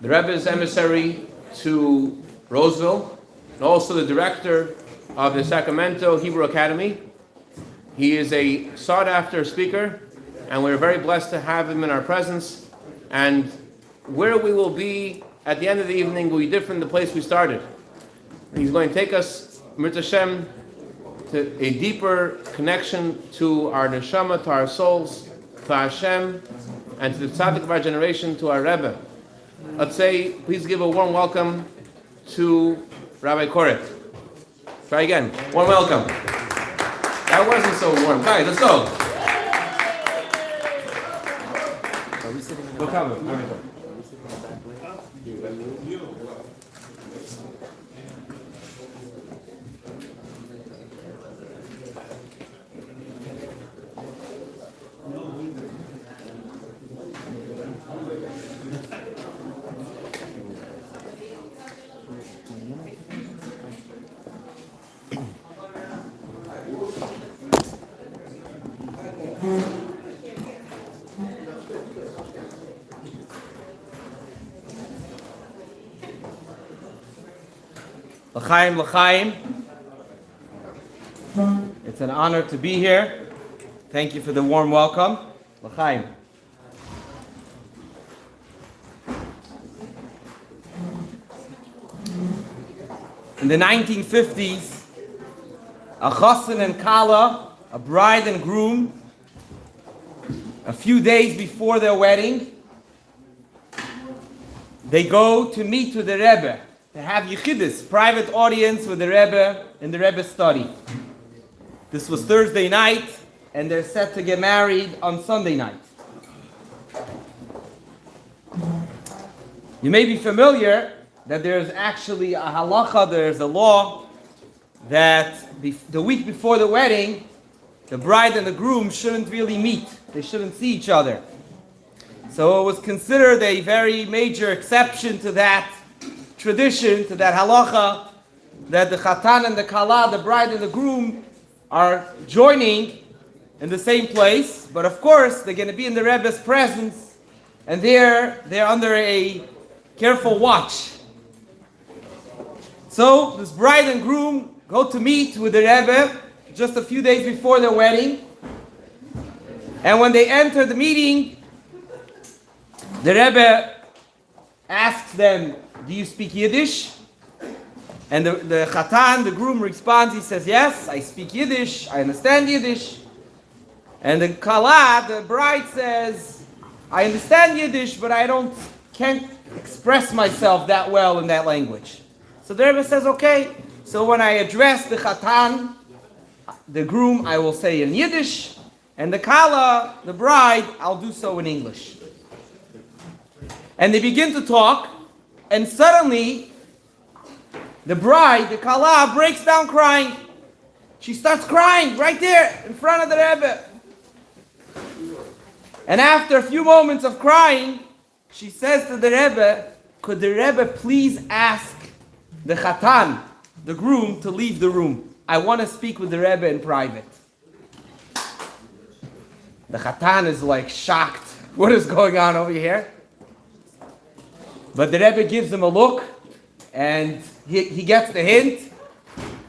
the Rebbe's emissary to Roseville, and also the director of the Sacramento Hebrew Academy. He is a sought-after speaker, and we're very blessed to have him in our presence. And where we will be at the end of the evening will be different than the place we started. He's going to take us, Mirz Hashem, to a deeper connection to our neshama, to our souls, to Hashem, and to the tzaddik of our generation, to our Rebbe. Let's say, please give a warm welcome to Rabbi Koret. Try again. Warm welcome. That wasn't so warm. All right, let's go. L'chaim, l'chaim. It's an honor to be here. Thank you for the warm welcome. L'chaim. In the 1950s, a chassan and kala, a bride and groom, a few days before their wedding, they go to meet with the Rebbe. They have chassidus, private audience with the Rebbe in the Rebbe's study. This was Thursday night, and they're set to get married on Sunday night. You may be familiar that there's actually a halacha, there's a law that the week before the wedding, the bride and the groom shouldn't really meet. They shouldn't see each other. So it was considered a very major exception to that tradition, to that halacha, that the chatan and the kala, the bride and the groom, are joining in the same place. But of course, they're going to be in the Rebbe's presence, and they're under a careful watch. So this bride and groom go to meet with the Rebbe just a few days before their wedding. And when they enter the meeting, the Rebbe asks them, "Do you speak Yiddish?" And the chatan, the groom, responds. He says, "Yes, I speak Yiddish. I understand Yiddish." And the kala, the bride, says, "I understand Yiddish, but can't express myself that well in that language." So the Rebbe says, "Okay. So when I address the chatan, the groom, I will say in Yiddish, and the kala, the bride, I'll do so in English." And they begin to talk. And suddenly, the bride, the kala, breaks down crying. She starts crying right there in front of the Rebbe. And after a few moments of crying, she says to the Rebbe, "Could the Rebbe please ask the chatan, the groom, to leave the room? I want to speak with the Rebbe in private." The chatan is like shocked. What is going on over here? But the Rebbe gives him a look, and he gets the hint.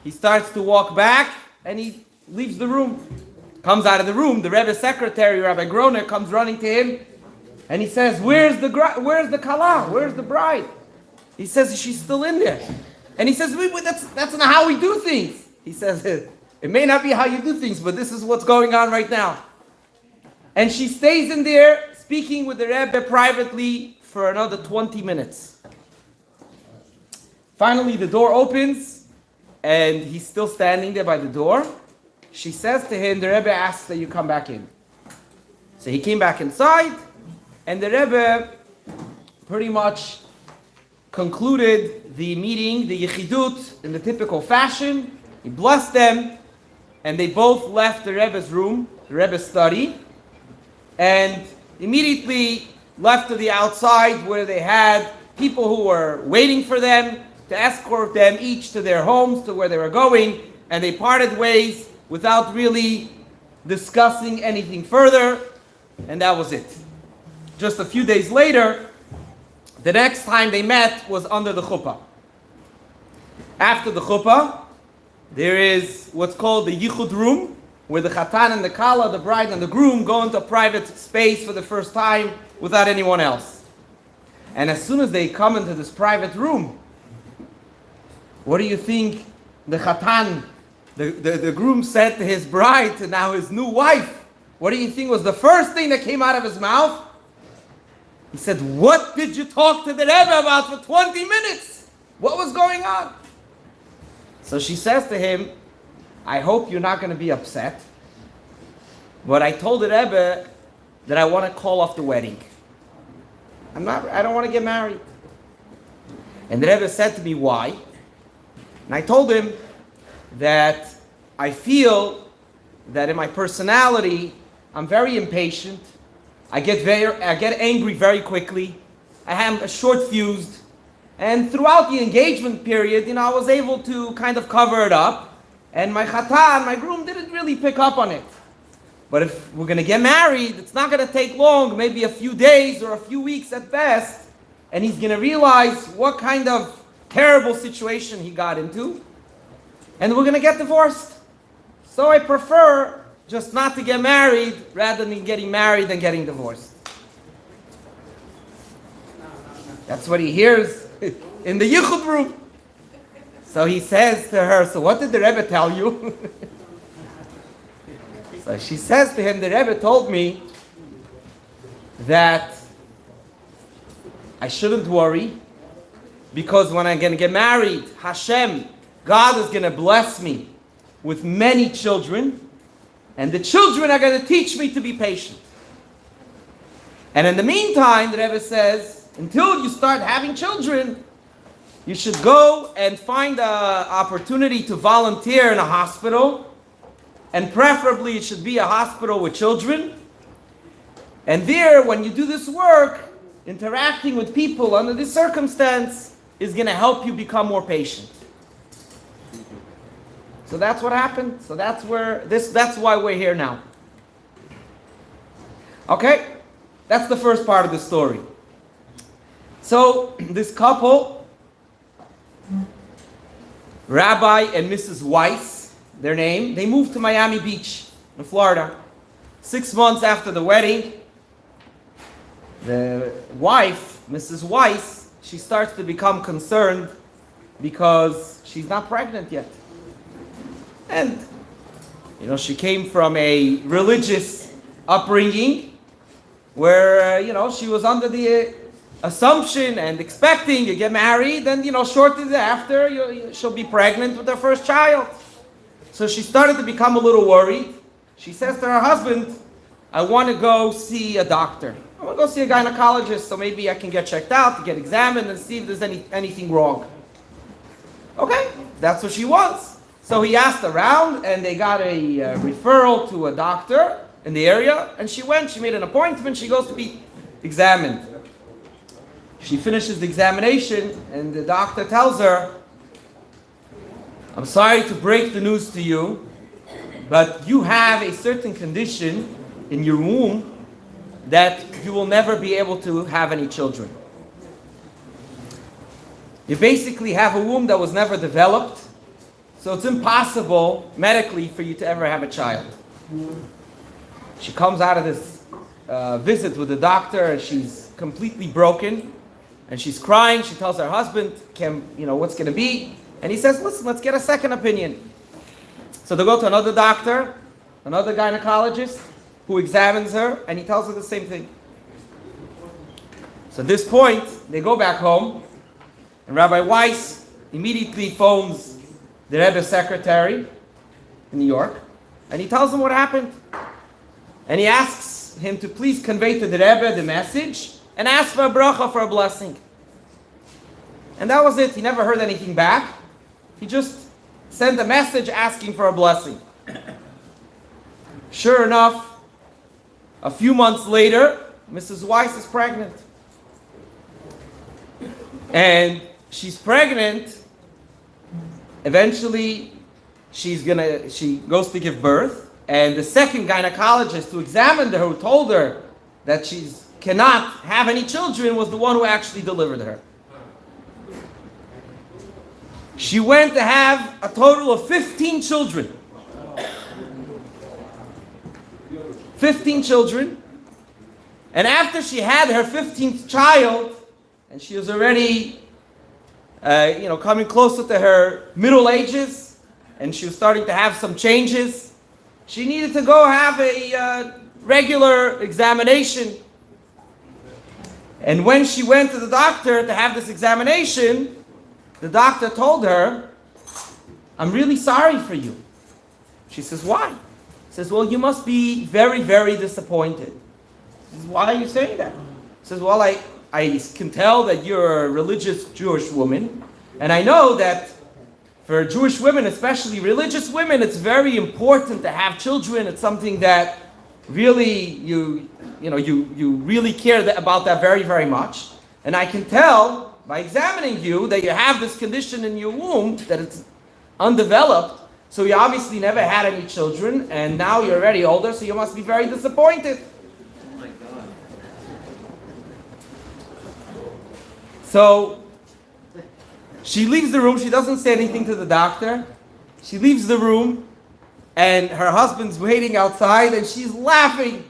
He starts to walk back, and he leaves the room. Comes out of the room. The Rebbe's secretary, Rabbi Groner, comes running to him, and he says, where's the kala? Where's the bride?" He says, "She's still in there." And he says, "Wait, that's not how we do things." He says, "It may not be how you do things, but this is what's going on right now." And she stays in there, speaking with the Rebbe privately, for another 20 minutes. Finally, the door opens, and he's still standing there by the door. She says to him, the Rebbe asks that you come back in. So he came back inside, and the Rebbe pretty much concluded the meeting, the yichidut, in the typical fashion. He blessed them, and they both left the Rebbe's room, the Rebbe's study, and immediately left to the outside where they had people who were waiting for them to escort them each to their homes, to where they were going, and they parted ways without really discussing anything further, and that was it. Just a few days later, The next time they met was under the chuppah. After the chuppah, there is what's called the yichud room, where the chatan and the kala, the bride and the groom, go into a private space for the first time without anyone else. And as soon as they come into this private room, what do you think the chatan, the groom said to his bride, to now his new wife? What do you think was the first thing that came out of his mouth? He said, "What did you talk to the Rebbe about for 20 minutes? What was going on?" So she says to him, "I hope you're not going to be upset, but I told the Rebbe that I want to call off the wedding. I don't want to get married." And the Rebbe said to me, "Why?" And I told him that I feel that in my personality, I'm very impatient. I get angry very quickly. I am a short-fused. And throughout the engagement period, I was able to kind of cover it up. And my chatan, my groom, didn't really pick up on it. But if we're going to get married, it's not going to take long, maybe a few days or a few weeks at best. And he's going to realize what kind of terrible situation he got into. And we're going to get divorced. So I prefer just not to get married rather than getting married and getting divorced. That's what he hears in the yichud room. So he says to her, "So what did the Rebbe tell you?" So she says to him, "The Rebbe told me that I shouldn't worry because when I'm going to get married, Hashem, God is going to bless me with many children, and the children are going to teach me to be patient. And in the meantime," the Rebbe says, "until you start having children, you should go and find an opportunity to volunteer in a hospital, and preferably it should be a hospital with children. And there, when you do this work, interacting with people under this circumstance is going to help you become more patient." So that's what happened. So that's why we're here now. Okay? That's the first part of the story. So this couple, Rabbi and Mrs. Weiss, their name, they moved to Miami Beach in Florida. 6 months after the wedding, the wife, Mrs. Weiss, she starts to become concerned because she's not pregnant yet. And, she came from a religious upbringing where, she was under the assumption and expecting you get married and, shortly thereafter she'll be pregnant with her first child. So she started to become a little worried. She says to her husband, "I want to go see a doctor. I want to go see a gynecologist so maybe I can get checked out, to get examined and see if there's anything wrong." Okay, that's what she wants. So he asked around, and they got a referral to a doctor in the area, and she went, she made an appointment, she goes to be examined. She finishes the examination, and the doctor tells her, "I'm sorry to break the news to you, but you have a certain condition in your womb that you will never be able to have any children. You basically have a womb that was never developed, so it's impossible medically for you to ever have a child." She comes out of this visit with the doctor and she's completely broken and she's crying. She tells her husband, what's going to be? And he says, "Listen, let's get a second opinion." So they go to another doctor, another gynecologist who examines her, and he tells her the same thing. So at this point, they go back home, and Rabbi Weiss immediately phones the Rebbe's secretary in New York, and he tells him what happened. And he asks him to please convey to the Rebbe the message and ask for a bracha, for a blessing. And that was it. He never heard anything back. He just sent a message asking for a blessing. Sure enough, a few months later, Mrs. Weiss is pregnant. And she's pregnant. Eventually, she goes to give birth, and the second gynecologist who examined her, who told her that she's cannot have any children, was the one who actually delivered her. She went to have a total of 15 children. 15 children. And after she had her 15th child, and she was already, coming closer to her middle ages, and she was starting to have some changes, she needed to go have a regular examination. And when she went to the doctor to have this examination, the doctor told her, "I'm really sorry for you." She says, "Why?" He says, "Well, you must be very, very disappointed." She says, "Why are you saying that?" He says, "Well, I can tell that you're a religious Jewish woman, and I know that for Jewish women, especially religious women, it's very important to have children. It's something that really you really care about that very, very much. And I can tell by examining you that you have this condition in your womb, that it's undeveloped. So you obviously never had any children, and now you're already older, so you must be very disappointed." Oh my God. So she leaves the room. She doesn't say anything to the doctor. She leaves the room, and her husband's waiting outside, and she's laughing.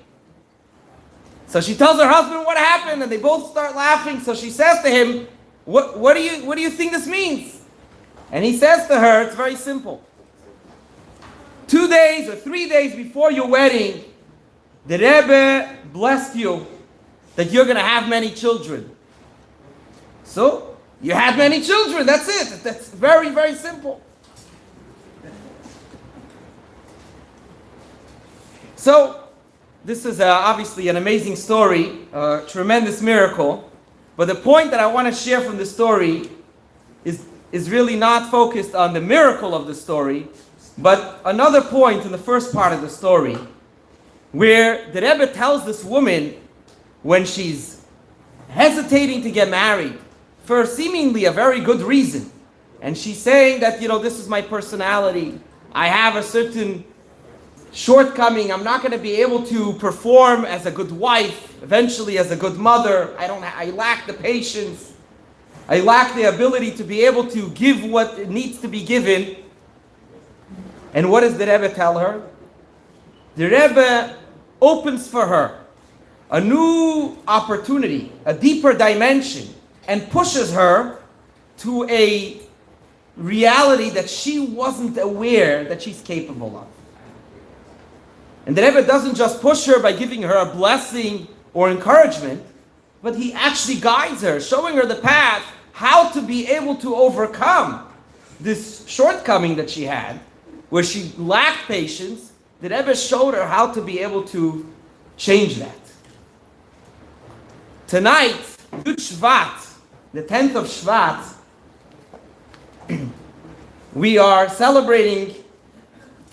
So she tells her husband what happened, and they both start laughing. So she says to him, What do you think this means?" And he says to her, it's very simple. 2 days or 3 days before your wedding, the Rebbe blessed you that you're going to have many children. So you had many children. That's it. That's very, very simple. So this is obviously an amazing story, a tremendous miracle. But the point that I want to share from the story is really not focused on the miracle of the story, but another point in the first part of the story, where the Rebbe tells this woman, when she's hesitating to get married, for seemingly a very good reason, and she's saying that, this is my personality, I have a certain shortcoming, I'm not going to be able to perform as a good wife, eventually as a good mother, I lack the patience, I lack the ability to be able to give what needs to be given. And what does the Rebbe tell her? The Rebbe opens for her a new opportunity, a deeper dimension, and pushes her to a reality that she wasn't aware that she's capable of. And the Rebbe doesn't just push her by giving her a blessing or encouragement, but he actually guides her, showing her the path how to be able to overcome this shortcoming that she had, where she lacked patience. The Rebbe showed her how to be able to change that. Tonight, Yud Shevat, the 10th of Shvat, we are celebrating,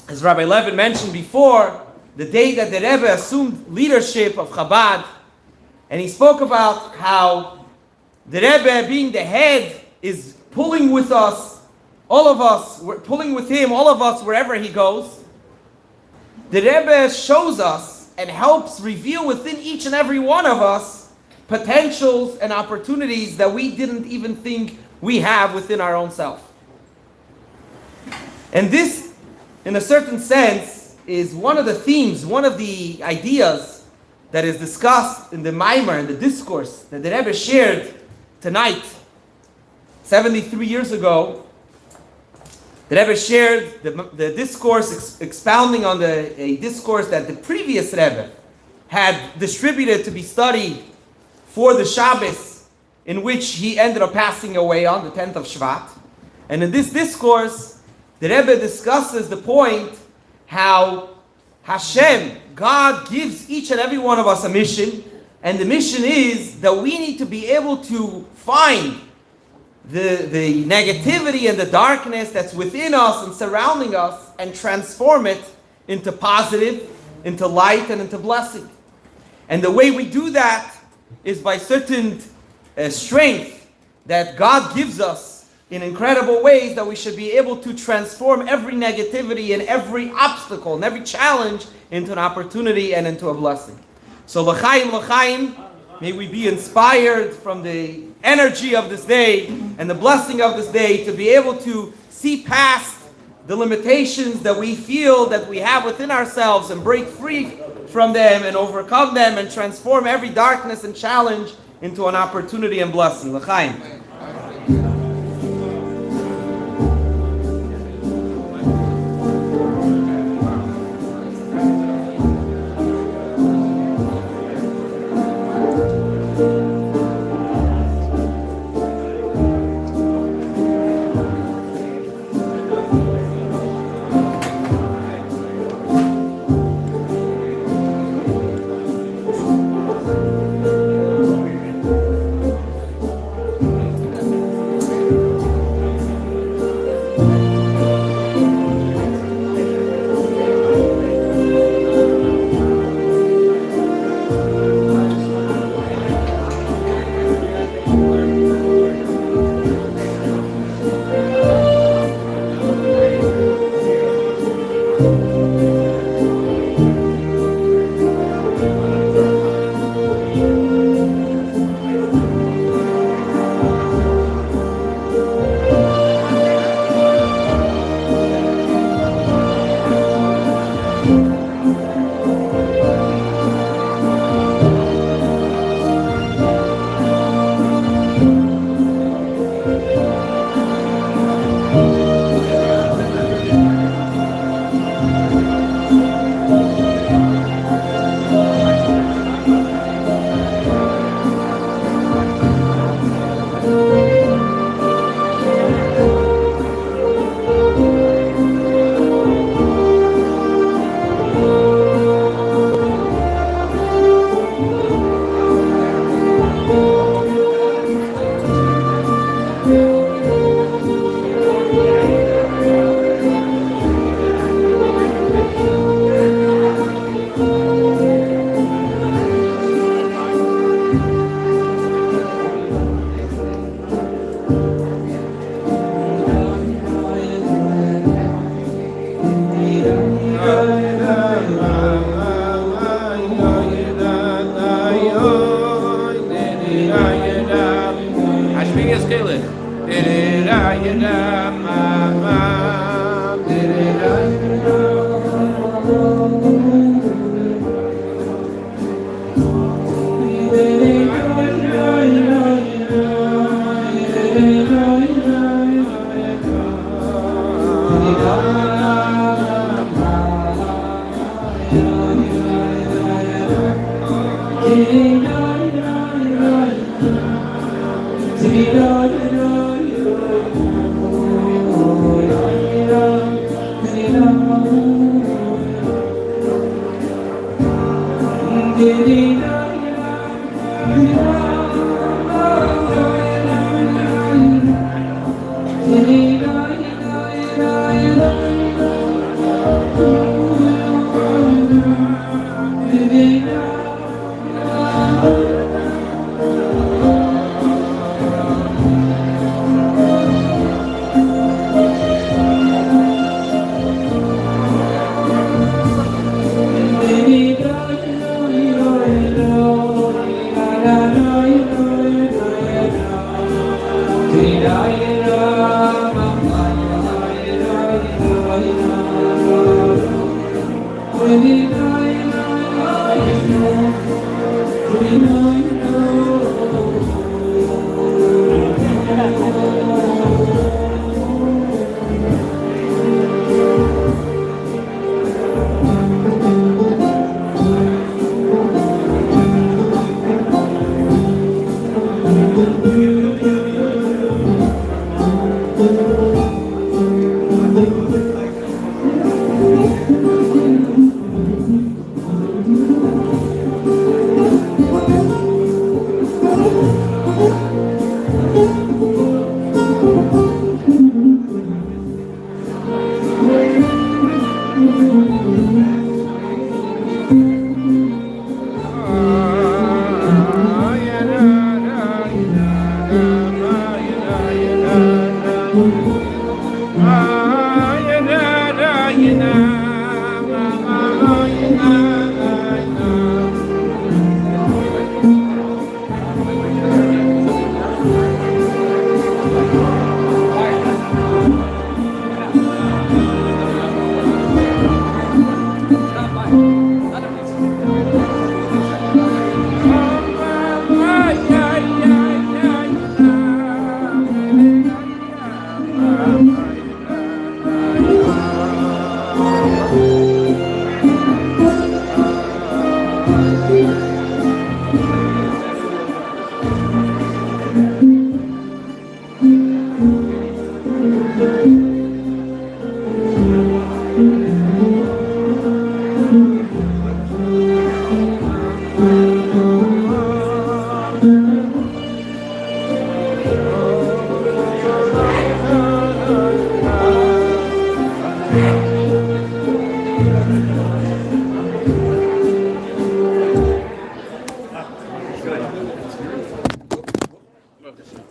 as Rabbi Levin mentioned before, the day that the Rebbe assumed leadership of Chabad, and he spoke about how the Rebbe, being the head, is pulling with us, all of us, we're pulling with him, all of us, wherever he goes. The Rebbe shows us and helps reveal within each and every one of us potentials and opportunities that we didn't even think we have within our own self. And this, in a certain sense, is one of the themes, one of the ideas that is discussed in the Maimer, in the discourse that the Rebbe shared tonight. 73 years ago, the Rebbe shared the discourse, expounding on a discourse that the previous Rebbe had distributed to be studied for the shabbos, in which he ended up passing away on the 10th of Shvat. And in this discourse, the Rebbe discusses the point how Hashem, God, gives each and every one of us a mission, and the mission is that we need to be able to find the negativity and the darkness that's within us and surrounding us and transform it into positive, into light, and into blessing. And the way we do that is by certain strength that God gives us in incredible ways, that we should be able to transform every negativity and every obstacle and every challenge into an opportunity and into a blessing. So l'chaim, l'chaim, May we be inspired from the energy of this day and the blessing of this day to be able to see past the limitations that we feel that we have within ourselves and break free from them and overcome them and transform every darkness and challenge into an opportunity and blessing. L'chaim.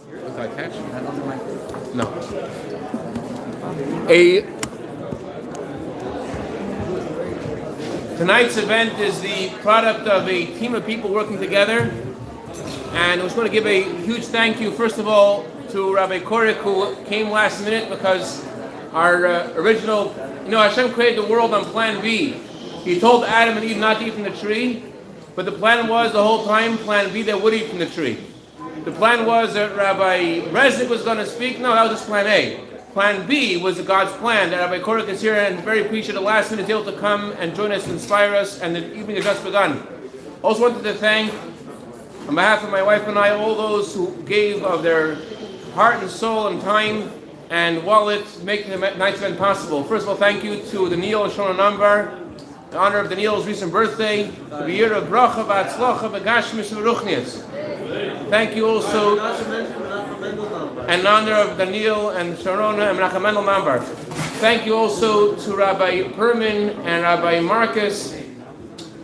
Look like catch? No. Tonight's event is the product of a team of people working together, and I was going to give a huge thank you, first of all, to Rabbi Korek, who came last minute because our original, Hashem created the world on plan B. He told Adam and Eve not to eat from the tree, but the plan was the whole time, plan B, they would eat from the tree. The plan was that Rabbi Resnick was going to speak. No, that was just plan A. Plan B was God's plan, that Rabbi Korek is here and very appreciative last minute able to come and join us, inspire us, and the evening has just begun. Also wanted to thank, on behalf of my wife and I, all those who gave of their heart and soul and time and wallet to make the night's event possible. First of all, thank you to Daniel and Shona Nambar, in honor of Daniel's recent birthday, the year of bracha v'atzlacha v'gashmis v'ruchnias. Thank you also, in honor of Daniel and Sharona and Menachem Mendel Nambar. Thank you also to Rabbi Perman and Rabbi Marcus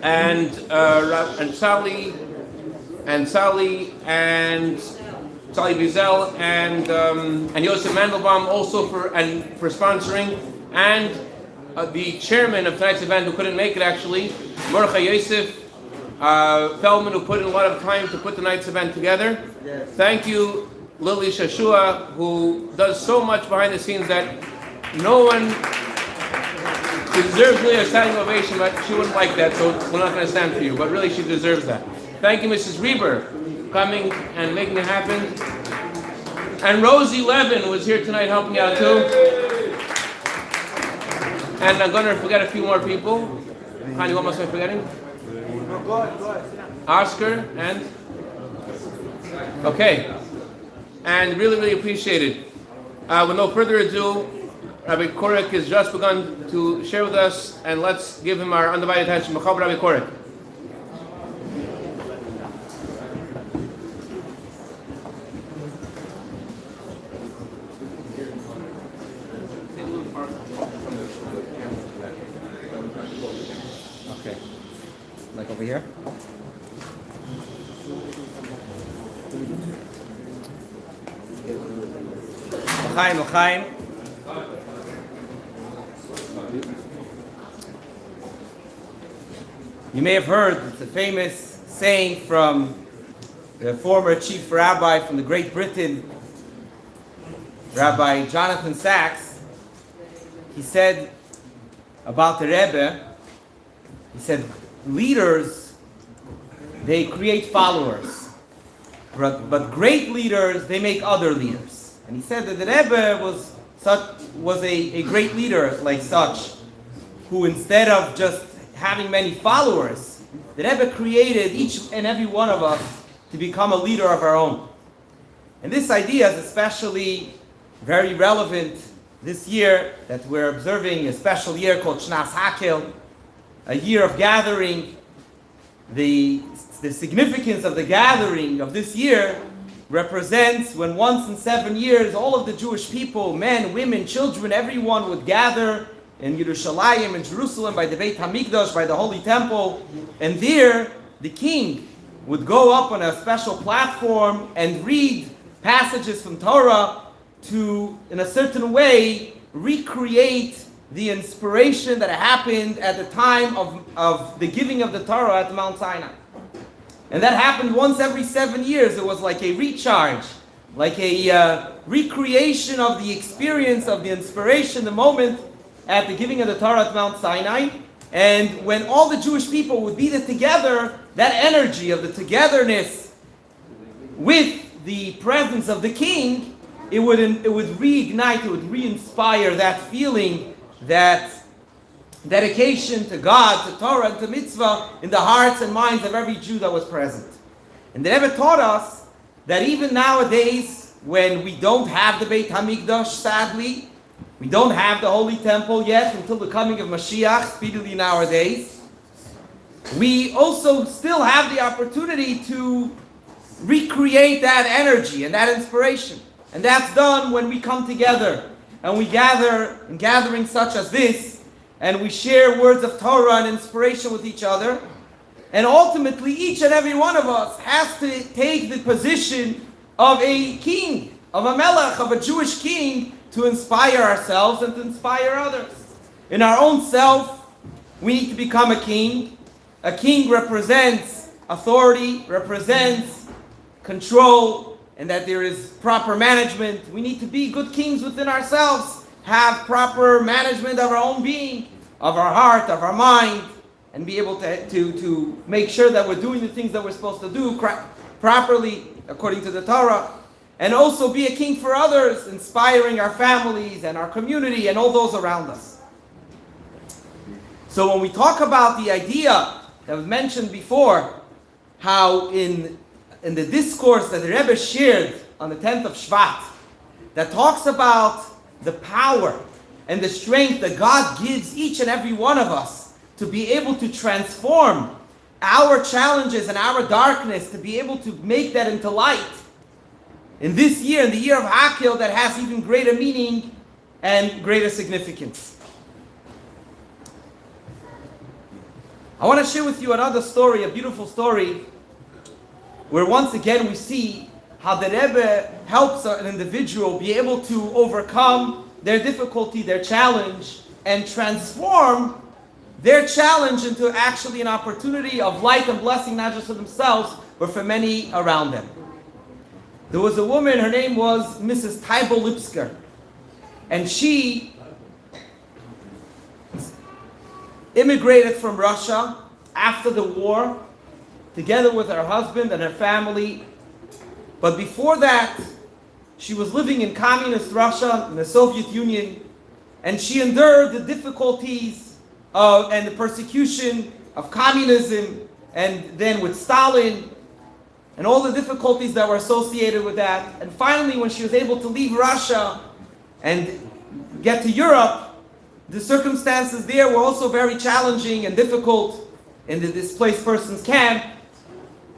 and Sally and Sally Bizel and Yosef Mandelbaum also for sponsoring, and the chairman of tonight's event who couldn't make it actually, Mordechai Yosef Feldman, who put in a lot of time to put tonight's event together. Yes. Thank you, Lily Shashua, who does so much behind the scenes that no one deserves really a standing ovation, but she wouldn't like that, so we're not going to stand for you. But really, she deserves that. Thank you, Mrs. Reber, coming and making it happen. And Rosie Levin was here tonight helping out too. And I'm going to forget a few more people. Connie, what else am I forgetting? Oscar and? Okay. And really, really appreciate it. With no further ado, Rabbi Korek has just begun to share with us, and let's give him our undivided attention. Mechaber Rabbi Korek. Okay. Like over here? L'chaim, l'chaim. You may have heard it's a famous saying from the former chief rabbi from the Great Britain, Rabbi Jonathan Sachs. He said about the Rebbe, he said, leaders, they create followers. But great leaders, they make other leaders. And he said that the Rebbe was a great leader like such, who instead of just having many followers, the Rebbe created each and every one of us to become a leader of our own. And this idea is especially very relevant this year that we're observing a special year called Shnas Hakel, a year of gathering. The significance of the gathering of this year represents when once in 7 years all of the Jewish people, men, women, children, everyone would gather in Yerushalayim, in Jerusalem, by the Beit HaMikdash, by the Holy Temple, and there the king would go up on a special platform and read passages from Torah to, in a certain way, recreate the inspiration that happened at the time of the giving of the Torah at Mount Sinai. And that happened once every 7 years. It was like a recharge, like a recreation of the experience, of the inspiration, the moment at the giving of the Torah at Mount Sinai. And when all the Jewish people would be there together, that energy of the togetherness with the presence of the king, it would reignite, it would re-inspire that feeling, that dedication to God, to Torah, and to mitzvah in the hearts and minds of every Jew that was present. And the Rebbe taught us that even nowadays, when we don't have the Beit HaMikdash, sadly, we don't have the Holy Temple yet until the coming of Mashiach, speedily nowadays, we also still have the opportunity to recreate that energy and that inspiration. And that's done when we come together and we gather in gatherings such as this, and we share words of Torah and inspiration with each other. And ultimately, each and every one of us has to take the position of a king, of a melech, of a Jewish king, to inspire ourselves and to inspire others. In our own self, we need to become a king. A king represents authority, represents control, and that there is proper management. We need to be good kings within ourselves, have proper management of our own being, of our heart, of our mind, and be able to make sure that we're doing the things that we're supposed to do properly according to the Torah. And also be a king for others, inspiring our families and our community and all those around us. So when we talk about the idea that was mentioned before, how in the discourse that the Rebbe shared on the 10th of Shvat, that talks about the power and the strength that God gives each and every one of us to be able to transform our challenges and our darkness, to be able to make that into light. In this year, in the year of Hakil, that has even greater meaning and greater significance. I want to share with you another story, a beautiful story, where once again we see how the Rebbe helps an individual be able to overcome their difficulty, their challenge, and transform their challenge into actually an opportunity of light and blessing, not just for themselves, but for many around them. There was a woman, her name was Mrs. Taibo Lipsker, and she immigrated from Russia after the war, together with her husband and her family. But before that, she was living in communist Russia, in the Soviet Union, and she endured the difficulties and the persecution of communism, and then with Stalin, and all the difficulties that were associated with that. And finally, when she was able to leave Russia and get to Europe, the circumstances there were also very challenging and difficult in the displaced persons camp.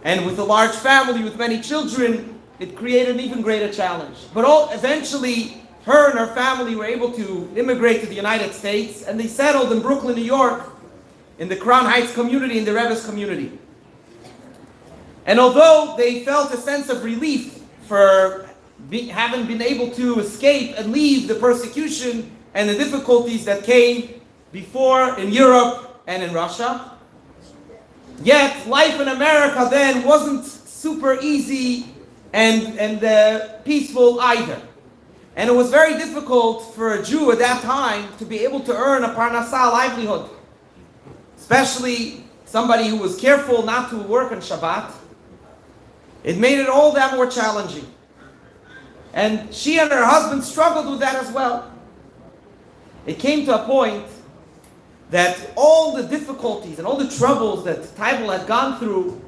And with a large family, with many children, it created an even greater challenge. But eventually, her and her family were able to immigrate to the United States, and they settled in Brooklyn, New York, in the Crown Heights community, in the Rebbe's community. And although they felt a sense of relief for having been able to escape and leave the persecution and the difficulties that came before in Europe and in Russia, yet life in America then wasn't super easy and peaceful either. And it was very difficult for a Jew at that time to be able to earn a parnassah livelihood, especially somebody who was careful not to work on Shabbat. It made it all that more challenging. And she and her husband struggled with that as well. It came to a point that all the difficulties and all the troubles that Taibo had gone through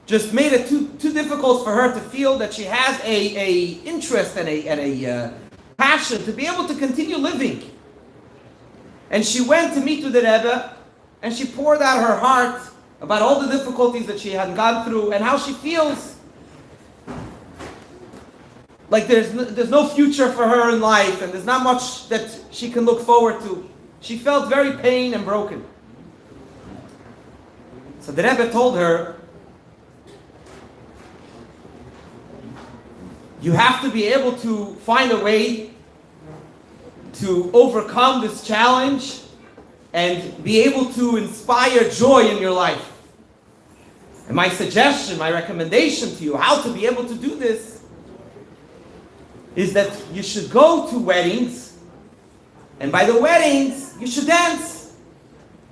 just made it too difficult for her to feel that she has a interest and a passion to be able to continue living. And she went to meet with the Rebbe, and she poured out her heart about all the difficulties that she had gone through and how she feels like there's no future for her in life and there's not much that she can look forward to. She felt very pain and broken. So the Rebbe told her, you have to be able to find a way to overcome this challenge and be able to inspire joy in your life. And my suggestion, my recommendation to you, how to be able to do this, is that you should go to weddings, and by the weddings, you should dance.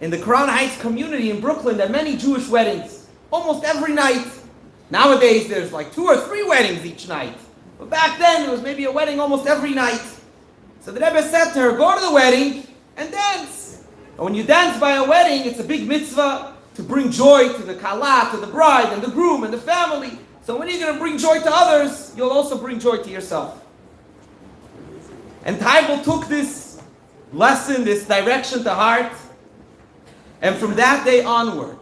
In the Crown Heights community in Brooklyn, there are many Jewish weddings, almost every night. Nowadays, there's like 2 or 3 weddings each night. But back then, there was maybe a wedding almost every night. So the Rebbe said to her, go to the wedding and dance. And when you dance by a wedding, it's a big mitzvah to bring joy to the kala, to the bride and the groom and the family. So when you're going to bring joy to others, you'll also bring joy to yourself. And Taibo took this lesson, this direction to heart. And from that day onward,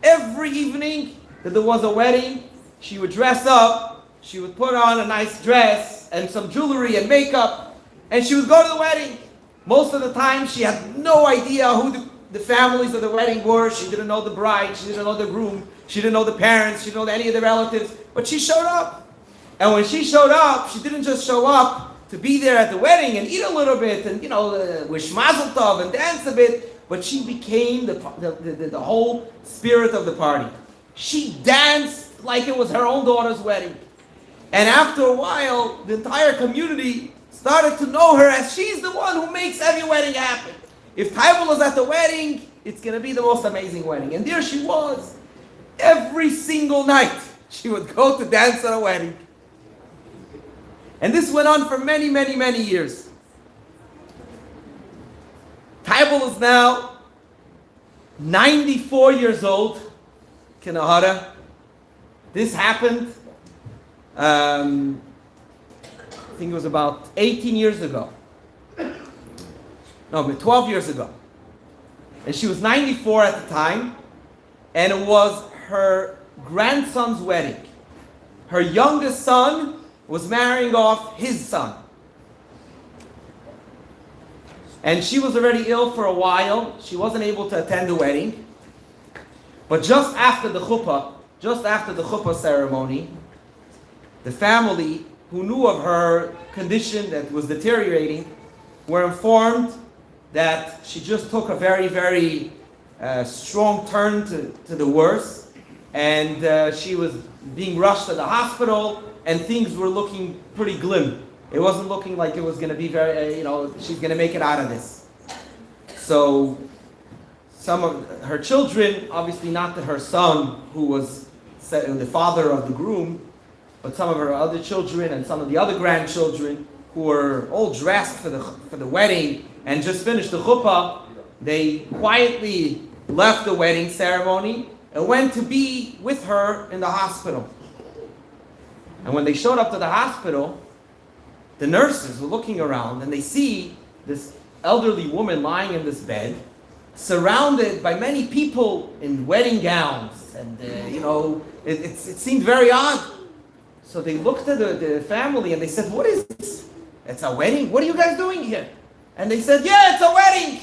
every evening that there was a wedding, she would dress up. She would put on a nice dress and some jewelry and makeup, and she would go to the wedding. Most of the time, she had no idea who the families of the wedding were. She didn't know the bride. She didn't know the groom. She didn't know the parents. She didn't know any of the relatives. But she showed up. And when she showed up, she didn't just show up to be there at the wedding and eat a little bit and, wish mazel tov and dance a bit, but she became the whole spirit of the party. She danced like it was her own daughter's wedding. And after a while, the entire community started to know her as she's the one who makes every wedding happen. If Taibel is at the wedding, it's going to be the most amazing wedding. And there she was. Every single night, she would go to dance at a wedding. And this went on for many, many, many years. Taibel is now 94 years old. Kinahara. This happened, I think it was about 18 years ago. No, but 12 years ago. And she was 94 at the time, and it was her grandson's wedding. Her youngest son was marrying off his son. And she was already ill for a while. She wasn't able to attend the wedding. But just after the chuppah ceremony, the family who knew of her condition that was deteriorating were informed that she just took a very, very strong turn to the worse, and she was being rushed to the hospital, and things were looking pretty glim. It wasn't looking like it was going to be very, she's going to make it out of this. So some of her children, obviously not her son, who was the father of the groom, but some of her other children and some of the other grandchildren who were all dressed for the wedding and just finished the chuppah, they quietly left the wedding ceremony and went to be with her in the hospital. And when they showed up to the hospital, the nurses were looking around and they see this elderly woman lying in this bed, surrounded by many people in wedding gowns, and it seemed very odd. So they looked at the family and they said, "What is this? It's a wedding? What are you guys doing here?" And they said, "Yeah, it's a wedding."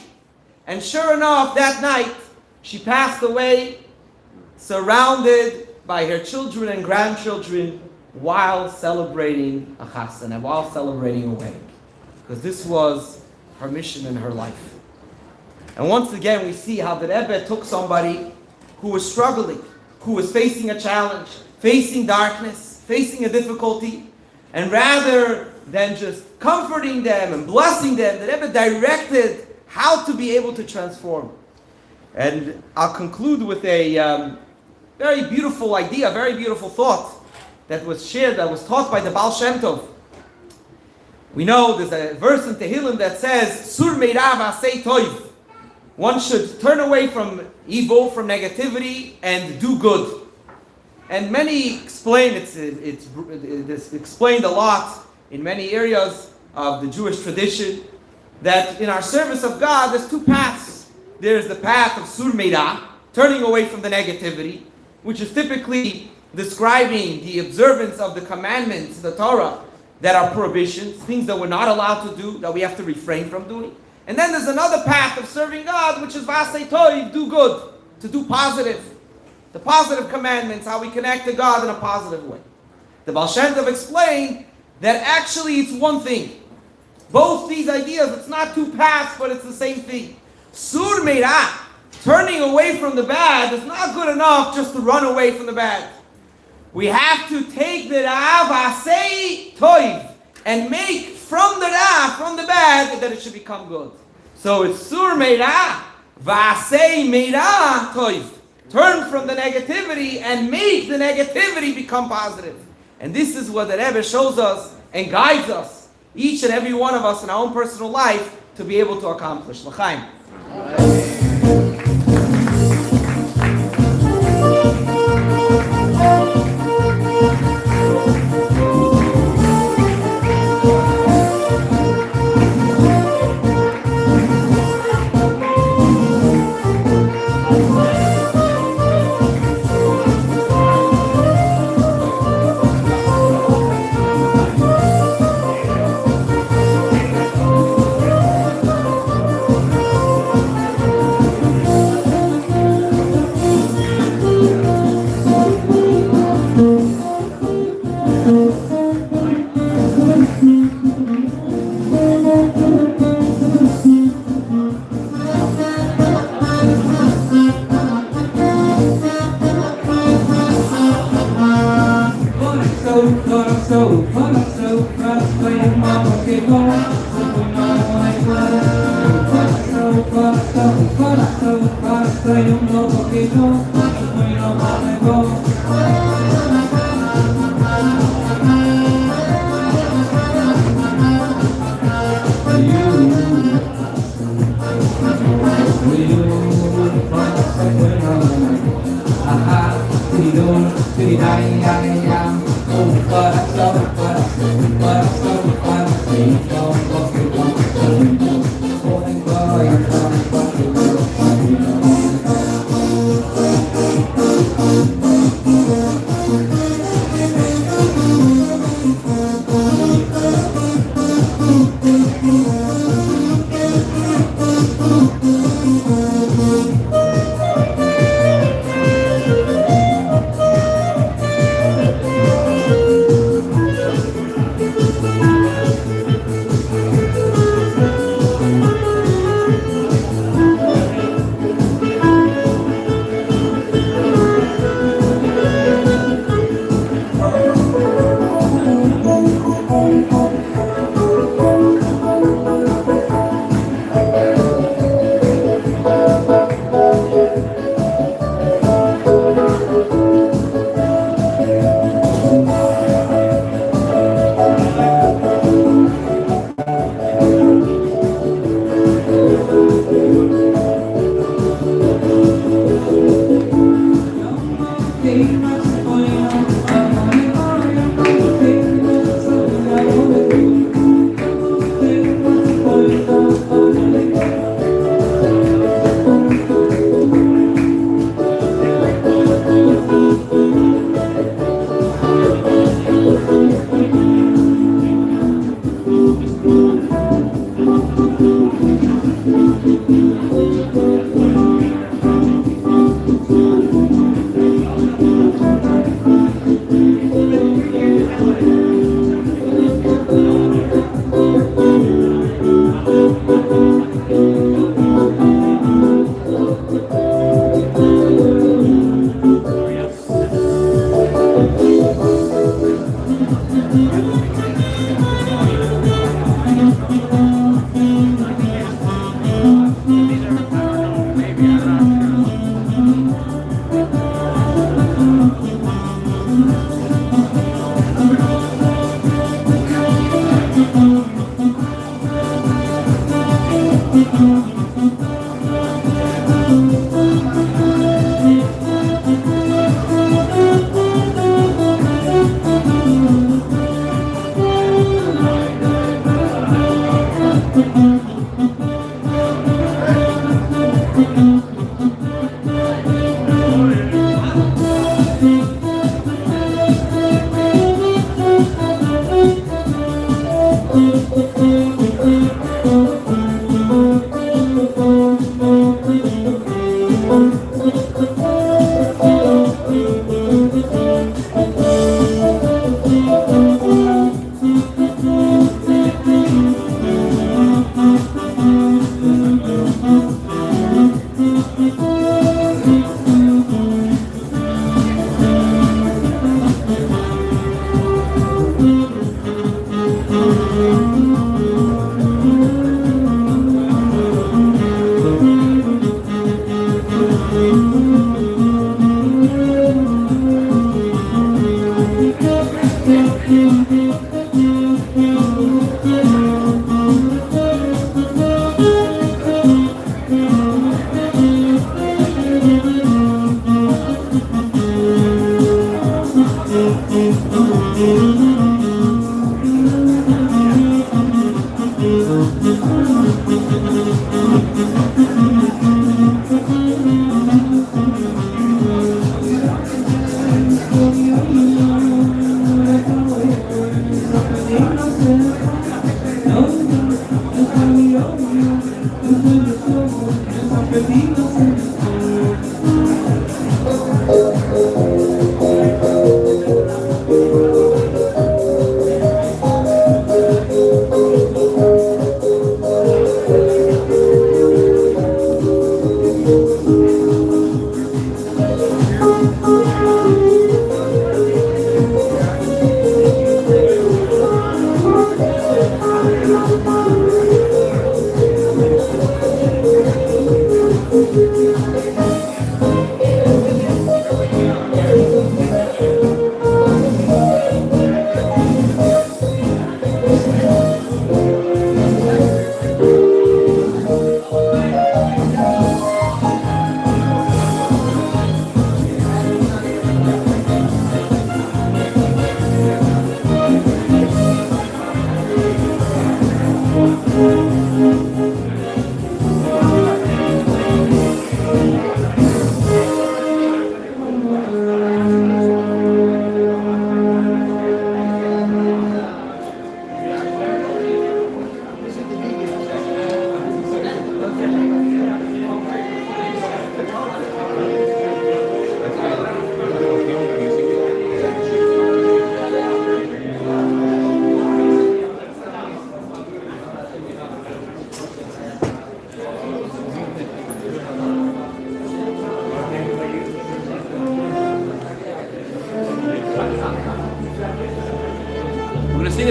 And sure enough, that night she passed away, surrounded by her children and grandchildren, while celebrating a chassan and while celebrating a wedding, because this was her mission in her life. And once again, we see how the Rebbe took somebody who was struggling, who was facing a challenge, facing darkness, facing a difficulty, and rather than just comforting them and blessing them, the Rebbe directed how to be able to transform. And I'll conclude with a very beautiful idea, very beautiful thought that was shared, that was taught by the Baal Shem Tov. We know there's a verse in Tehillim that says, "Sur meirav asei toiv." One should turn away from evil, from negativity, and do good. And many explain, it's explained a lot in many areas of the Jewish tradition, that in our service of God, there's two paths. There's the path of sur meirah, turning away from the negativity, which is typically describing the observance of the commandments, the Torah, that are prohibitions, things that we're not allowed to do, that we have to refrain from doing. And then there's another path of serving God, which is vasei toiv, do good, to do positive. The positive commandments, how we connect to God in a positive way. The Baal Shem Tov explained that actually it's one thing. Both these ideas, it's not two paths, but it's the same thing. Sur meirah, turning away from the bad, is not good enough just to run away from the bad. We have to take the ra vasei toiv and make from the ra, from the bad, that it should become good. So it's sur meirah, vasei meirah toiv. Turn from the negativity and make the negativity become positive. And this is what the Rebbe shows us and guides us, each and every one of us in our own personal life, to be able to accomplish. L'chaim.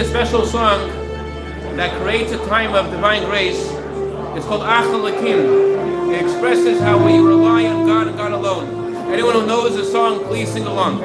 a special song that creates a time of divine grace. It's called Achal Lakim. It expresses how we rely on God and God alone. Anyone who knows the song, please sing along.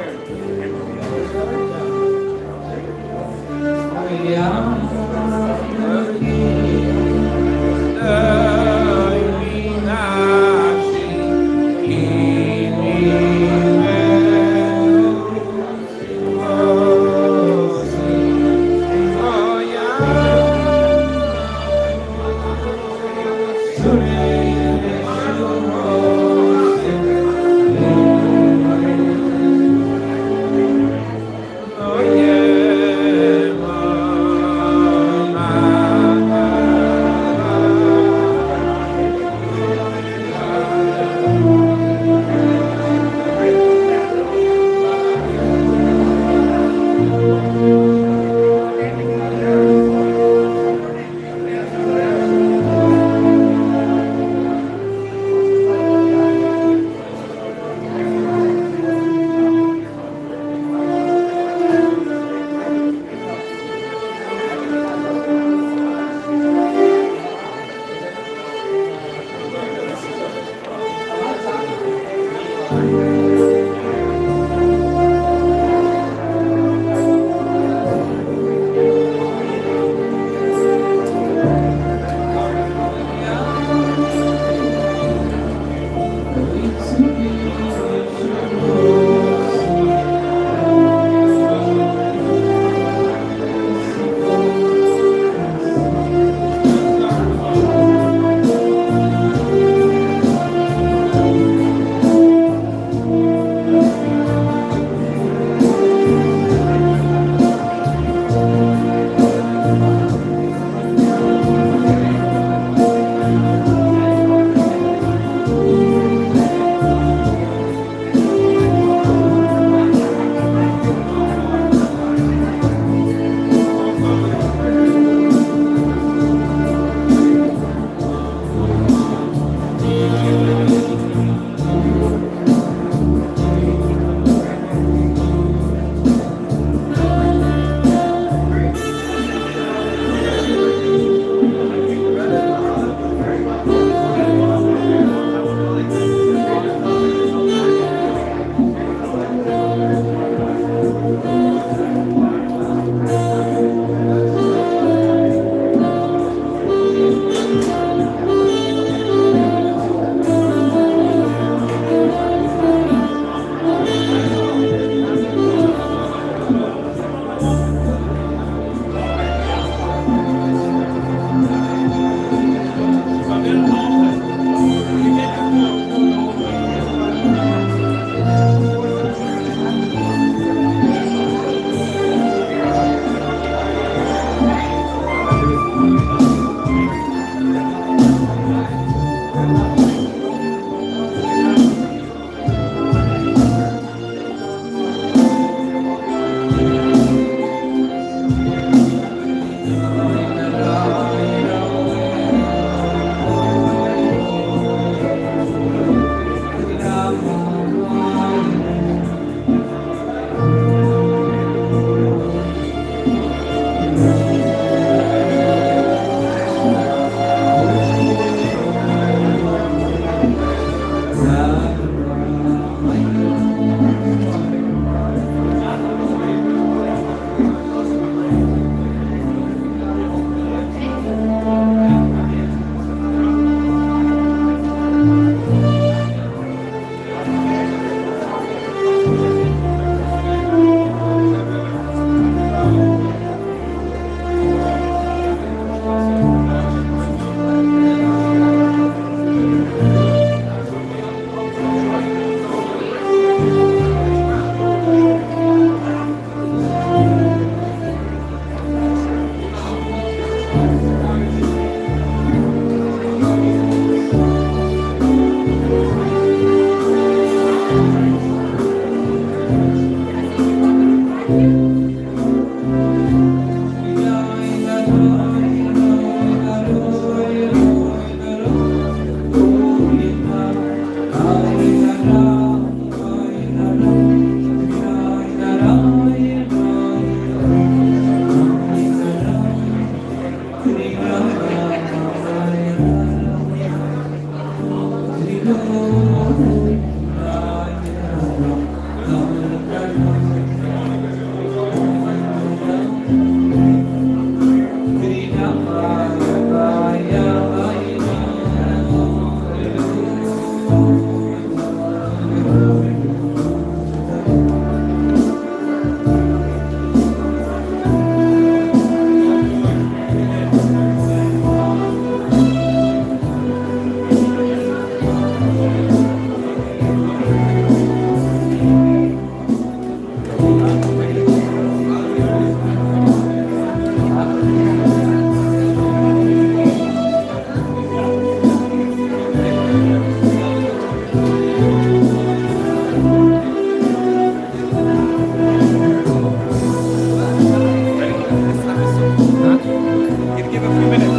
give a few minutes.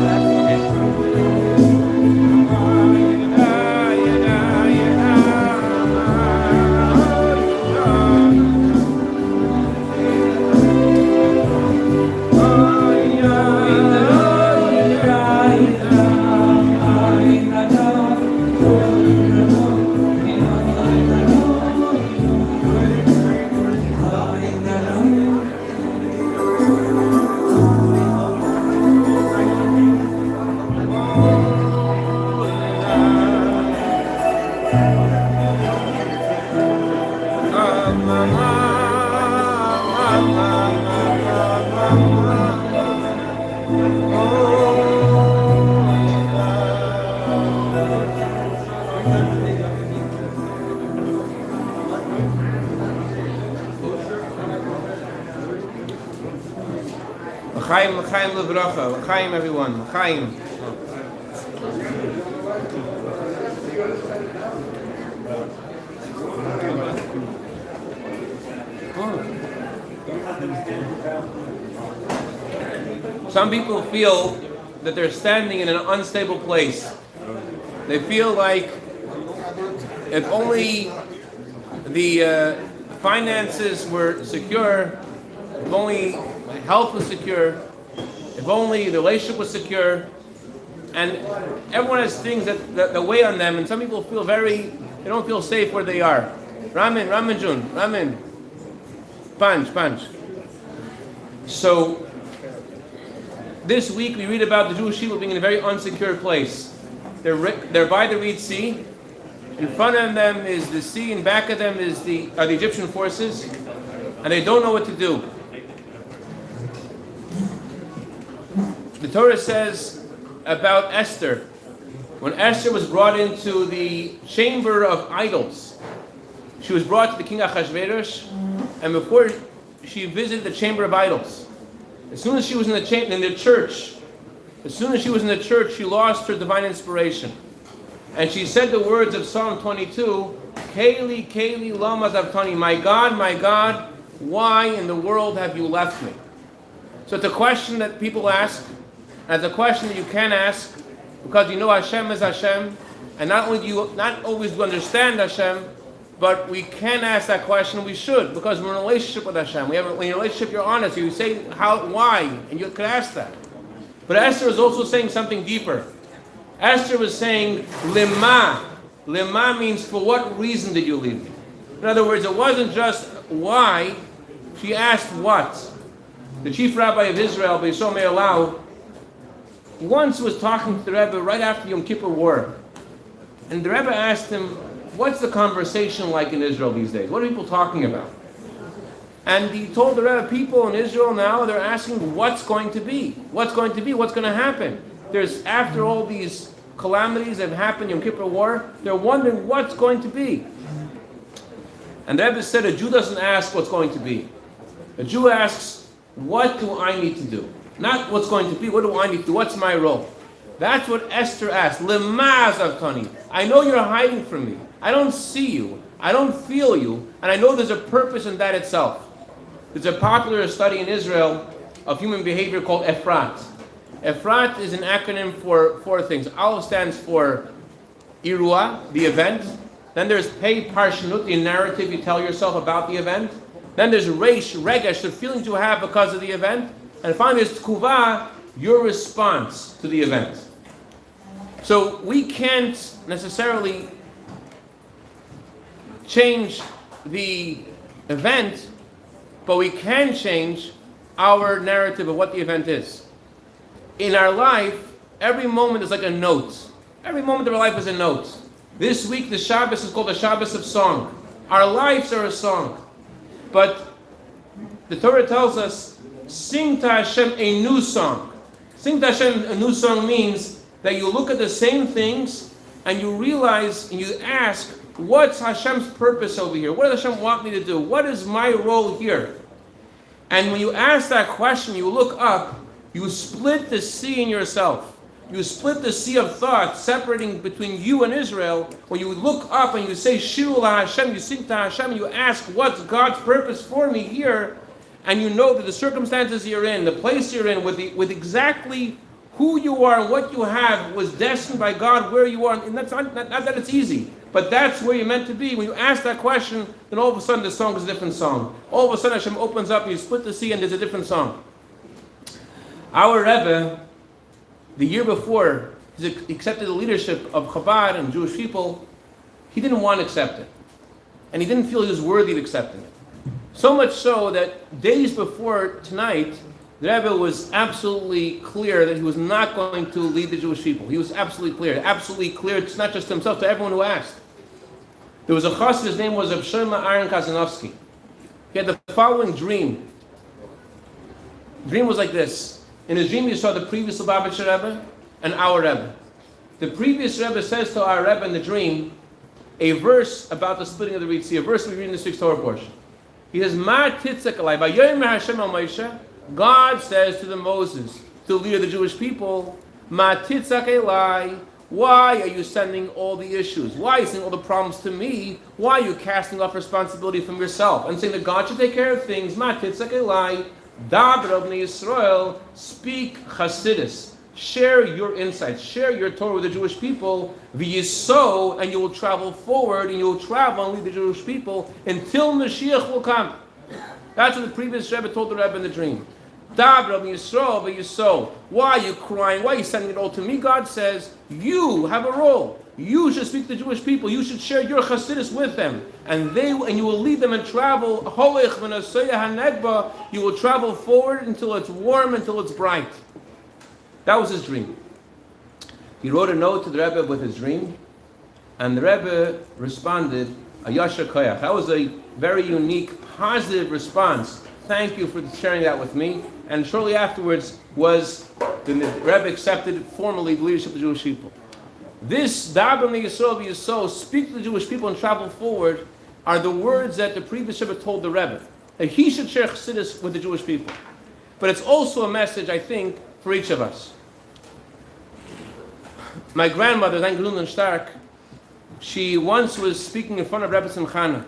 L'chaim l'bracha. L'chaim, everyone. L'chaim. Some people feel that they're standing in an unstable place. They feel like if only the finances were secure, if only health was secure, if only the relationship was secure, and everyone has things that weigh on them, and some people feel they don't feel safe where they are. Ramin, punch. So, this week we read about the Jewish people being in a very unsecure place. They're by the Red Sea. In front of them is the sea, and back of them are the Egyptian forces, and they don't know what to do. The Torah says about Esther, when Esther was brought into the chamber of idols, she was brought to the king Achashverosh, and before she visited the chamber of idols, as soon as she was in the church, she lost her divine inspiration. And she said the words of Psalm 22, Keli, lama zavtani, my God, why in the world have you left me? So it's a question that people ask, and it's a question that you can ask, because you know Hashem is Hashem, and not always do you understand Hashem, but we can ask that question, we should, because we're in a relationship with Hashem. When you're in a relationship, you're honest, you say why, and you can ask that. But Esther is also saying something deeper. Esther was saying, Lima. Lima means, for what reason did you leave me? In other words, it wasn't just why, she asked what. The chief rabbi of Israel, Bais Bezalel, once was talking to the Rebbe right after the Yom Kippur War. And the Rebbe asked him, what's the conversation like in Israel these days? What are people talking about? And he told the Rebbe, people in Israel now, they're asking what's going to be? What's going to happen? There's, after all these calamities that have happened, Yom Kippur War, they're wondering what's going to be. And the Rebbe said, a Jew doesn't ask what's going to be. A Jew asks, what do I need to do? Not what's going to be, what do I need to do? What's my role? That's what Esther asked. Lema zavtani. I know you're hiding from me. I don't see you. I don't feel you. And I know there's a purpose in that itself. There's a popular study in Israel of human behavior called Efrat. Efrat is an acronym for four things. Aleph stands for Irua, the event. Then there's Pei Parshanut, the narrative you tell yourself about the event. Then there's Reish, Regesh, the feelings you have because of the event. And finally there's Tkuva, your response to the event. So we can't necessarily change the event, but we can change our narrative of what the event is. In our life, every moment is like a note. Every moment of our life is a note. This week, the Shabbos is called the Shabbos of song. Our lives are a song. But the Torah tells us, sing to Hashem a new song. Sing to Hashem a new song means that you look at the same things and you realize and you ask, what's Hashem's purpose over here? What does Hashem want me to do? What is my role here? And when you ask that question, you look up, you split the sea in yourself. You split the sea of thought separating between you and Israel. When you look up and you say, Shiru la Hashem, you sing to Hashem, and you ask, what's God's purpose for me here? And you know that the circumstances you're in, the place you're in, with exactly who you are and what you have was destined by God where you are. And that's not that it's easy, but that's where you're meant to be. When you ask that question, then all of a sudden the song is a different song. All of a sudden Hashem opens up and you split the sea and there's a different song. Our Rebbe, the year before he accepted the leadership of Chabad and Jewish people, he didn't want to accept it. And he didn't feel he was worthy of accepting it. So much so that days before tonight, the Rebbe was absolutely clear that he was not going to lead the Jewish people. He was absolutely clear. It's not just to himself, to everyone who asked. There was a chassid, his name was Abshema Aaron Kazanovsky. He had the following dream. The dream was like this. In his dream, he saw the previous Lubavitcher Rebbe and our Rebbe. The previous Rebbe says to our Rebbe in the dream a verse about the splitting of the Red Sea, a verse we read in this week's Torah portion. He says, Ma titzak alai, vayomer Hashem al Moshe. God says to the Moses, to the leader of the Jewish people, Ma titzak alai, why are you sending all the issues? Why are you sending all the problems to me? Why are you casting off responsibility from yourself and saying that God should take care of things? Ma titzak alai, daber bnei Yisrael, speak chassidus. Share your insights, share your Torah with the Jewish people, v'yiso, and you will travel forward, and you will travel and lead the Jewish people until Mashiach will come. That's what the previous Rebbe told the Rebbe in the dream. Dabra v'yiso, v'yiso. Why are you crying? Why are you sending it all to me? God says, you have a role. You should speak to the Jewish people. You should share your chassidus with them. And you will lead them and travel. You will travel forward until it's warm, until it's bright. That was his dream. He wrote a note to the Rebbe with his dream, and the Rebbe responded, a yasher koyach. That was a very unique, positive response. Thank you for sharing that with me. And shortly afterwards the Rebbe accepted formally the leadership of the Jewish people. This daber bnei Yisrael v'yiso, speak to the Jewish people and travel forward, are the words that the previous Rebbe told the Rebbe, that he should share chassidus with the Jewish people. But it's also a message, I think, for each of us. My grandmother, Thank Gelun Stark, she once was speaking in front of Rebbe Simchana,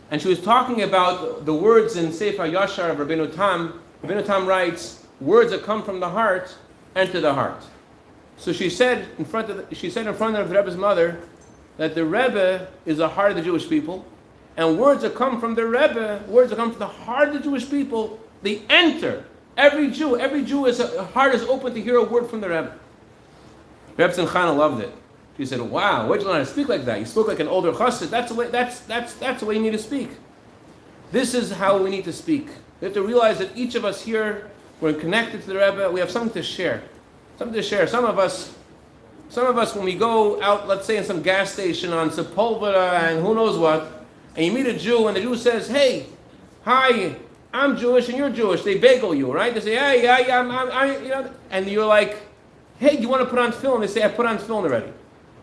and she was talking about the words in Sefer Yashar of Rabbeinu Tam. Rabbeinu Tam writes, words that come from the heart enter the heart. So she said in front of the Rebbe's mother that the Rebbe is the heart of the Jewish people, and words that come from the Rebbe, words that come from the heart of the Jewish people, they enter. Every Jew heart is open to hear a word from the Rebbe. Rebbe Simchana loved it. She said, "Wow, where'd you learn how to speak like that? You spoke like an older chassid. That's the way you need to speak. This is how we need to speak. We have to realize that each of us here, we're connected to the Rebbe. We have something to share. Something to share. Some of us, when we go out, let's say in some gas station on Sepulveda and who knows what, and you meet a Jew, and the Jew says, "Hey, hi, I'm Jewish and you're Jewish." They bagel you, right? They say, "Hey, I'm," and you're like, "Hey, do you want to put on film?" They say, "I put on film already."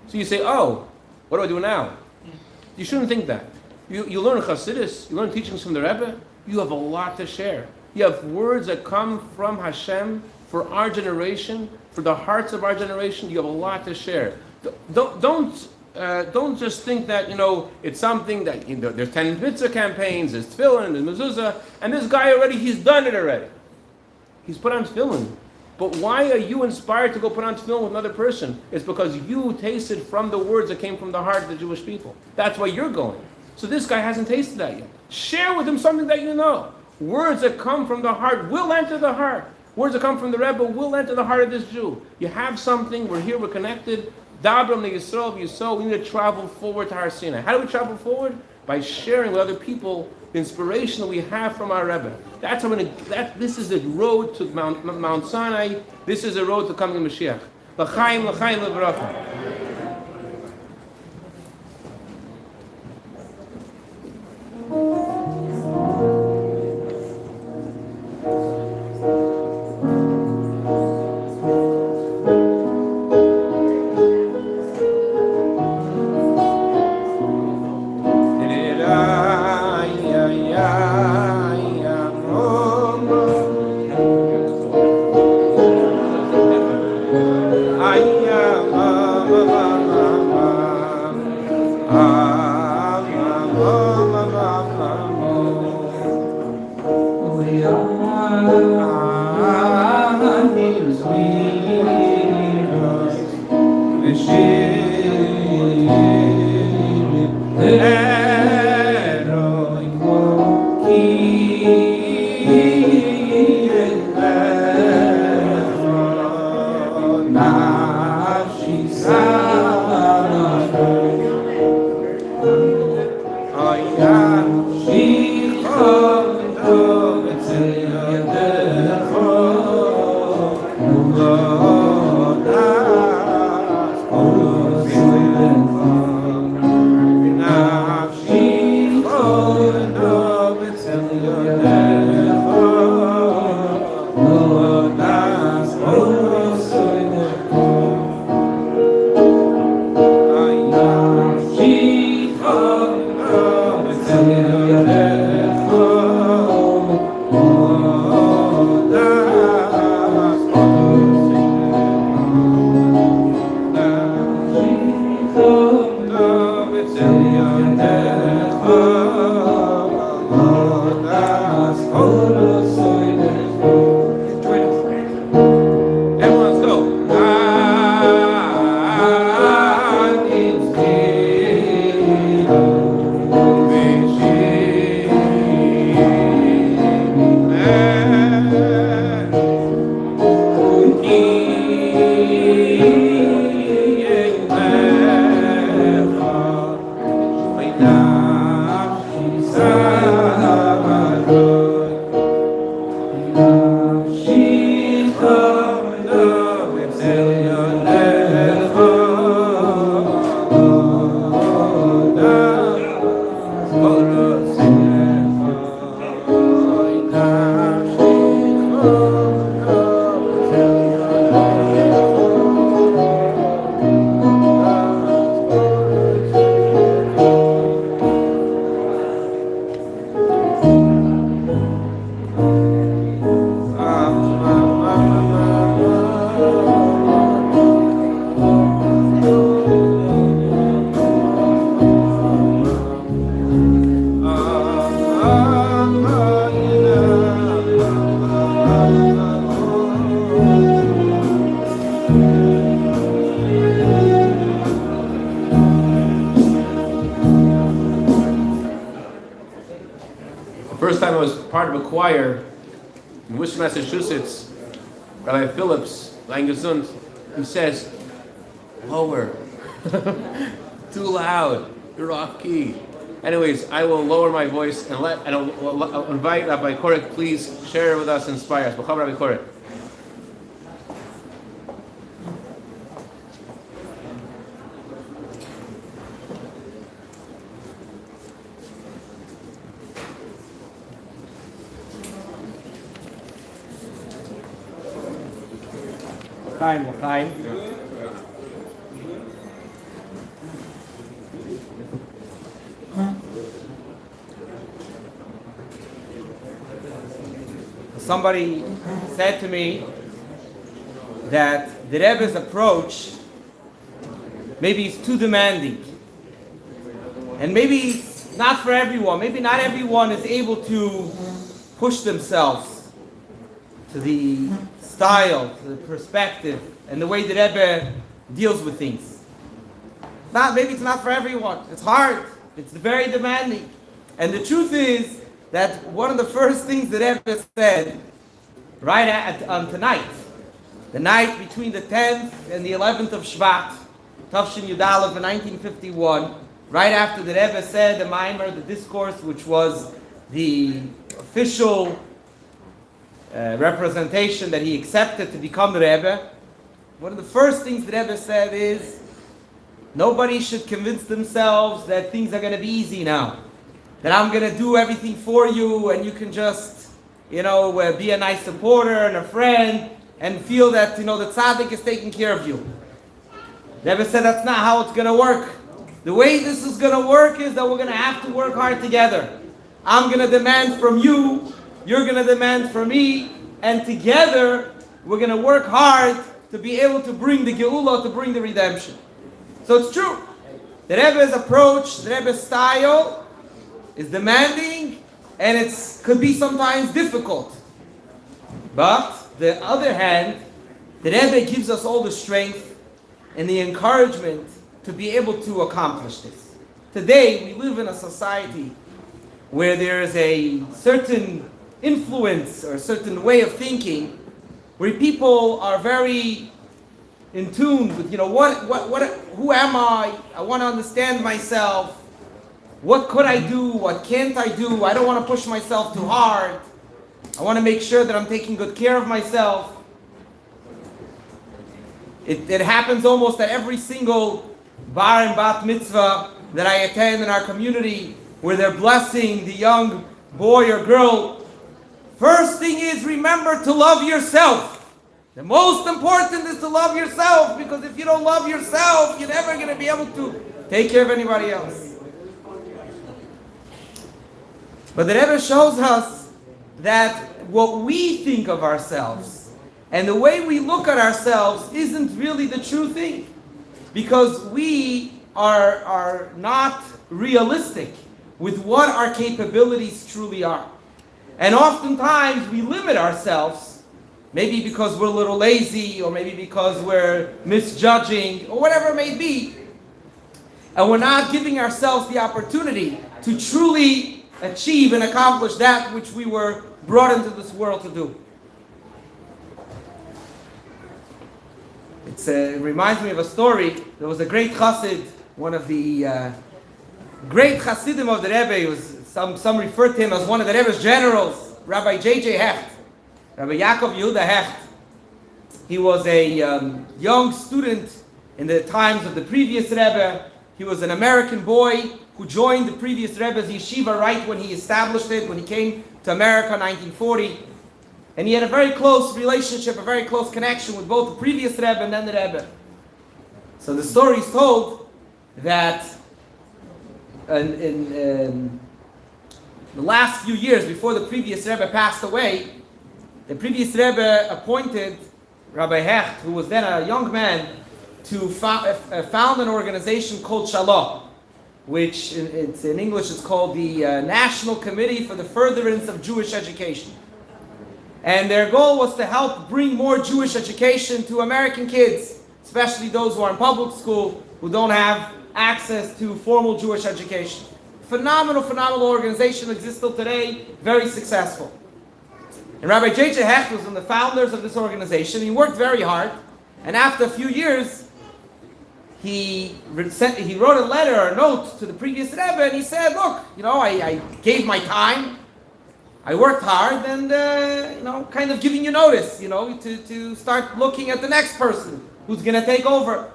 So you say, "Oh, what do I do now?" You shouldn't think that. You learn chassidus, you learn teachings from the Rebbe. You have a lot to share. You have words that come from Hashem for our generation, for the hearts of our generation. You have a lot to share. Don't just think that it's something that there's 10 mitzvah campaigns, there's tefillin, there's mezuzah, and this guy he's done it already. He's put on tefillin. But why are you inspired to go put on tefillin with another person? It's because you tasted from the words that came from the heart of the Jewish people. That's why you're going. So this guy hasn't tasted that yet. Share with him something that you know. Words that come from the heart will enter the heart. Words that come from the Rebbe will enter the heart of this Jew. You have something. We're here. We're connected. Dabra bnei Yisrael v'yiso. We need to travel forward to Har Sinai. How do we travel forward? By sharing with other people the inspiration that we have from our Rebbe. That's how this is the road to Mount Sinai. This is the road to coming to Mashiach. L'chaim, l'chaim, l'bracha. Ayya Part of a choir in Worcester, Massachusetts, Rabbi Phillips, Langesund, who says, lower, too loud, you're off key. Anyways, I will lower my voice and I'll invite Rabbi Korek, please share with us, inspire us. B'cham Rabbi Korek. Somebody said to me that the Rebbe's approach maybe is too demanding, and maybe it's not for everyone. Maybe not everyone is able to push themselves to the style, to the perspective, and the way the Rebbe deals with things. Maybe it's not for everyone. It's hard. It's very demanding. And the truth is that one of the first things the Rebbe said on tonight, the night between the 10th and the 11th of Shvat, Tafshin Yud Aleph in 1951, right after the Rebbe said the Maimer, the discourse, which was the official representation that he accepted to become the Rebbe, one of the first things the Rebbe said is, nobody should convince themselves that things are going to be easy now. That I'm going to do everything for you and you can just, be a nice supporter and a friend and feel that, the tzaddik is taking care of you. The Rebbe said that's not how it's going to work. The way this is going to work is that we're going to have to work hard together. I'm going to demand from you, you're going to demand from me, and together we're going to work hard to be able to bring the Geulah, to bring the redemption. So it's true. The Rebbe's approach, the Rebbe's style is demanding, and it could be sometimes difficult. But the other hand, the Rebbe gives us all the strength and the encouragement to be able to accomplish this. Today, we live in a society where there is a certain influence or a certain way of thinking where people are very in tune with, who am I? I want to understand myself. What could I do? What can't I do? I don't want to push myself too hard. I want to make sure that I'm taking good care of myself. It happens almost at every single bar and bat mitzvah that I attend in our community where they're blessing the young boy or girl. First thing is, remember to love yourself. The most important is to love yourself, because if you don't love yourself, you're never going to be able to take care of anybody else. But the Rebbe shows us that what we think of ourselves and the way we look at ourselves isn't really the true thing, because we are not realistic with what our capabilities truly are. And oftentimes we limit ourselves, maybe because we're a little lazy, or maybe because we're misjudging, or whatever it may be, and we're not giving ourselves the opportunity to truly achieve and accomplish that which we were brought into this world to do. It reminds me of a story. There was a great chassid, one of the great chassidim of the Rebbe. He was, some refer to him as one of the Rebbe's generals, Rabbi J.J. Hecht, Rabbi Yaakov Yehuda Hecht. He was a young student in the times of the previous Rebbe. He was an American boy who joined the previous Rebbe's yeshiva right when he established it, when he came to America in 1940. And he had a very close relationship, a very close connection with both the previous Rebbe and then the Rebbe. So the story is told that in the last few years before the previous Rebbe passed away, the previous Rebbe appointed Rabbi Hecht, who was then a young man, to found an organization called Shalom, which in English is called the National Committee for the Furtherance of Jewish Education. And their goal was to help bring more Jewish education to American kids, especially those who are in public school, who don't have access to formal Jewish education. Phenomenal organization, exists still today, very successful. And Rabbi J.J. Hecht was one of the founders of this organization. He worked very hard, and after a few years, he wrote a letter or a note to the previous Rebbe, and he said, look, I gave my time, I worked hard, and kind of giving you notice, to start looking at the next person who's going to take over.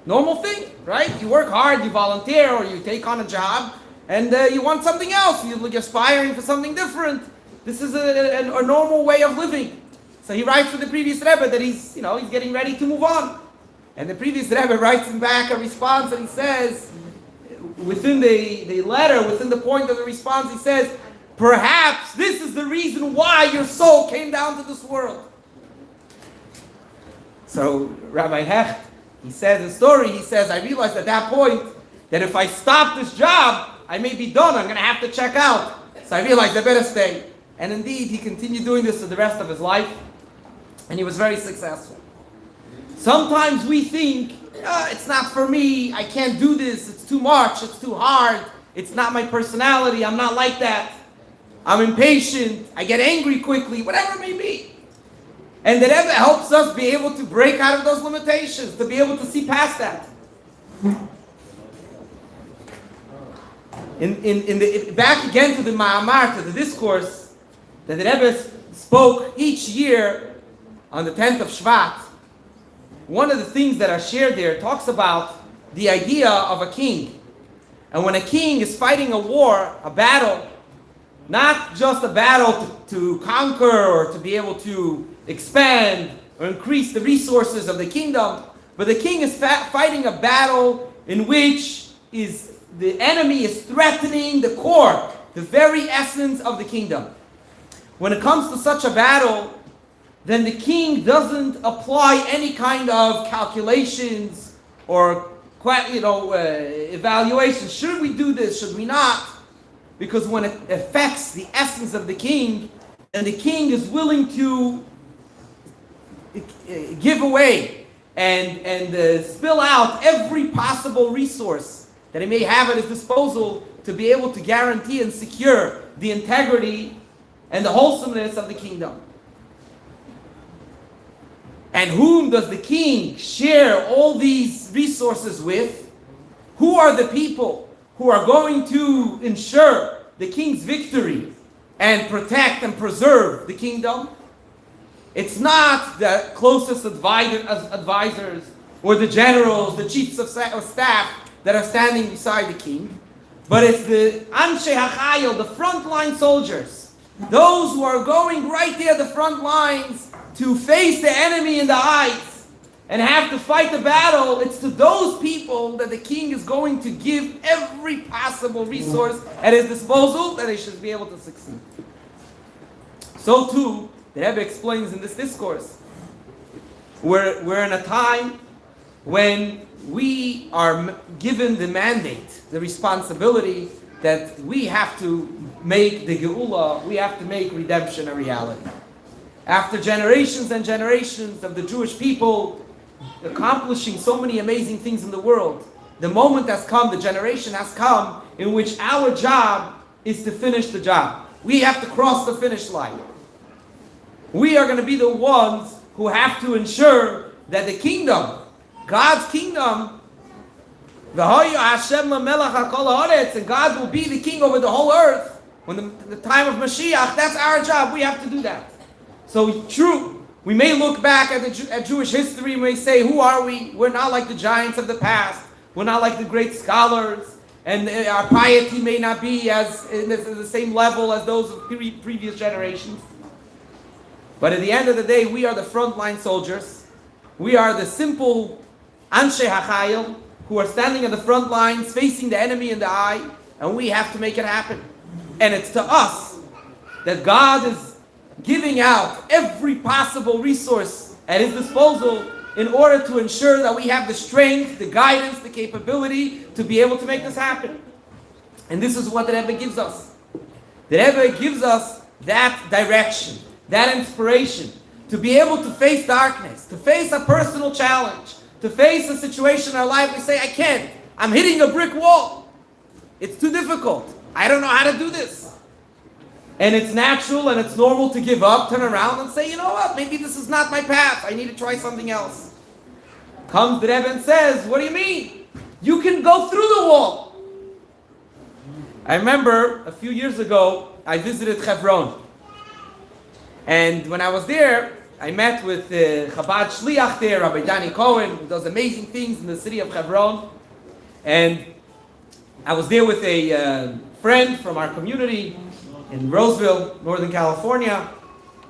Normal thing, right? You work hard, you volunteer, or you take on a job, and you want something else. You're aspiring for something different. This is a normal way of living. So he writes to the previous Rebbe that he's getting ready to move on. And the previous Rebbe writes him back a response, and he says, within the letter, within the point of the response, he says, perhaps this is the reason why your soul came down to this world. So Rabbi Hecht, he says in the story, he says, I realized at that point that if I stop this job, I may be done. I'm going to have to check out. So I realized I better stay. And indeed, he continued doing this for the rest of his life. And he was very successful. Sometimes we think, it's not for me. I can't do this. It's too much. It's too hard. It's not my personality. I'm not like that. I'm impatient. I get angry quickly. Whatever it may be. And the Rebbe helps us be able to break out of those limitations, to be able to see past that. Back again to the Ma'amar, to the discourse that the Rebbe spoke each year on the 10th of Shvat. One of the things that are shared there talks about the idea of a king. And when a king is fighting a war, a battle, not just a battle to conquer or to be able to expand or increase the resources of the kingdom, but the king is fighting a battle in which the enemy is threatening the core, the very essence of the kingdom. When it comes to such a battle, then the king doesn't apply any kind of calculations or evaluations. Should we do this? Should we not? Because when it affects the essence of the king, then the king is willing to give away and spill out every possible resource that he may have at his disposal to be able to guarantee and secure the integrity and the wholesomeness of the kingdom. And whom does the king share all these resources with? Who are the people who are going to ensure the king's victory and protect and preserve the kingdom? It's not the closest advisors or the generals, the chiefs of staff that are standing beside the king, but it's the Anshe HaChayil, the frontline soldiers, those who are going right there at the front lines to face the enemy in the eyes and have to fight the battle. It's to those people that the king is going to give every possible resource at his disposal that they should be able to succeed. So too, the Rebbe explains in this discourse, we're in a time when we are given the mandate, the responsibility that we have to make the Geula, we have to make redemption a reality. After generations and generations of the Jewish people accomplishing so many amazing things in the world, the moment has come, the generation has come in which our job is to finish the job. We have to cross the finish line. We are going to be the ones who have to ensure that the kingdom, God's kingdom, and God will be the king over the whole earth when the time of Mashiach. That's our job. We have to do that. So true, we may look back at Jewish history and may say, who are we? We're not like the giants of the past. We're not like the great scholars. And our piety may not be as in the same level as those of previous generations. But at the end of the day, we are the frontline soldiers. We are the simple Anshe HaChayil who are standing at the front lines, facing the enemy in the eye, and we have to make it happen. And it's to us that God is giving out every possible resource at his disposal in order to ensure that we have the strength, the guidance, the capability to be able to make this happen. And this is what the Rebbe gives us. The Rebbe gives us that direction, that inspiration, to be able to face darkness, to face a personal challenge, to face a situation in our life we say, I can't. I'm hitting a brick wall. It's too difficult. I don't know how to do this. And it's natural and it's normal to give up, turn around and say, you know what, maybe this is not my path. I need to try something else. Comes the Rebbe and says, what do you mean? You can go through the wall. I remember a few years ago, I visited Hebron. And when I was there, I met with the Chabad Shliach there, Rabbi Danny Cohen, who does amazing things in the city of Hebron. And I was there with a friend from our community in Roseville, Northern California,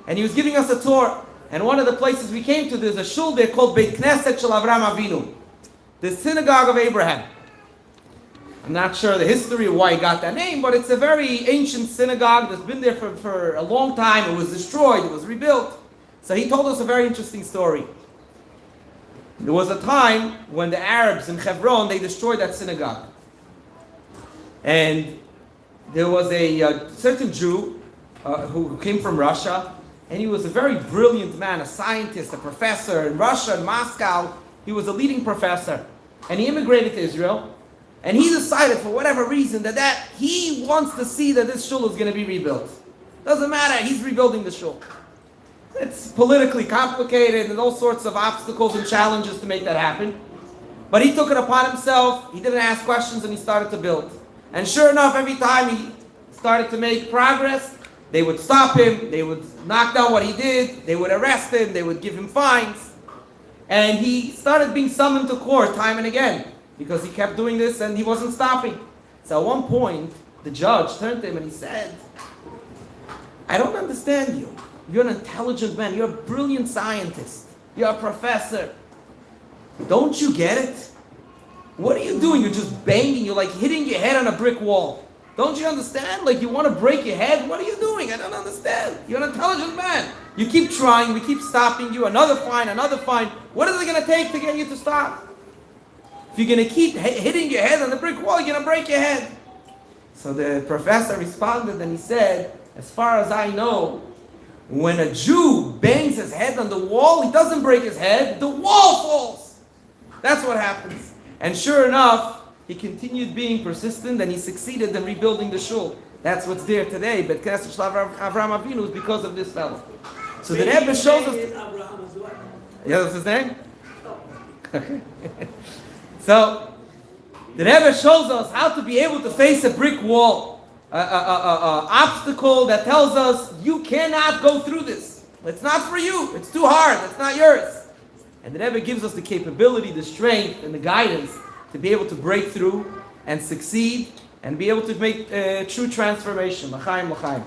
and he was giving us a tour. And one of the places we came to, there's a shul there called Beit Knesset Shel Avram Avinu, the synagogue of Abraham. I'm not sure the history of why it got that name, but it's a very ancient synagogue that's been there for a long time. It was destroyed, it was rebuilt. So he told us a very interesting story. There was a time when the Arabs in Hebron, they destroyed that synagogue. And there was a certain Jew who came from Russia, and he was a very brilliant man, a scientist, a professor in Russia, in Moscow. He was a leading professor. And he immigrated to Israel, and he decided for whatever reason that he wants to see that this shul is going to be rebuilt. Doesn't matter, he's rebuilding the shul. It's politically complicated and all sorts of obstacles and challenges to make that happen. But he took it upon himself, he didn't ask questions, and he started to build. And sure enough, every time he started to make progress, they would stop him, they would knock down what he did, they would arrest him, they would give him fines. And he started being summoned to court time and again, because he kept doing this and he wasn't stopping. So at one point, the judge turned to him and he said, I don't understand you. You're an intelligent man, you're a brilliant scientist, you're a professor. Don't you get it? What are you doing? You're just banging. You're like hitting your head on a brick wall. Don't you understand? Like you want to break your head? What are you doing? I don't understand. You're an intelligent man. You keep trying. We keep stopping you. Another fine, another fine. What is it going to take to get you to stop? If you're going to keep hitting your head on the brick wall, you're going to break your head. So the professor responded and he said, as far as I know, when a Jew bangs his head on the wall, he doesn't break his head, the wall falls. That's what happens. And sure enough, he continued being persistent and he succeeded in rebuilding the shul. That's what's there today. But Cashapp Avraham Avinu is because of this fellow. So the Rebbe shows us. Yeah, that's his name? Okay. So the Rebbe shows us how to be able to face a brick wall, obstacle that tells us you cannot go through this. It's not for you. It's too hard. It's not yours. And the Rebbe gives us the capability, the strength, and the guidance to be able to break through and succeed and be able to make true transformation. L'chaim, l'chaim.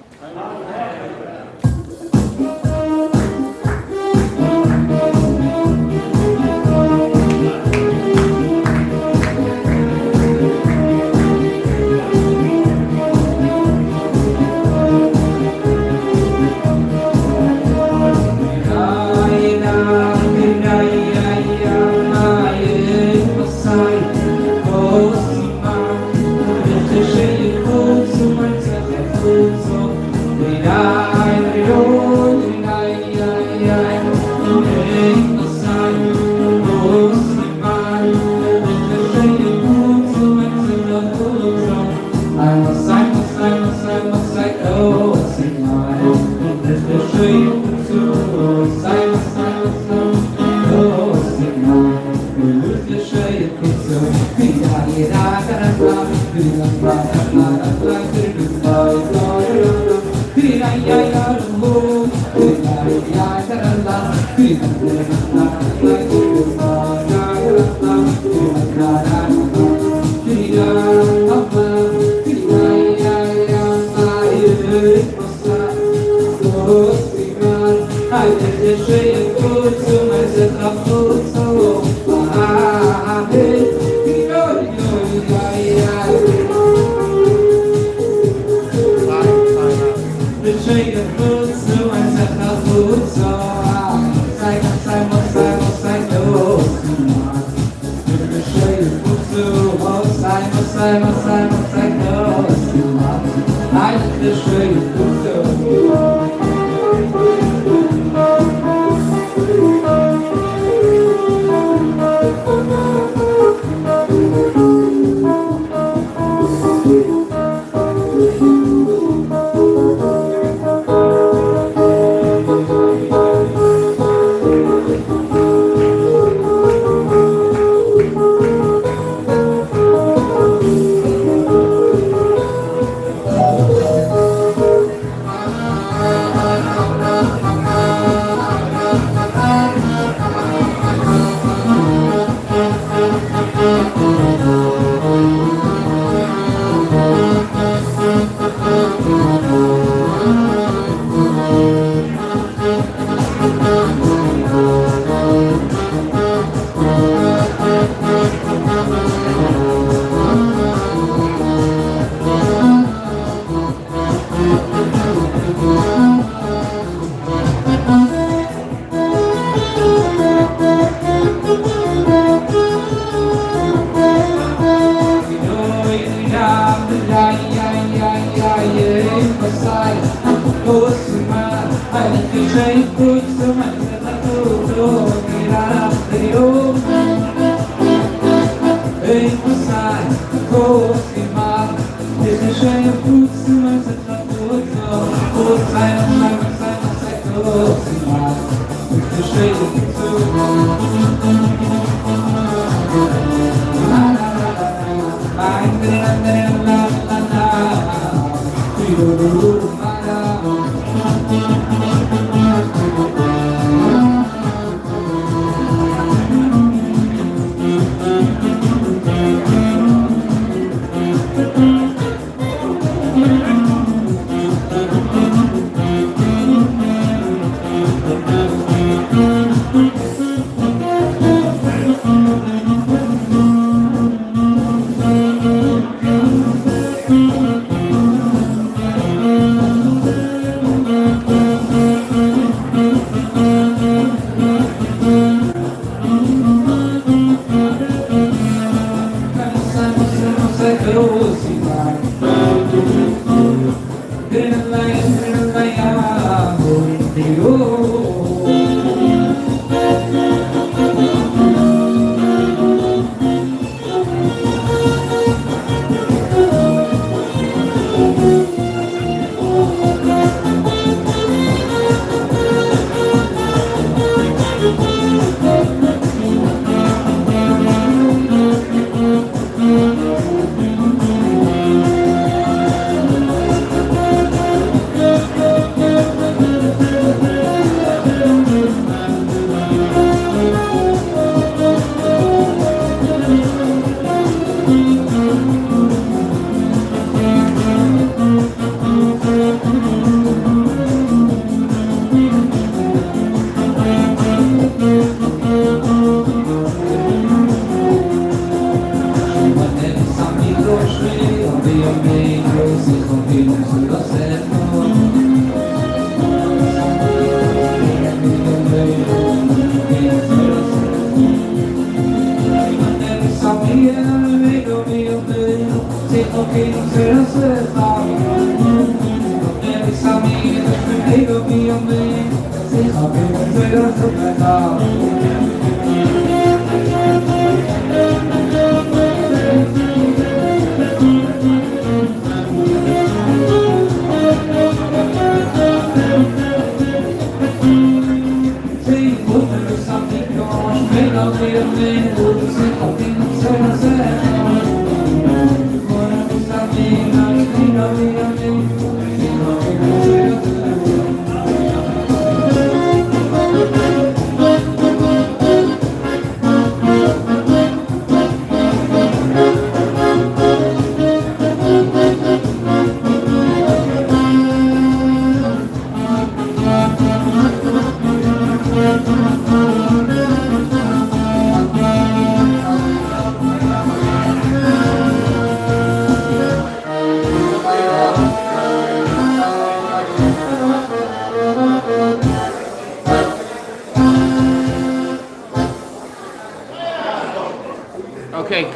Okay,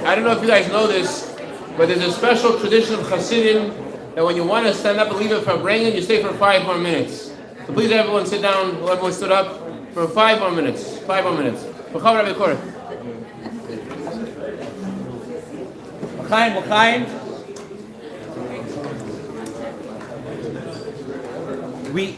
I don't know if you guys know this, but there's a special tradition of chassidim that when you want to stand up and leave it for Farbrengen, you stay for 5 more minutes. So please everyone sit down, everyone stood up for 5 more minutes. 5 more minutes.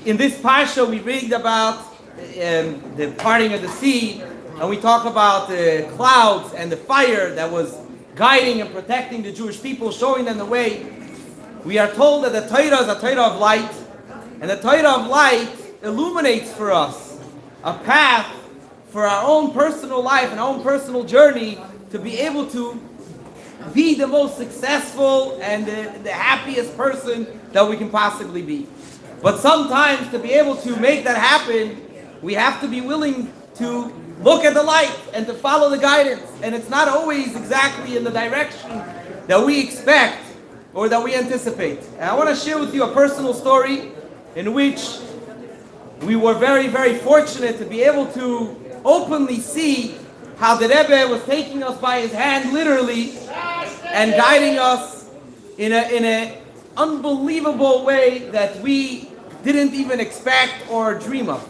In this parsha we read about the parting of the sea, and we talk about the clouds and the fire that was guiding and protecting the Jewish people, showing them the way. We are told that the Torah is a Torah of light, and the Torah of light illuminates for us a path for our own personal life and our own personal journey to be able to be the most successful and the happiest person that we can possibly be. But sometimes to be able to make that happen, we have to be willing to look at the light and to follow the guidance. And it's not always exactly in the direction that we expect or that we anticipate. And I want to share with you a personal story in which we were very, very fortunate to be able to openly see how the Rebbe was taking us by his hand literally and guiding us in an unbelievable way that we didn't even expect or dream of.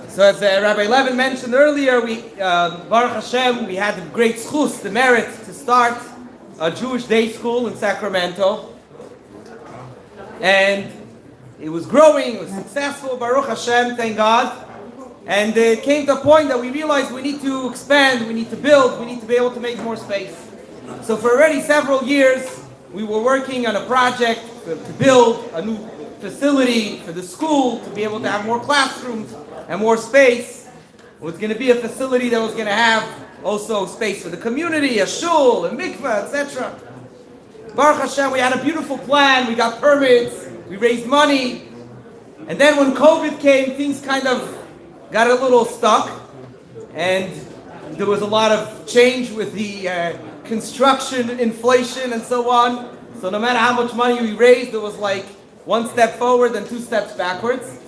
So as Rabbi Levin mentioned earlier, Baruch Hashem, we had the great schus, the merit to start a Jewish day school in Sacramento. And it was growing, it was successful, Baruch Hashem, thank God. And it came to a point that we realized we need to expand, we need to build, we need to be able to make more space. So for already several years, we were working on a project to build a new facility for the school, to be able to have more classrooms and more space. It was going to be a facility that was going to have also space for the community, a shul, a mikveh, etc. Baruch Hashem, we had a beautiful plan, we got permits, we raised money. And then when COVID came, things kind of got a little stuck. And there was a lot of change with the construction, inflation, and so on. So no matter how much money we raised, there was like 1 step forward and 2 steps backwards.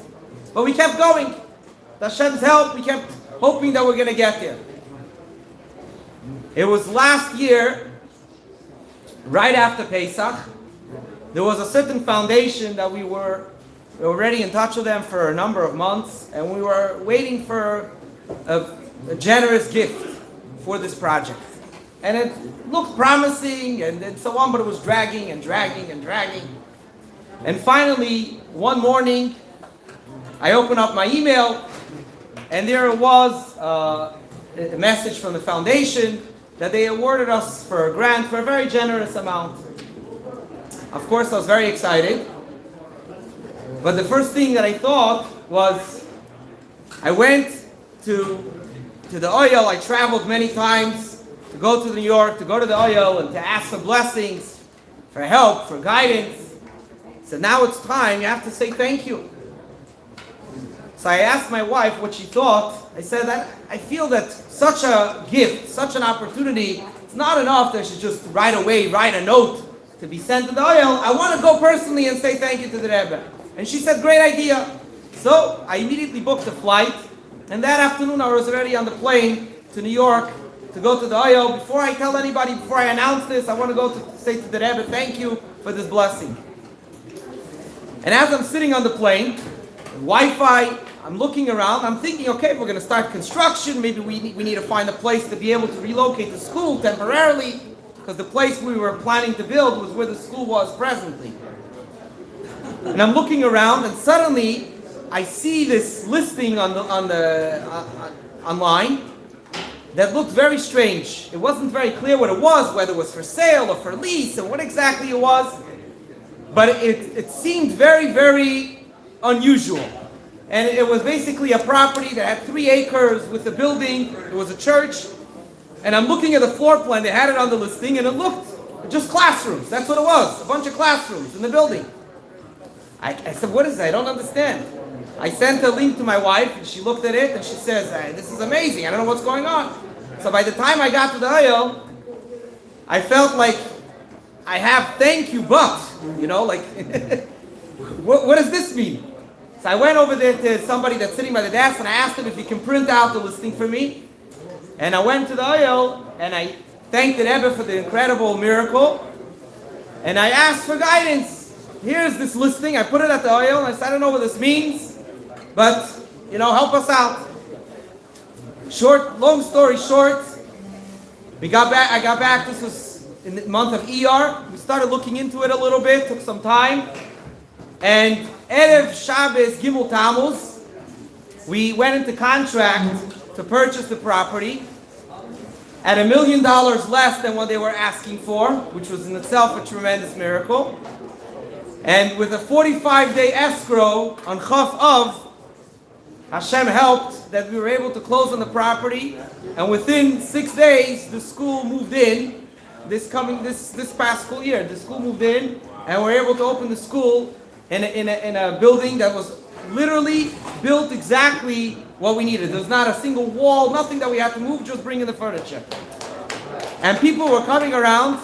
But we kept going. With Hashem's help, we kept hoping that we're going to get there. It was last year, right after Pesach, there was a certain foundation that we were already in touch with them for a number of months, and we were waiting for a generous gift for this project. And it looked promising and so on, but it was dragging and dragging and dragging. And finally, one morning, I opened up my email, and there was a message from the foundation that they awarded us for a grant for a very generous amount. Of course, I was very excited. But the first thing that I thought was, I went to the oil. I traveled many times to go to New York, to go to the oil, and to ask for blessings, for help, for guidance. So now it's time, you have to say thank you. So I asked my wife what she thought. I said that I feel that such a gift, such an opportunity, it's not enough that I should just right away write a note to be sent to the oil. I want to go personally and say thank you to the Rebbe. And she said, great idea. So I immediately booked a flight, and that afternoon I was already on the plane to New York to go to the oil. Before I tell anybody, before I announce this, I want to go to say to the Rebbe, thank you for this blessing. And as I'm sitting on the plane, Wi-Fi, I'm looking around, I'm thinking, okay, we're going to start construction, maybe we need to find a place to be able to relocate the school temporarily, because the place we were planning to build was where the school was presently. And I'm looking around, and suddenly I see this listing online that looked very strange. It wasn't very clear what it was, whether it was for sale or for lease, and what exactly it was. But it seemed very, very unusual. And it was basically a property that had 3 acres with a building. It was a church. And I'm looking at the floor plan. They had it on the listing, and it looked just classrooms. That's what it was, a bunch of classrooms in the building. I said, what is that? I don't understand. I sent a link to my wife, and she looked at it, and she says, this is amazing. I don't know what's going on. So by the time I got to the aisle, I felt like I have thank you, but, like, what does this mean? So I went over there to somebody that's sitting by the desk, and I asked him if he can print out the listing for me. And I went to the aisle, and I thanked the Rebbe for the incredible miracle. And I asked for guidance. Here's this listing. I put it at the aisle, and I said, I don't know what this means, but, help us out. Long story short, I got back, this was in the month of ER. We started looking into it a little bit, took some time. And Erev Shabbos Gimel Tammuz, we went into contract to purchase the property at $1 million less than what they were asking for, which was in itself a tremendous miracle. And with a 45-day escrow on Chaf Av, Hashem helped that we were able to close on the property. And within 6 days, the school moved in. This past school year, the school moved in, and we were able to open the school in a building that was literally built exactly what we needed. There was not a single wall, nothing that we had to move, just bring in the furniture. And people were coming around,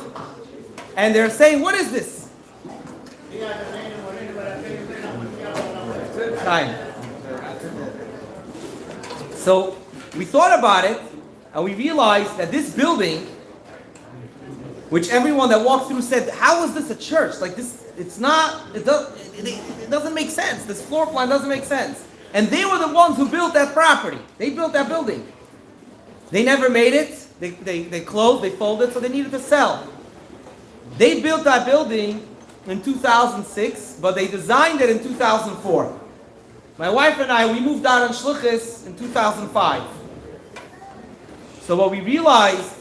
and they're saying, what is this? Time. So we thought about it, and we realized that this building, which everyone that walked through said, how is this a church? Like this, it doesn't make sense. This floor plan doesn't make sense. And they were the ones who built that property. They built that building. They never made it. They closed, they folded, so they needed to sell. They built that building in 2006, but they designed it in 2004. My wife and I, we moved out on Shluchis in 2005. So what we realized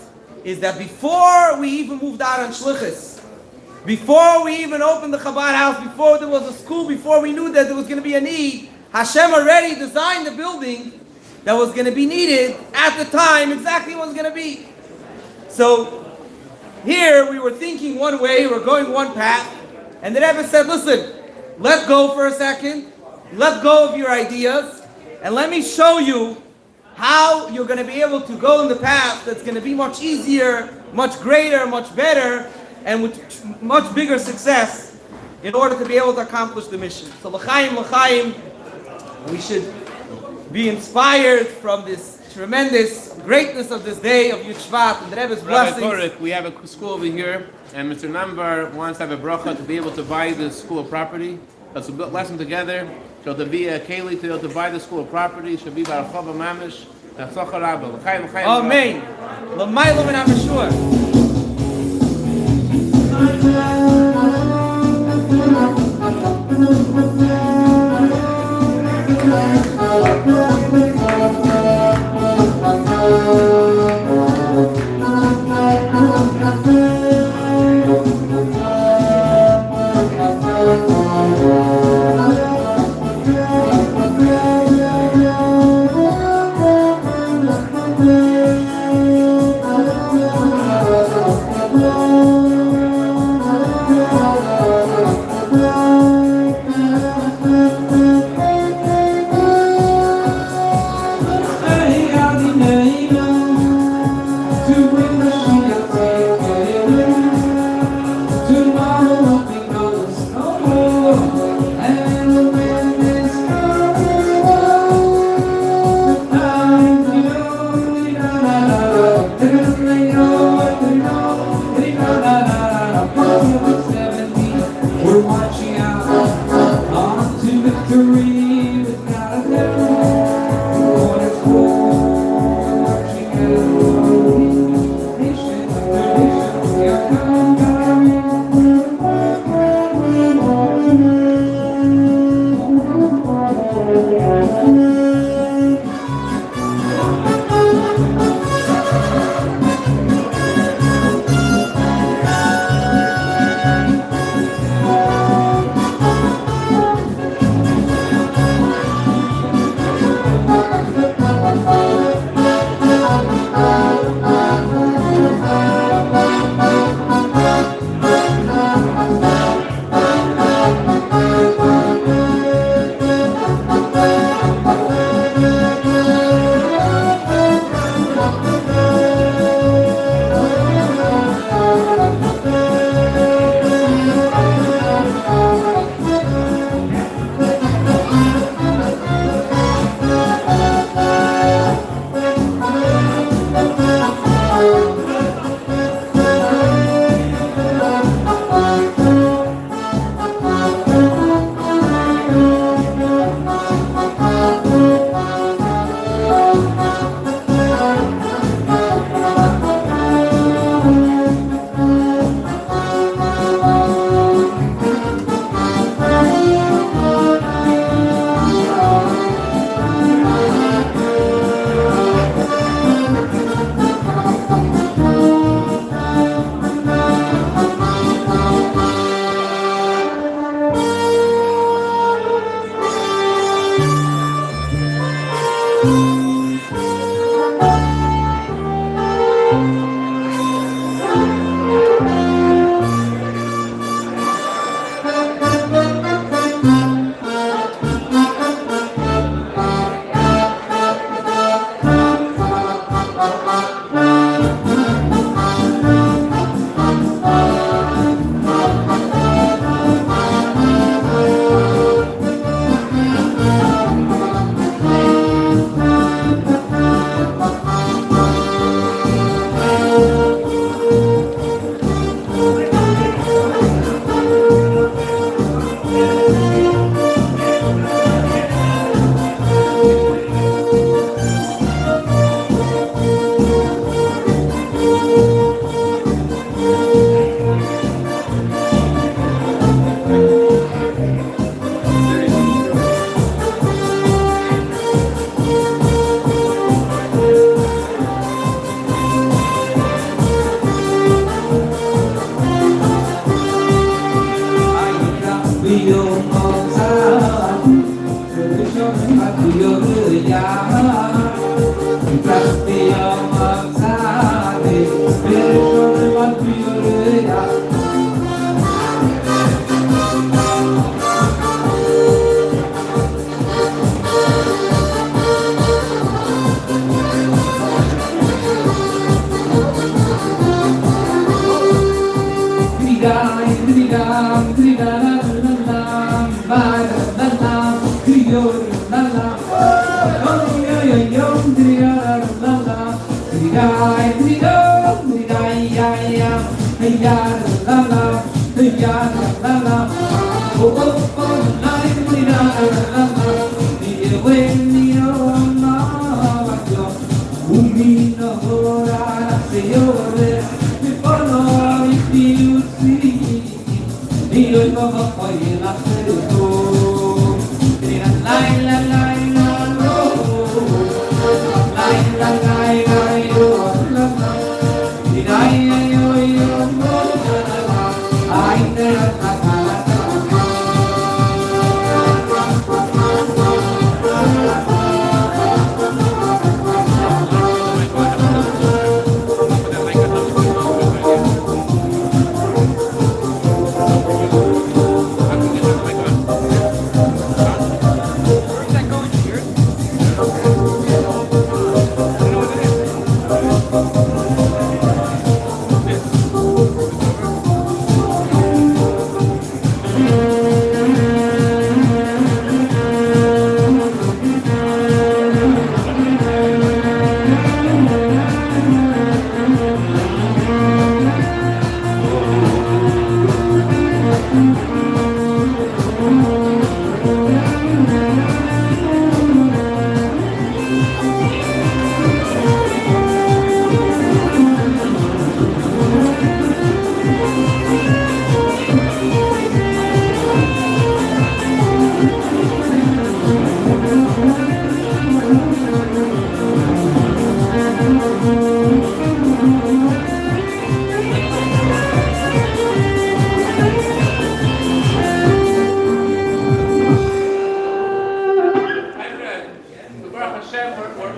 is that before we even moved out on Shluchis, before we even opened the Chabad house, before there was a school, before we knew that there was going to be a need, Hashem already designed the building that was going to be needed at the time, exactly what it was going to be. So here we were thinking one way, we're going one path, and the Rebbe said, listen, let go for a second, let go of your ideas, and let me show you how you're going to be able to go in the path that's going to be much easier, much greater, much better, and with much bigger success in order to be able to accomplish the mission. So l'chaim, we should be inspired from this tremendous greatness of this day of Yud Shevat and the Rebbe's blessings. Rabbi, we have a school over here, and Mr. Nambar wants to have a bracha to be able to buy the school of property. Let's bless them together. So to be a keli to be able to buy the school of property should be by Chava Mamish. Amen. L'maylo min ha-meshua.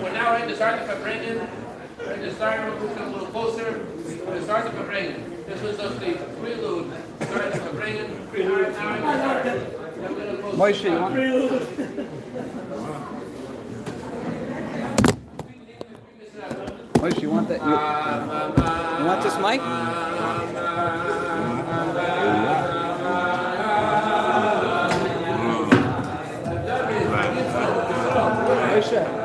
We're now ready to start the Farbrengen. Ready to start, we're moving a little closer. We're going to start the Farbrengen. This was just the prelude. Start the Farbrengen. Moshe, you want? Moshe, you want that? You want this mic? Moshe.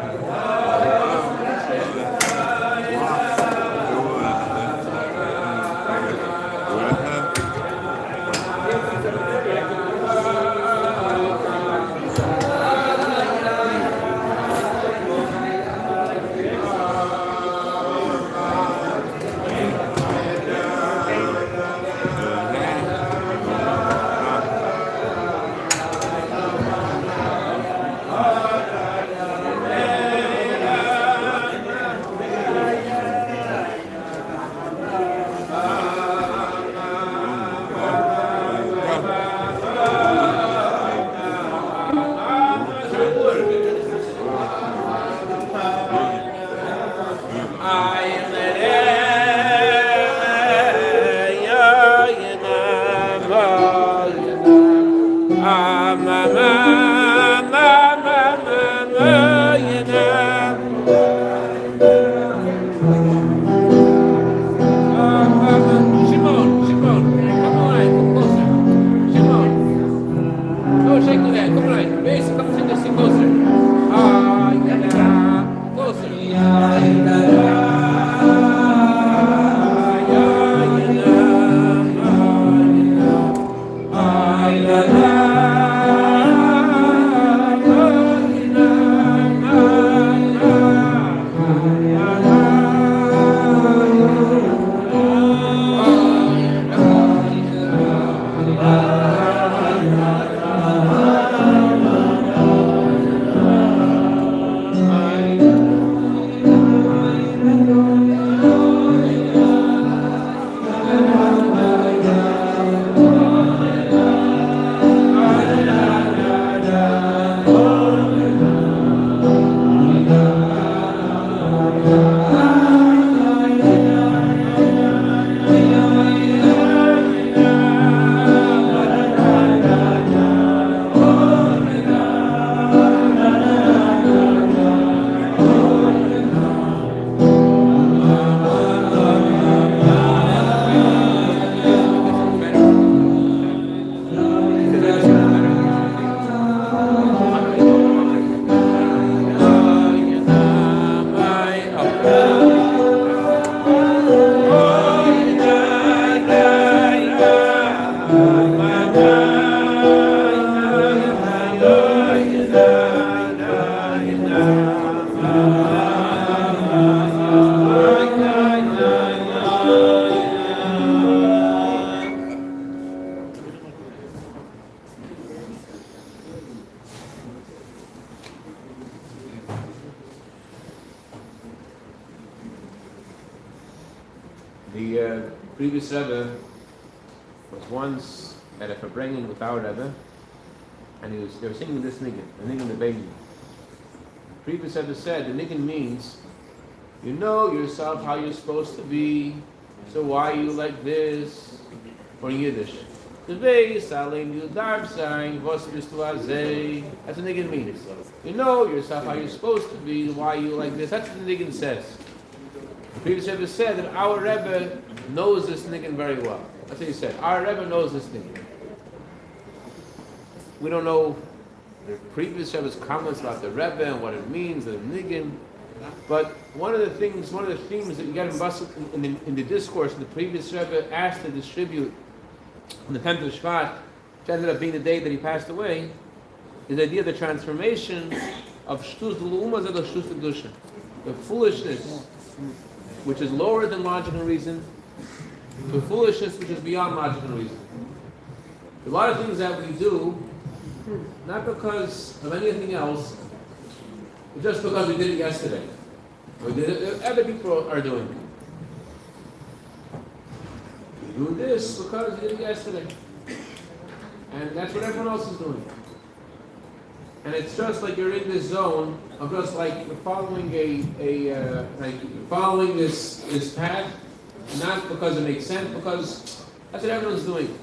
The previous Rebbe was once at a Farbrengen with our Rebbe, and they were singing this niggin, the niggin the baby. The previous Rebbe said the niggin means you know yourself how you're supposed to be, so why are you like this? Or in Yiddish, the Bais Bezalel Chabad. That's what niggin means. You know yourself how you're supposed to be, why are you like this? That's what the niggin says. The previous Rebbe said that our Rebbe knows this niggin very well. That's what he said. Our Rebbe knows this niggin. We don't know the previous Rebbe's comments about the Rebbe and what it means, the niggin. But one of the themes that you got in the discourse, the previous Rebbe asked to distribute on the 10th of Shvat, which ended up being the day that he passed away, is the idea of the transformation of shtus l'umas and shtus l'dusha, the foolishness which is lower than logic and reason, to foolishness which is beyond logic and reason. A lot of things that we do, not because of anything else, but just because we did it yesterday. We did it, other people are doing it. We do this because we did it yesterday. And that's what everyone else is doing. And it's just like you're in this zone of just like you're following following this path, not because it makes sense, because that's what everyone's doing.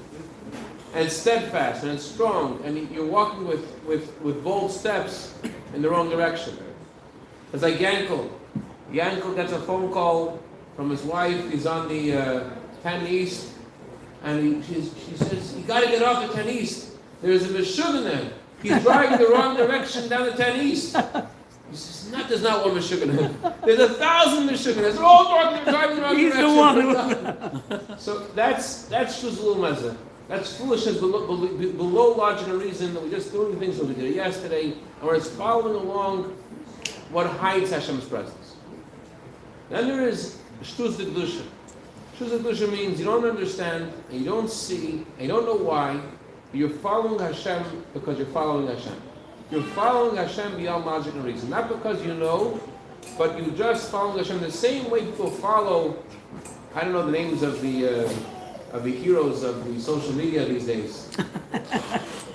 And it's steadfast and it's strong, and you're walking with bold steps in the wrong direction. It's like Yankel. Yankel gets a phone call from his wife. He's on the 10 East, and she says, "You got to get off the 10 East. There's a meshugah there. He's driving the wrong direction down the 10 East." He says, "There's not one meshugah. There's 1,000 meshugah. They're all driving the wrong He's direction." the one. So that's shuzul mazah. That's foolishness below logic and reason, that we're just doing things that we did yesterday, and we're just following along what hides Hashem's presence. Then there is shtus d'kedusha. Shtus d'kedusha means you don't understand, and you don't see, and you don't know why, but you're following Hashem because you're following Hashem. You're following Hashem beyond logic and reason. Not because you know, but you just following Hashem the same way people follow, I don't know the names of the heroes of the social media these days.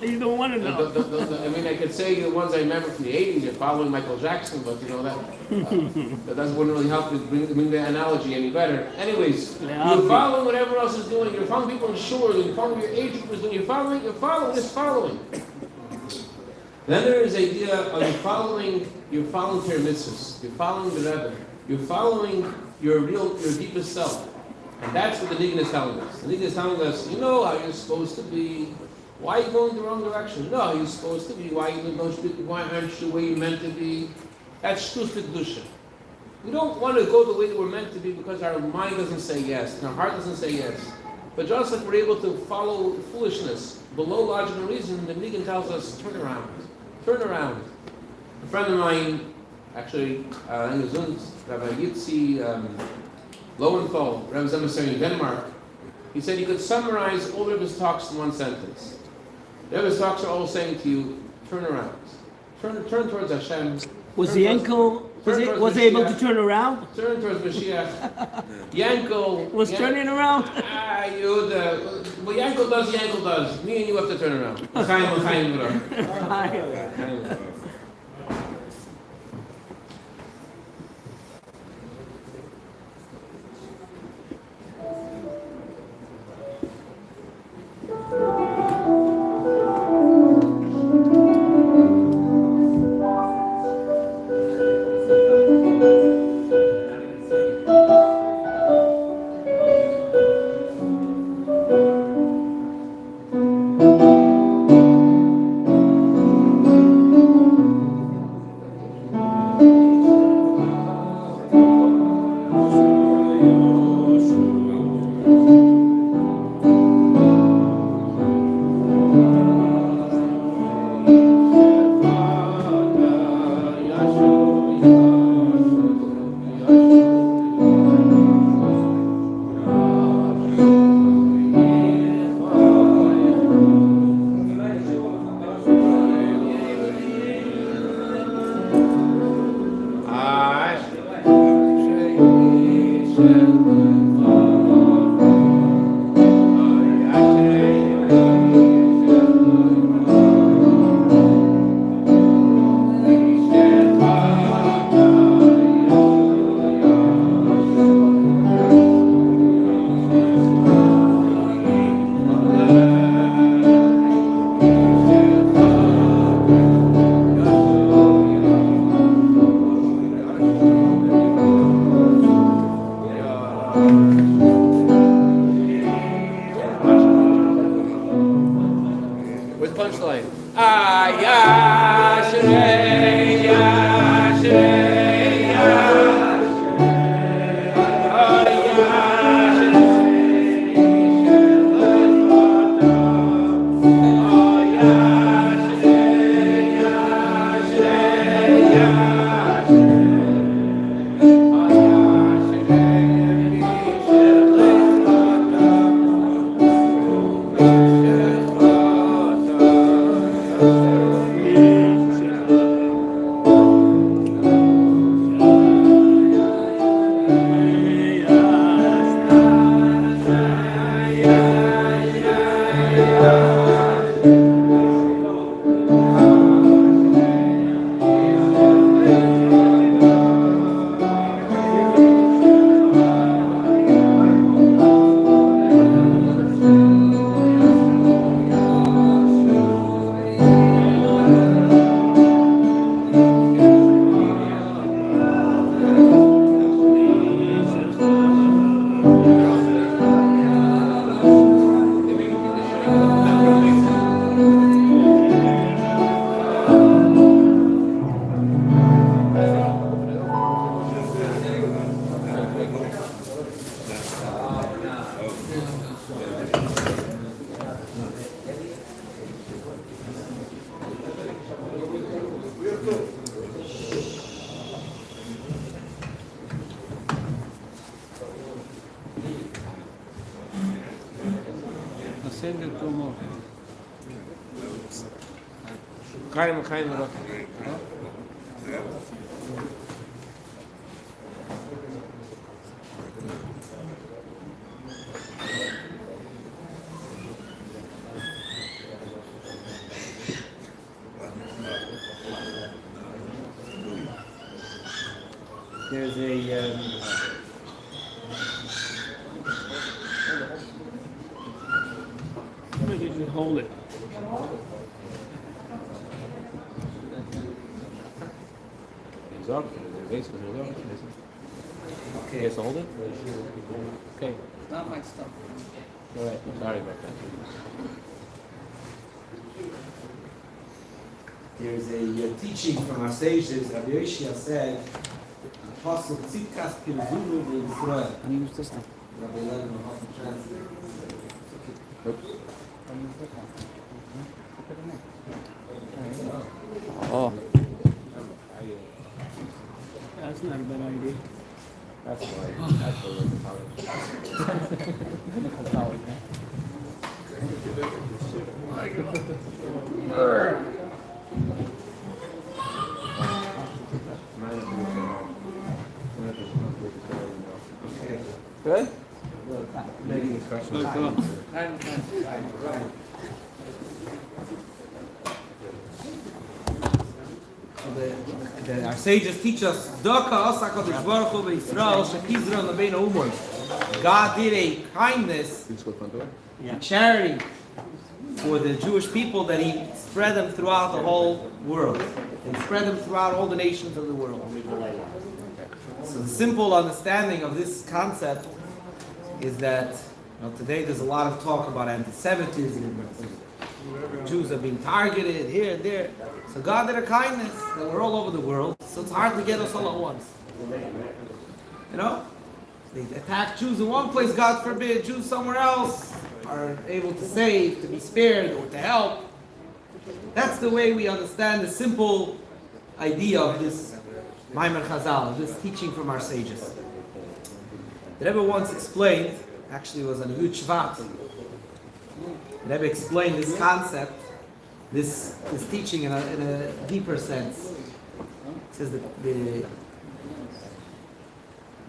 You don't want to know. I mean, I could say the ones I remember from the 80s, you're following Michael Jackson, but you know that wouldn't really help to bring the analogy any better. Anyways, you're following what everyone else is doing. You're following people in shore, you're following your age group is doing. You're following, just following. Then there is the idea of you're following your mitzvahs. You're following the Rebbe. You're following your deepest self. And that's what the niggin is telling us. The niggin is telling us, you know how you're supposed to be. Why are you going the wrong direction? You know how you're supposed to be. Why aren't you the way you're meant to be? That's shtus d'kedusha. We don't want to go the way that we're meant to be because our mind doesn't say yes, and our heart doesn't say yes. But just like we're able to follow foolishness below logic and reason, the niggin tells us, turn around. Turn around. A friend of mine, actually, in Rabbi Yitzi Lowenthal, Rebbe's emissary in Denmark, he said you could summarize all Rebbe's talks in one sentence. Rebbe's talks are all saying to you, turn around. Turn towards Hashem. Was the Yankel was able to turn around? Turn towards Mashiach. Yankel Was turning around? What Yankel does, Me and you have to turn around. With punchline. Ah, Yashrei, Yashrei, There's a You can hold it. Okay. Yes, hold it. Okay. Not my stuff. All right. Sorry about that. There's a teaching from our sages. Rabbi Moshe said, "Apostle Tzidkas Pilzulu Israel." I use this stuff. Rabbi Levin will help me translate. Oh. That's not a bad idea. That's why. That's Good? Making a question. Our sages teach us, God did a kindness, a charity for the Jewish people that He spread them throughout the whole world. And spread them throughout all the nations of the world. So the simple understanding of this concept is that today there's a lot of talk about anti-Semitism. Jews are being targeted here and there. So God did a kindness that we're all over the world, so it's hard to get us all at once. You know? They attack Jews in one place, God forbid, Jews somewhere else are able to save, to be spared, or to help. That's the way we understand the simple idea of this Maimer Chazal, this teaching from our sages. The Rebbe once explained, actually it was on Yud Shevat, the Rebbe explained this concept, this teaching in a deeper sense. He says that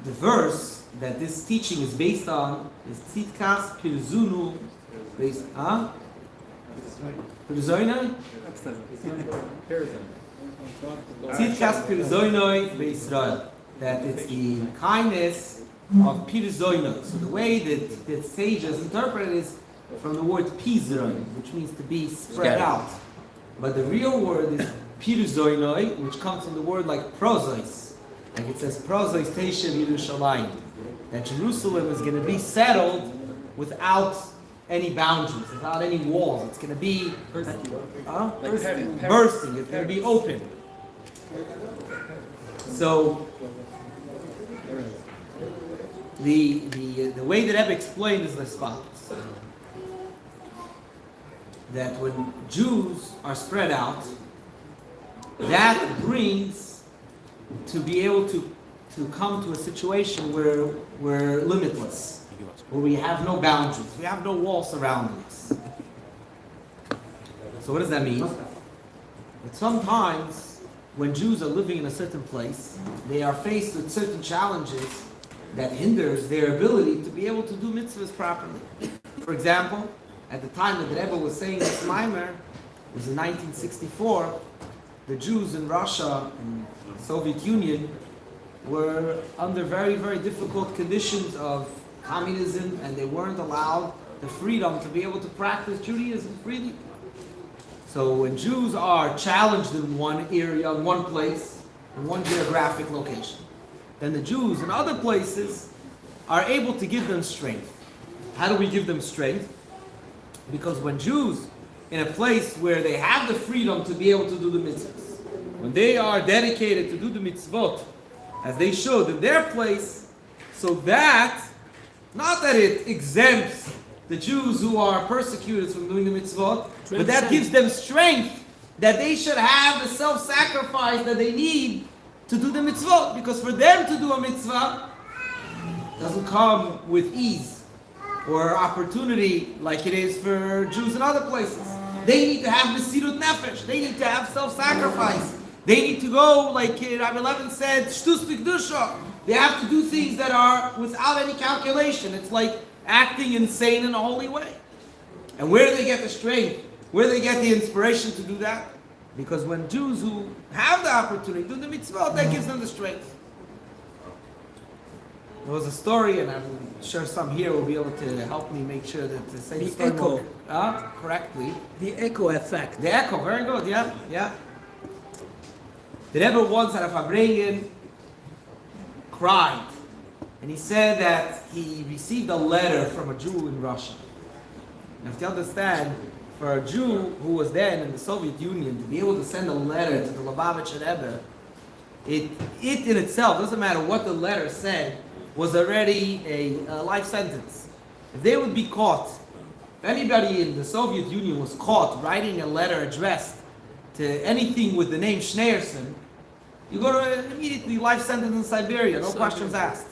The verse that this teaching is based on is Tzidkas Pirzunu, based on Pirzoinoi? Tzidkas Pirzoinoi Be'Yisrael. That it's the kindness of Pirzoinoi. So the way that the sages interpret it is from the word Pizron, which means to be spread out. But the real word is Pirzoinoi, which comes from the word like prozois. Like it says, prozois Teshev Yerushalayim. That Jerusalem is going to be settled without any boundaries, without any walls. It's going to be bursting. It's going to be open. So the way that Rebbe explained is as follows: that when Jews are spread out, that brings to be able to come to a situation where we're limitless, where we have no boundaries, we have no walls surrounding us. So what does that mean? That sometimes when Jews are living in a certain place, they are faced with certain challenges that hinders their ability to be able to do mitzvahs properly. For example, at the time that the Rebbe was saying this mimer, it was in 1964, the Jews in Russia and the Soviet Union were under very, very difficult conditions of communism, and they weren't allowed the freedom to be able to practice Judaism freely. So when Jews are challenged in one area, in one place, in one geographic location, then the Jews in other places are able to give them strength. How do we give them strength? Because when Jews in a place where they have the freedom to be able to do the mitzvahs, when they are dedicated to do the mitzvot as they should in their place, so that, not that it exempts the Jews who are persecuted from doing the mitzvot, but that gives them strength that they should have the self-sacrifice that they need to do the mitzvot. Because for them to do a mitzvah doesn't come with ease or opportunity like it is for Jews in other places. They need to have mesirut nefesh. They need to have self-sacrifice. They need to go, like Rabbi Levin said, shtus b'kedusha. They have to do things that are without any calculation. It's like acting insane in a holy way. And where do they get the strength? Where do they get the inspiration to do that? Because when Jews who have the opportunity do the mitzvot, that gives them the strength. There was a story, and I'm sure some here will be able to help me make sure that to say the story more, correctly. The echo effect. The echo, very good, yeah. The Rebbe once at a Farbrengen cried, and he said that he received a letter from a Jew in Russia. Now, if you understand, for a Jew who was then in the Soviet Union to be able to send a letter to the Lubavitcher Rebbe, it in itself, doesn't matter what the letter said, was already a life sentence. If they would be caught, if anybody in the Soviet Union was caught writing a letter addressed to anything with the name Schneerson, you go to immediately life sentence in Siberia, no questions asked.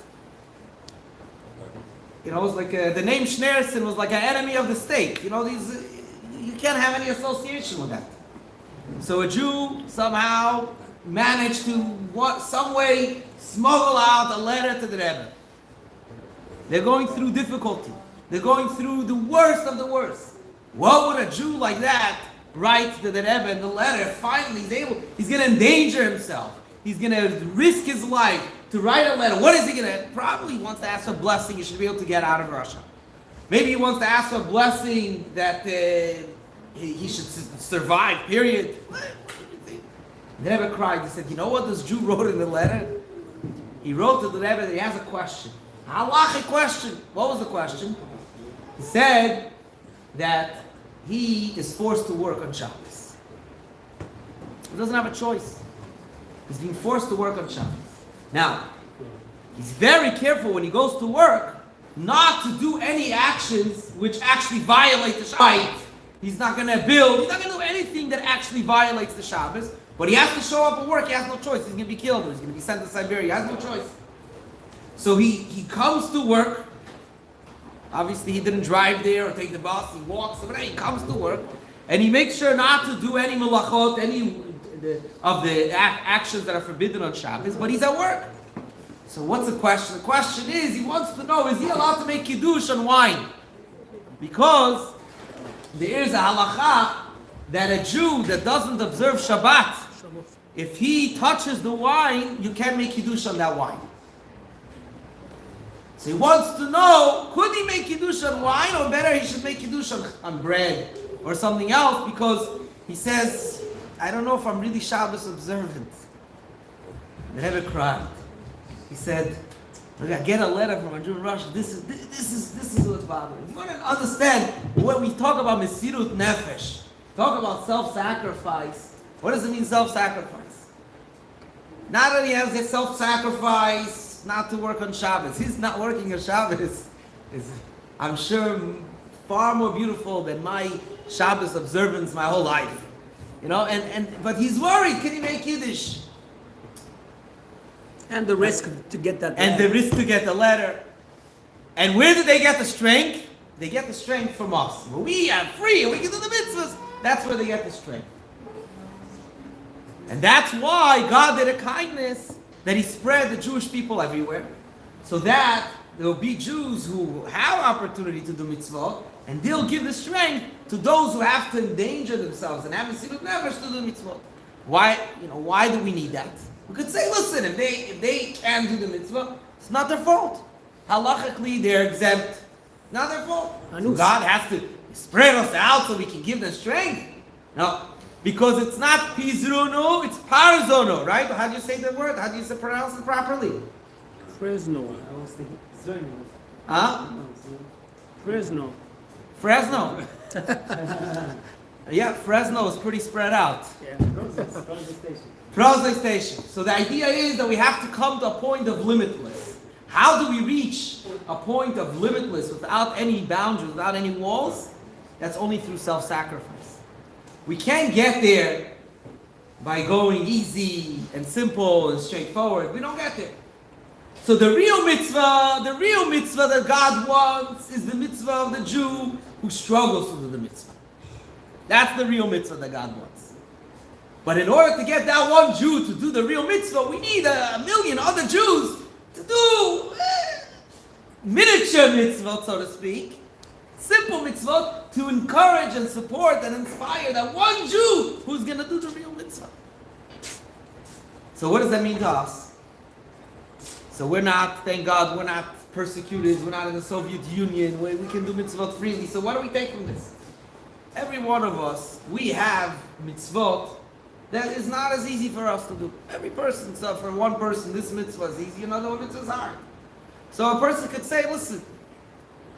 You know, it was like the name Schneerson was like an enemy of the state. You know, you can't have any association with that. So a Jew somehow managed to, some way, smuggle out a letter to the Rebbe. They're going through difficulty. They're going through the worst of the worst. What would a Jew like that write to the Rebbe in the letter? Finally, he's going to endanger himself. He's going to risk his life to write a letter. What is he going to? Probably wants to ask for a blessing. He should be able to get out of Russia. Maybe he wants to ask for a blessing that he should survive, period. The Rebbe cried. He said, you know what this Jew wrote in the letter? He wrote to the Rebbe that he has a question. A halachic question. What was the question? He said that he is forced to work on Shabbos. He doesn't have a choice. He's being forced to work on Shabbos. Now, he's very careful when he goes to work not to do any actions which actually violate the Shabbos. He's not going to build, he's not going to do anything that actually violates the Shabbos. But he has to show up at work, he has no choice. He's going to be killed or he's going to be sent to Siberia. He has no choice. So he comes to work. Obviously he didn't drive there or take the bus. He walks over there, he comes to work. And he makes sure not to do any malachot, any actions that are forbidden on Shabbos, but he's at work. So what's the question? The question is, he wants to know, is he allowed to make kiddush on wine? Because there is a halacha that a Jew that doesn't observe Shabbat, if he touches the wine, you can't make kiddush on that wine. So he wants to know, could he make kiddush on wine, or better he should make kiddush on bread or something else, because he says, I don't know if I'm really Shabbos observant. The Rebbe cried. He said, look, I get a letter from a Jew in Russia. This is what's bothering me. You want to understand when we talk about mesirut nefesh, talk about self-sacrifice. What does it mean, self-sacrifice? Not that he has a self-sacrifice not to work on Shabbos. He's not working on Shabbos is, I'm sure, far more beautiful than my Shabbos observance my whole life. You know, but he's worried, can he make Yiddish? And the risk to get that. And the risk to get the letter. And where do they get the strength? They get the strength from us. When we are free and we can do the mitzvahs, that's where they get the strength. And that's why God did a kindness that He spread the Jewish people everywhere, so that there will be Jews who have opportunity to do mitzvot, and they'll give the strength to those who have to endanger themselves and have mesirut nefesh to do mitzvot. Why do we need that? We could say, listen, if they can't do the mitzvah, it's not their fault. Halachically, they're exempt. Not their fault. So God has to spread us out so we can give them strength. No, because it's not pizruno, it's parzono, right? How do you say the word? How do you pronounce it properly? Fresno. I was thinking. Huh? Fresno. Fresno. Yeah, Fresno is pretty spread out. Yeah. Process station. So the idea is that we have to come to a point of limitless. How do we reach a point of limitless without any boundaries, without any walls? That's only through self-sacrifice. We can't get there by going easy and simple and straightforward. We don't get there. So the real mitzvah that God wants is the mitzvah of the Jew who struggles to do the mitzvah. That's the real mitzvah that God wants. But in order to get that one Jew to do the real mitzvah, we need a million other Jews to do miniature mitzvot, so to speak, simple mitzvot, to encourage and support and inspire that one Jew who's going to do the real mitzvah. So what does that mean to us? So we're not, thank God, we're not persecuted, we're not in the Soviet Union, where we can do mitzvot freely. So what do we take from this? Every one of us, we have mitzvot that is not as easy for us to do. Every person, so for one person, this mitzvah is easy, another one mitzvah is hard. So a person could say, listen,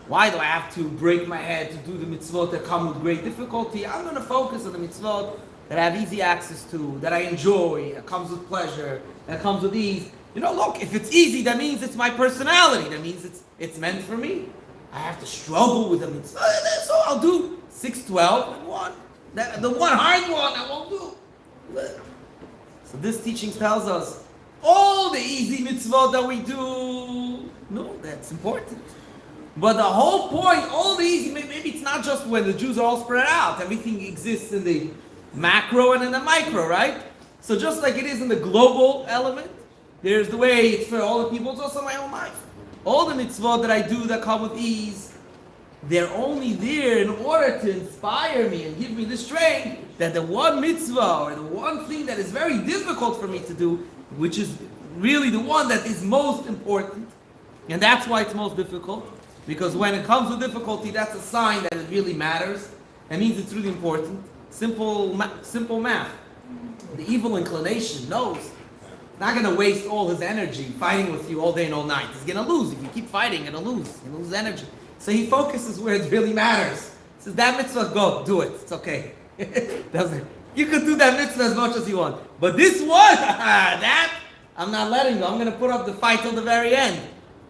why do I have to break my head to do the mitzvot that come with great difficulty? I'm going to focus on the mitzvot that I have easy access to, that I enjoy, that comes with pleasure, that comes with ease. You know, look, if it's easy, that means it's my personality. That means it's meant for me. I have to struggle with the mitzvah, so I'll do 6, 12, and 1. The one hard one I won't do. So this teaching tells us all the easy mitzvot that we do, no, that's important. But the whole point, all the easy, maybe it's not just when the Jews are all spread out. Everything exists in the macro and in the micro, right? So just like it is in the global element, there's the way it's for all the people, it's also my own life. All the mitzvot that I do that come with ease, they're only there in order to inspire me and give me the strength that the one mitzvah or the one thing that is very difficult for me to do, which is really the one that is most important, and that's why it's most difficult, because when it comes with difficulty, that's a sign that it really matters. That means it's really important. Simple math. The evil inclination knows not going to waste all his energy fighting with you all day and all night. He's going to lose. If you keep fighting, it'll lose. He'll lose energy. So he focuses where it really matters. He says, that mitzvah, go, do it. It's okay. You could do that mitzvah as much as you want. But this one, that, I'm not letting go. I'm going to put up the fight till the very end.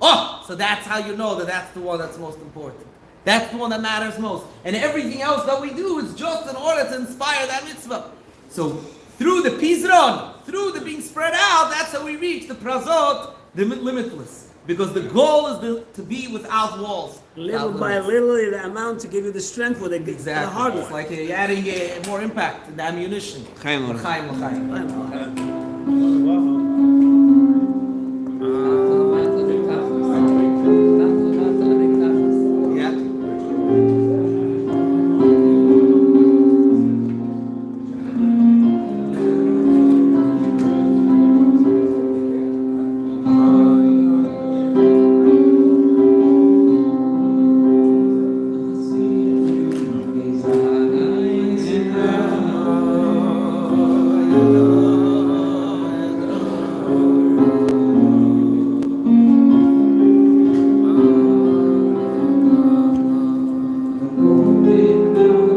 Oh, so that's how you know that that's the one that's most important. That's the one that matters most. And everything else that we do is just in order to inspire that mitzvah. So through the pizron, through the being spread out, that's how we reach the prazot, the limitless. Because the goal is to be without walls. Little by little, the amount to give you the strength for the Exactly. hard It's one. like you're adding more impact, the ammunition. Chaim L'chaim, l'chaim. Yeah.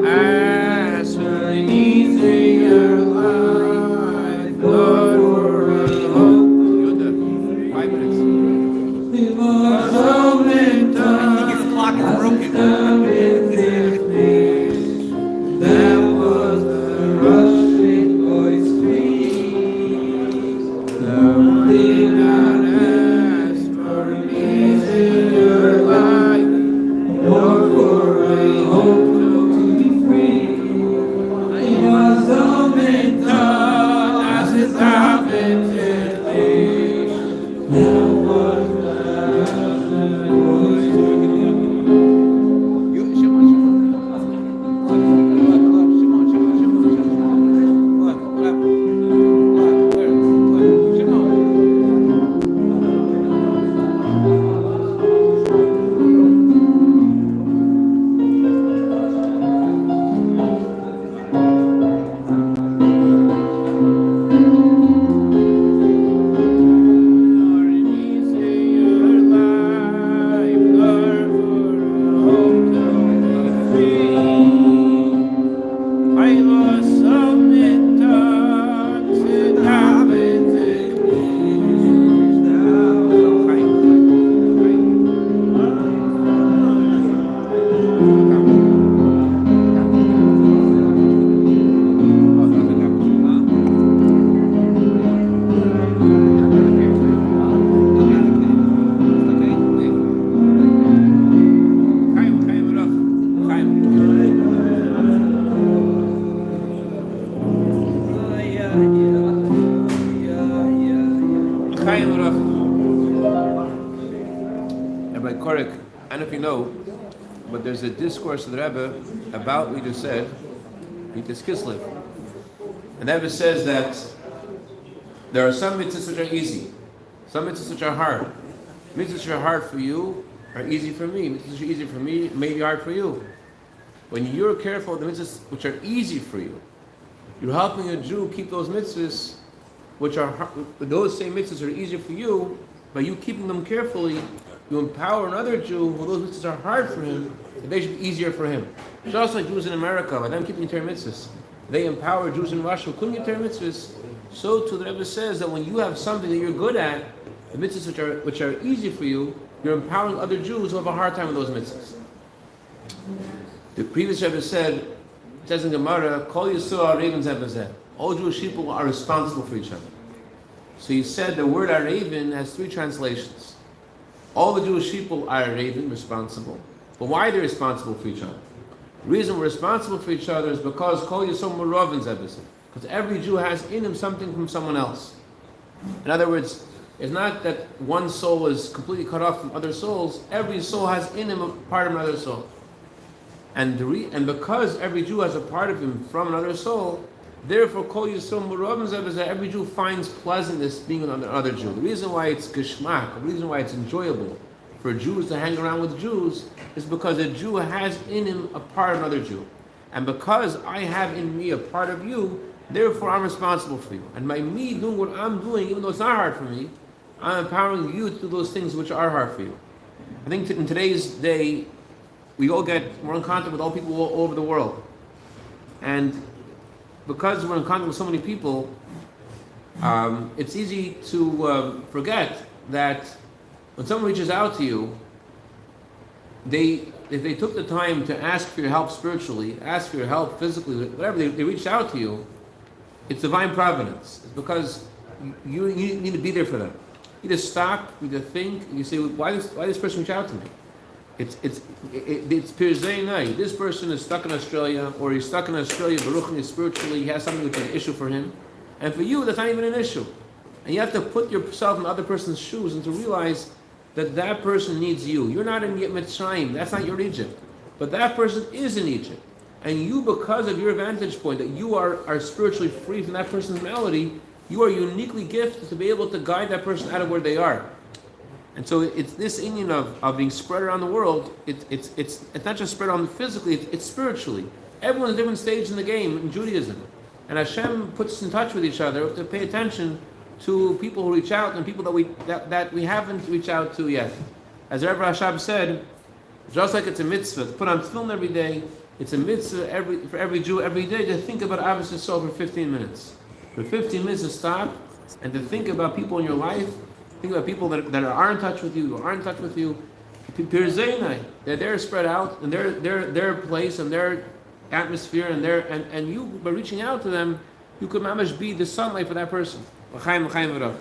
Ask for an easier life, Lord, for a hope. Yehuda, 5 minutes. I think his clock is broken. That was the rushing voice did not ask for an easier life, Lord, for a hope to be free. It was all been done as it happened to me. That was the rushing voice. Rabbi Korek, I don't know if you know, but there's a discourse of the Rebbe about what we just said, Vitas Kislev. And the Rebbe says that there are some mitzvahs which are easy, some mitzvahs which are hard. Mitzvahs which are hard for you are easy for me. Mitzvahs which are easy for me may be hard for you. When you're careful of the mitzvahs which are easy for you, you're helping a Jew keep those mitzvahs which are hard, those same mitzvahs are easier for you. By you keeping them carefully, you empower another Jew who those mitzvahs are hard for him, that they should be easier for him. Just like Jews in America, by them keeping Torah mitzvahs, they empower Jews in Russia who couldn't get Torah mitzvahs. So too the Rebbe says that when you have something that you're good at, the mitzvahs which are easy for you, you're empowering other Jews who have a hard time with those mitzvahs. The previous Rebbe said, it says in Gemara, Kol Yisrael Ravens Bezalel. All Jewish people are responsible for each other. So he said the word Araven has 3 translations. All the Jewish people are Araven, responsible. But why are they responsible for each other? The reason we're responsible for each other is because Kol Yisrael Ravens Bezalel. Because every Jew has in him something from someone else. In other words, it's not that one soul is completely cut off from other souls. Every soul has in him a part of another soul. And because every Jew has a part of him from another soul, therefore, Kol Yisrael Muravim Zeh B'Zeh, every Jew finds pleasantness being with another Jew. The reason why it's geschmack, the reason why it's enjoyable for Jews to hang around with Jews is because a Jew has in him a part of another Jew. And because I have in me a part of you, therefore I'm responsible for you. And by me doing what I'm doing, even though it's not hard for me, I'm empowering you to do those things which are hard for you. I think in today's day, we're in contact with all people all over the world. And because we're in contact with so many people, it's easy to forget that when someone reaches out to you, if they took the time to ask for your help spiritually, ask for your help physically, whatever, they reached out to you, it's divine providence. It's because you need to be there for them. You just stop, you just think, and you say, why this person reach out to me? It's Pirzei Nai. This person is stuck in Australia, or he's stuck in Australia, Baruch spiritually, he has something which is an issue for him. And for you, that's not even an issue. And you have to put yourself in the other person's shoes and to realize that that person needs you. You're not in Mitzrayim, that's not your Egypt. But that person is in Egypt. And you, because of your vantage point, that you are spiritually free from that person's malady, you are uniquely gifted to be able to guide that person out of where they are. And so it's this union of being spread around the world. It's not just spread on physically, it's spiritually. Everyone's at a different stage in the game in Judaism. And Hashem puts us in touch with each other to pay attention to people who reach out and people that we haven't reached out to yet. As Rabbi Cashapp said, just like it's a mitzvah to put on tefillin every day, it's a mitzvah for every Jew every day to think about Ahavas Yisrael for 15 minutes. For 15 minutes to stop and to think about people in your life. Think about people that are in touch with you, or aren't in touch with you. Pirzeinai, that they're spread out in their place and their atmosphere, and you, by reaching out to them, you could mamash be the sunlight for that person. L'chaim, l'chaim v'rach.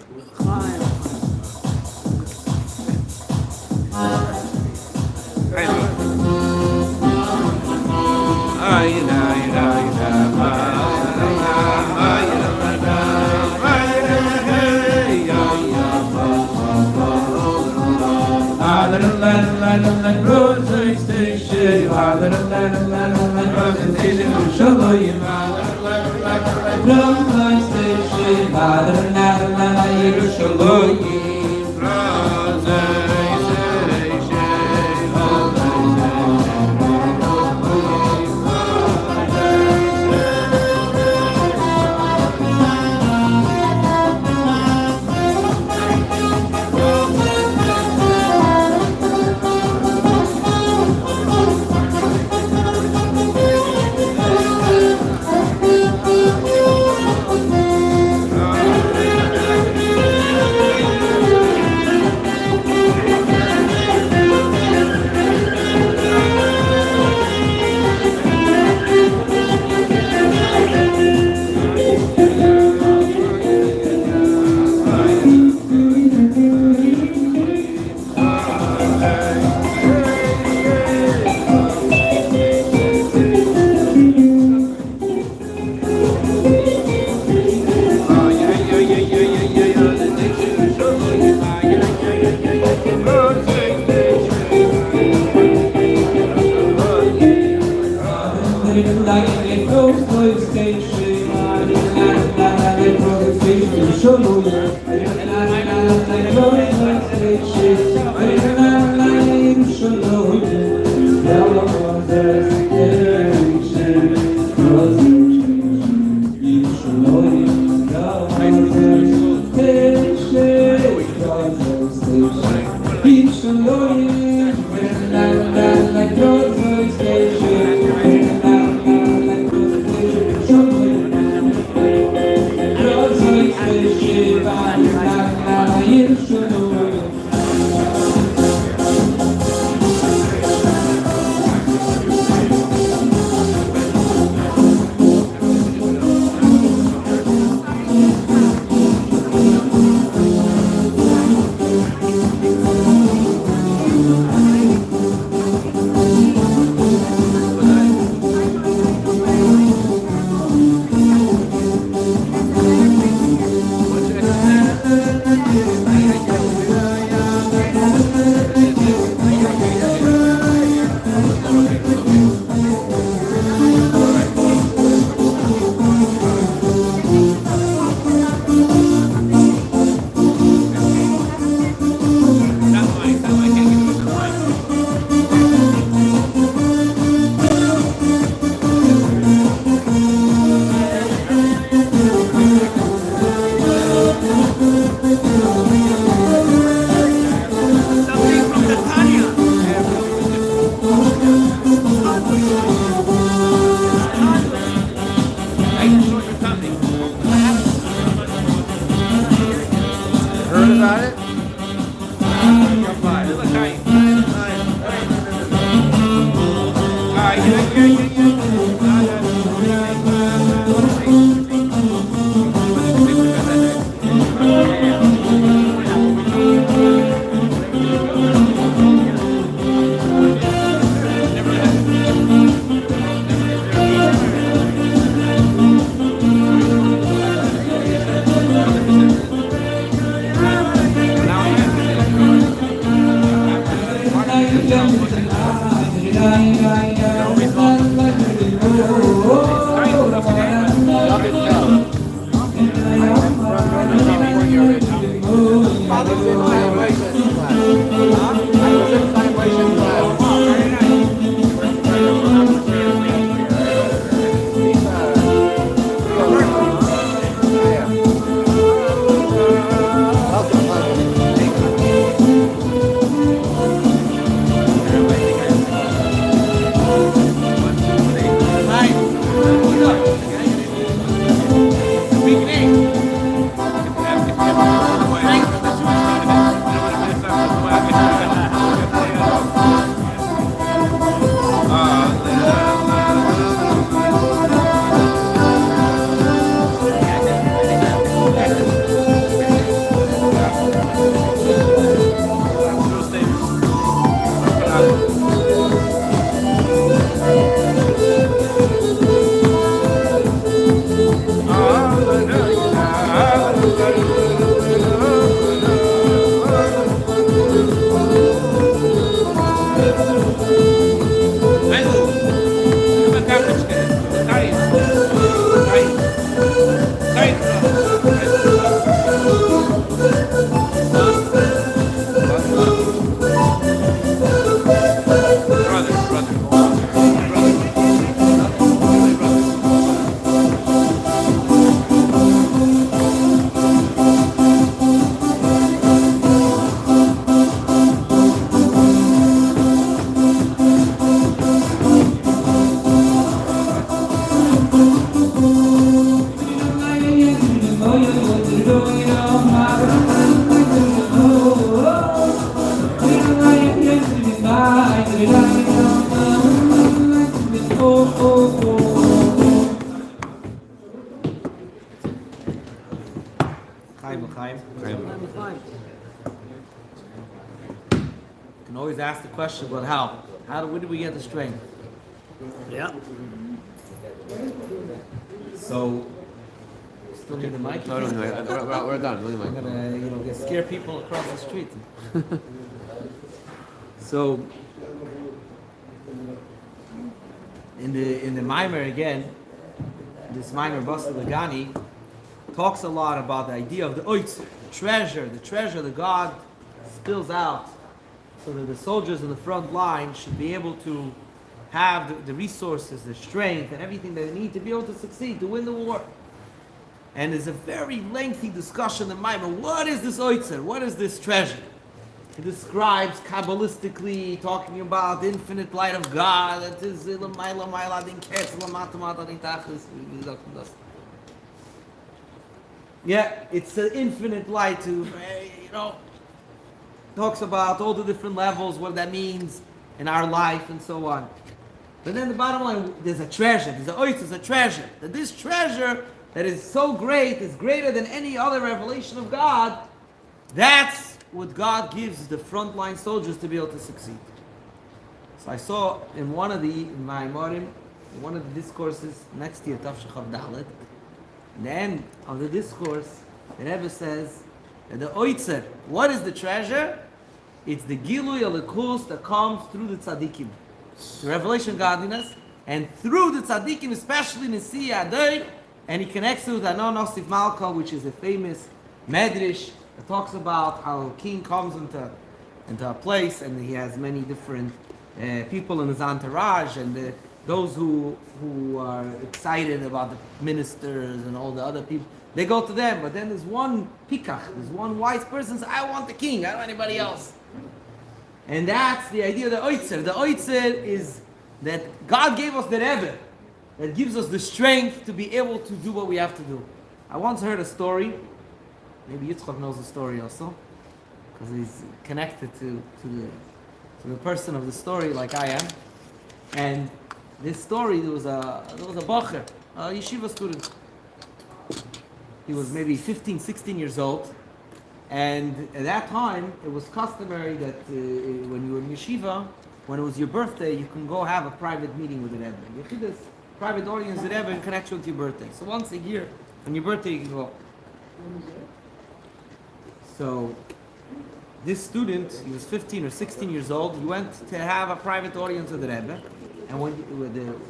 can always ask the question, but how? Where do we get the strength? Yeah. So, still need the mic? No, we're done. I'm gonna, scare people across the street. So, in the Maimer again, this Maimer Basta Lagani talks a lot about the idea of the oitz, the treasure that God spills out, so that the soldiers in the front line should be able to have the resources, the strength, and everything that they need to be able to succeed, to win the war. And there's a very lengthy discussion in Maimer. What is this oitzer? What is this treasure? He describes Kabbalistically, talking about the infinite light of God. That is it's an infinite light to, talks about all the different levels, what that means in our life and so on. But then the bottom line, there's a treasure. There's a treasure. That this treasure that is so great, is greater than any other revelation of God. That's what God gives the frontline soldiers to be able to succeed. So I saw in one of the discourses next year, Tafshachav Dalet, in the end of the discourse, the Rebbe says that the oitzer, what is the treasure? It's the Gilui Alikus that comes through the tzaddikim, the revelation of godliness, and through the tzaddikim, especially Nisi Adayr, and he connects it with Anon Osif Malka, which is a famous medrash that talks about how a king comes into a place and he has many different people in his entourage, and those who are excited about the ministers and all the other people, they go to them. But then there's one pikach, there's one wise person says, I want the king, I don't want anybody else. And that's the idea of the oitzer. The oitzer is that God gave us the Rebbe that gives us the strength to be able to do what we have to do. I once heard a story, maybe Yitzchak knows the story also, because he's connected to the person of the story like I am. And this story, there was a bacher, a yeshiva student. He was maybe 15, 16 years old. And at that time, it was customary that when you were in yeshiva, when it was your birthday, you can go have a private meeting with the Rebbe. You did this private audience with the Rebbe in connection with your birthday. So once a year, on your birthday, you can go. So this student, he was 15 or 16 years old, he went to have a private audience with the Rebbe. And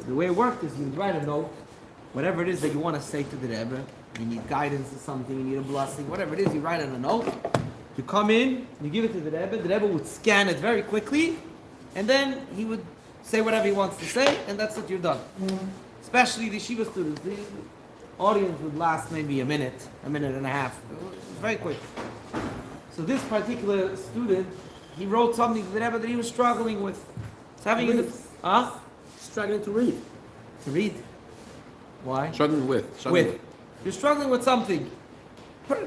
the way it worked is you would write a note, whatever it is that you want to say to the Rebbe. You need guidance or something, you need a blessing, whatever it is, you write it on a note. You come in, you give it to the Rebbe would scan it very quickly, and then he would say whatever he wants to say, and that's it, you're done. Especially the yeshiva students, the audience would last maybe a minute and a half. It was very quick. So this particular student, he wrote something to the Rebbe that he was struggling with. Struggling to read. To read? Why? Struggling with. You're struggling with something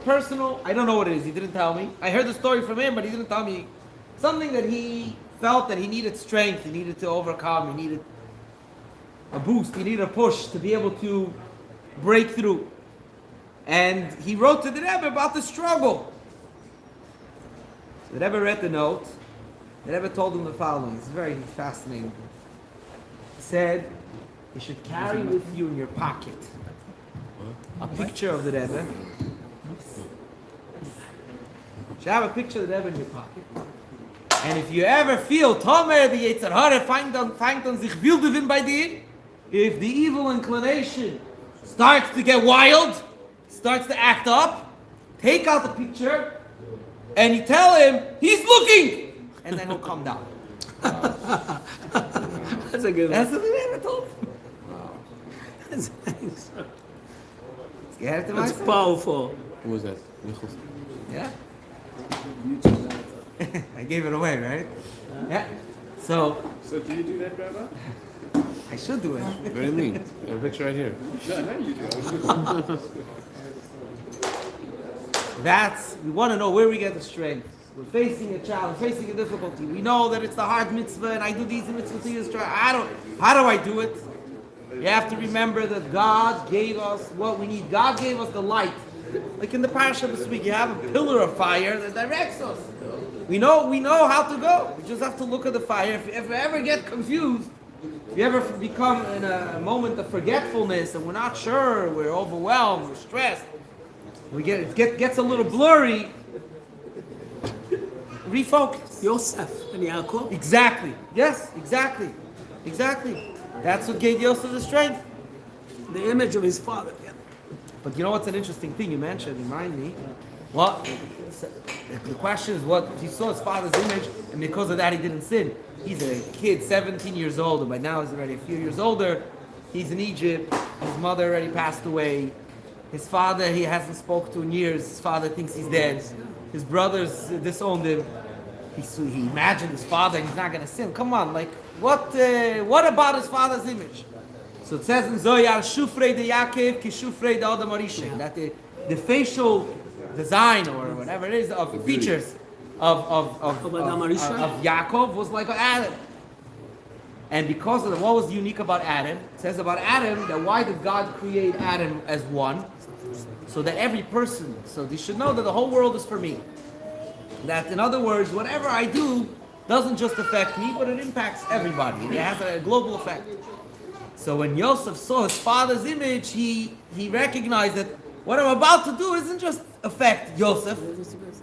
personal. I don't know what it is. He didn't tell me. I heard the story from him, but he didn't tell me. Something that he felt that he needed strength. He needed to overcome. He needed a boost. He needed a push to be able to break through. And he wrote to the Rebbe about the struggle. So the Rebbe read the note. The Rebbe told him the following. It's very fascinating. He said, you should carry with you in your pocket a picture of the Rebbe. You should have a picture of the Rebbe in your pocket. And if you ever feel, Tomer, the Yetzer Hara fängt an sich wilde Wind bei dir, if the evil inclination starts to get wild, starts to act up, take out the picture, and you tell him, he's looking! And then he'll come down. That's a good one. That's what the Rebbe told him. That's nice. That's Powerful. Who was that? Yeah. I gave it away, right? Yeah. So do you do that, Rabbi? I should do it. What do you mean? I have a picture right here. No, you do. We want to know where we get the strength. We're facing a challenge, facing a difficulty. We know that it's the hard mitzvah, and I do these mitzvahs to use. How do I do it? You have to remember that God gave us what we need. God gave us the light. Like in the parasha this week, you have a pillar of fire that directs us. We know how to go. We just have to look at the fire. If we ever get confused, if you ever become in a moment of forgetfulness and we're not sure, we're overwhelmed, we're stressed, it gets a little blurry, refocus. Yosef and Yaakov. Exactly. Yes, exactly. That's what gave Yosef the strength. The image of his father. Yeah. But you know what's an interesting thing you mentioned, remind me? Well, the question is what he saw his father's image, and because of that he didn't sin. He's a kid, 17 years old, and by now he's already a few years older. He's in Egypt. His mother already passed away. His father he hasn't spoken to in years. His father thinks he's dead. His brothers disowned him. He imagined his father and he's not going to sin. Come on, like what about his father's image? So it says in Zohar, Shufrei de Yaakov ki Shufrei de Adam Arishem, that the facial design or whatever it is of features of Yaakov was like Adam. And because of what was unique about Adam, it says about Adam that why did God create Adam as one? So that every person, so they should know that the whole world is for me. That in other words, whatever I do doesn't just affect me, but it impacts everybody. It has a global effect. So when Yosef saw his father's image, he recognized that what I'm about to do isn't just affect Yosef.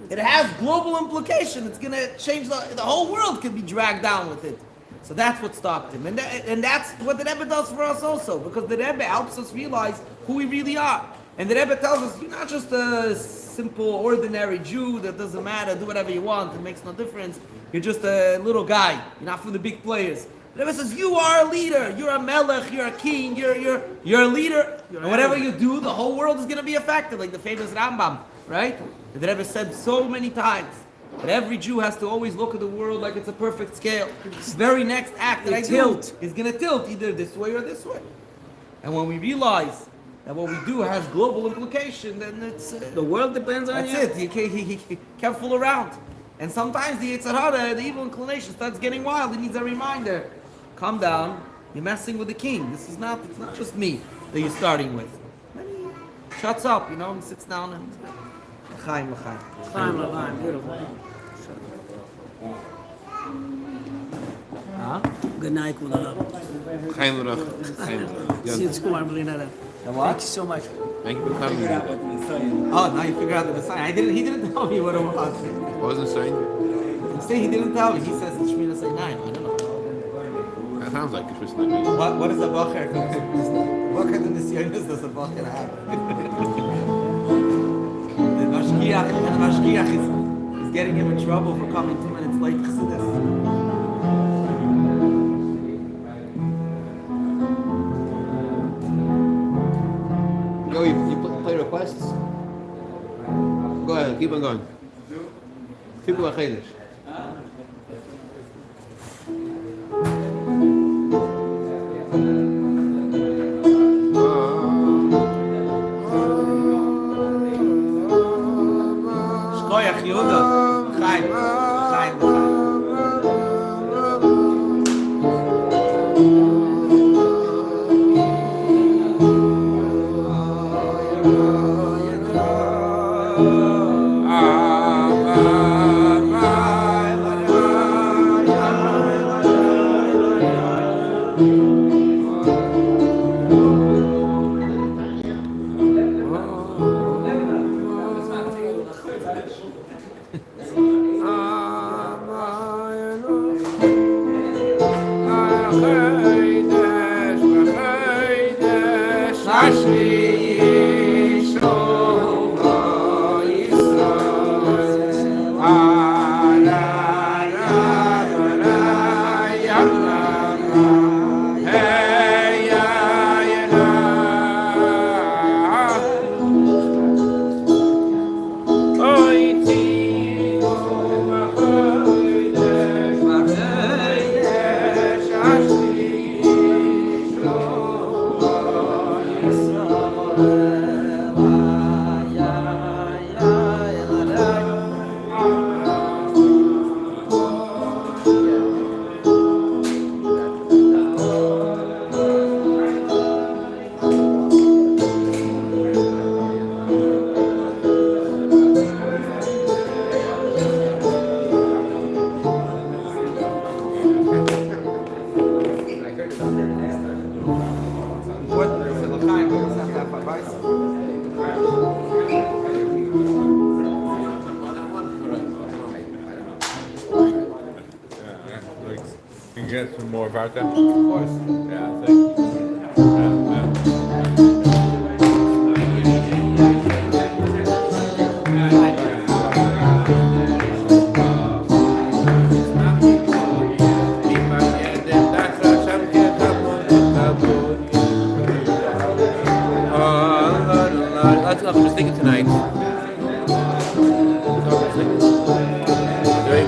It has global implication. It's going to change the whole world can be dragged down with it. So that's what stopped him. And that's what the Rebbe does for us also, because the Rebbe helps us realize who we really are. And the Rebbe tells us, you're not just a simple, ordinary Jew that doesn't matter, do whatever you want, it makes no difference. You're just a little guy. You're not from the big players. The Rebbe says, you are a leader. You're a melech, you're a king, you're a leader. And whatever you do, the whole world is going to be affected, like the famous Rambam, right? The Rebbe said so many times that every Jew has to always look at the world like it's a perfect scale. The very next act that I do is going to tilt either this way or this way. And when we realize that what we do has global implication, then it's... the world depends on you. That's it. You can't fool around. And sometimes the Yetzer Hara, the evil inclination, starts getting wild. It needs a reminder. Calm down. You're messing with the king. It's not just me that you're starting with. Then he shuts up, and sits down and... L'chaim, l'chaim. L'chaim, beautiful. Good night, Kula. Chaim L'rach. See you at school, Armelina. Thank you so much. Thank you for coming. Oh, now you figure out the Messiah. He didn't tell me what it was. What was the sign? See, he didn't tell me. He says it's Shmina Say 9. I don't know. That sounds like it's not. What is a Bacher? What kind of Nisyonis does a Bacher have? The Mashgiach is getting him in trouble for coming 2 minutes late to chassidus. Yo, you play requests? Go ahead, keep on going. People are chaydish. Shkoyach Yehuda. Chaim. get some more vodka? Of course. Yeah, thank That's what I was thinking tonight.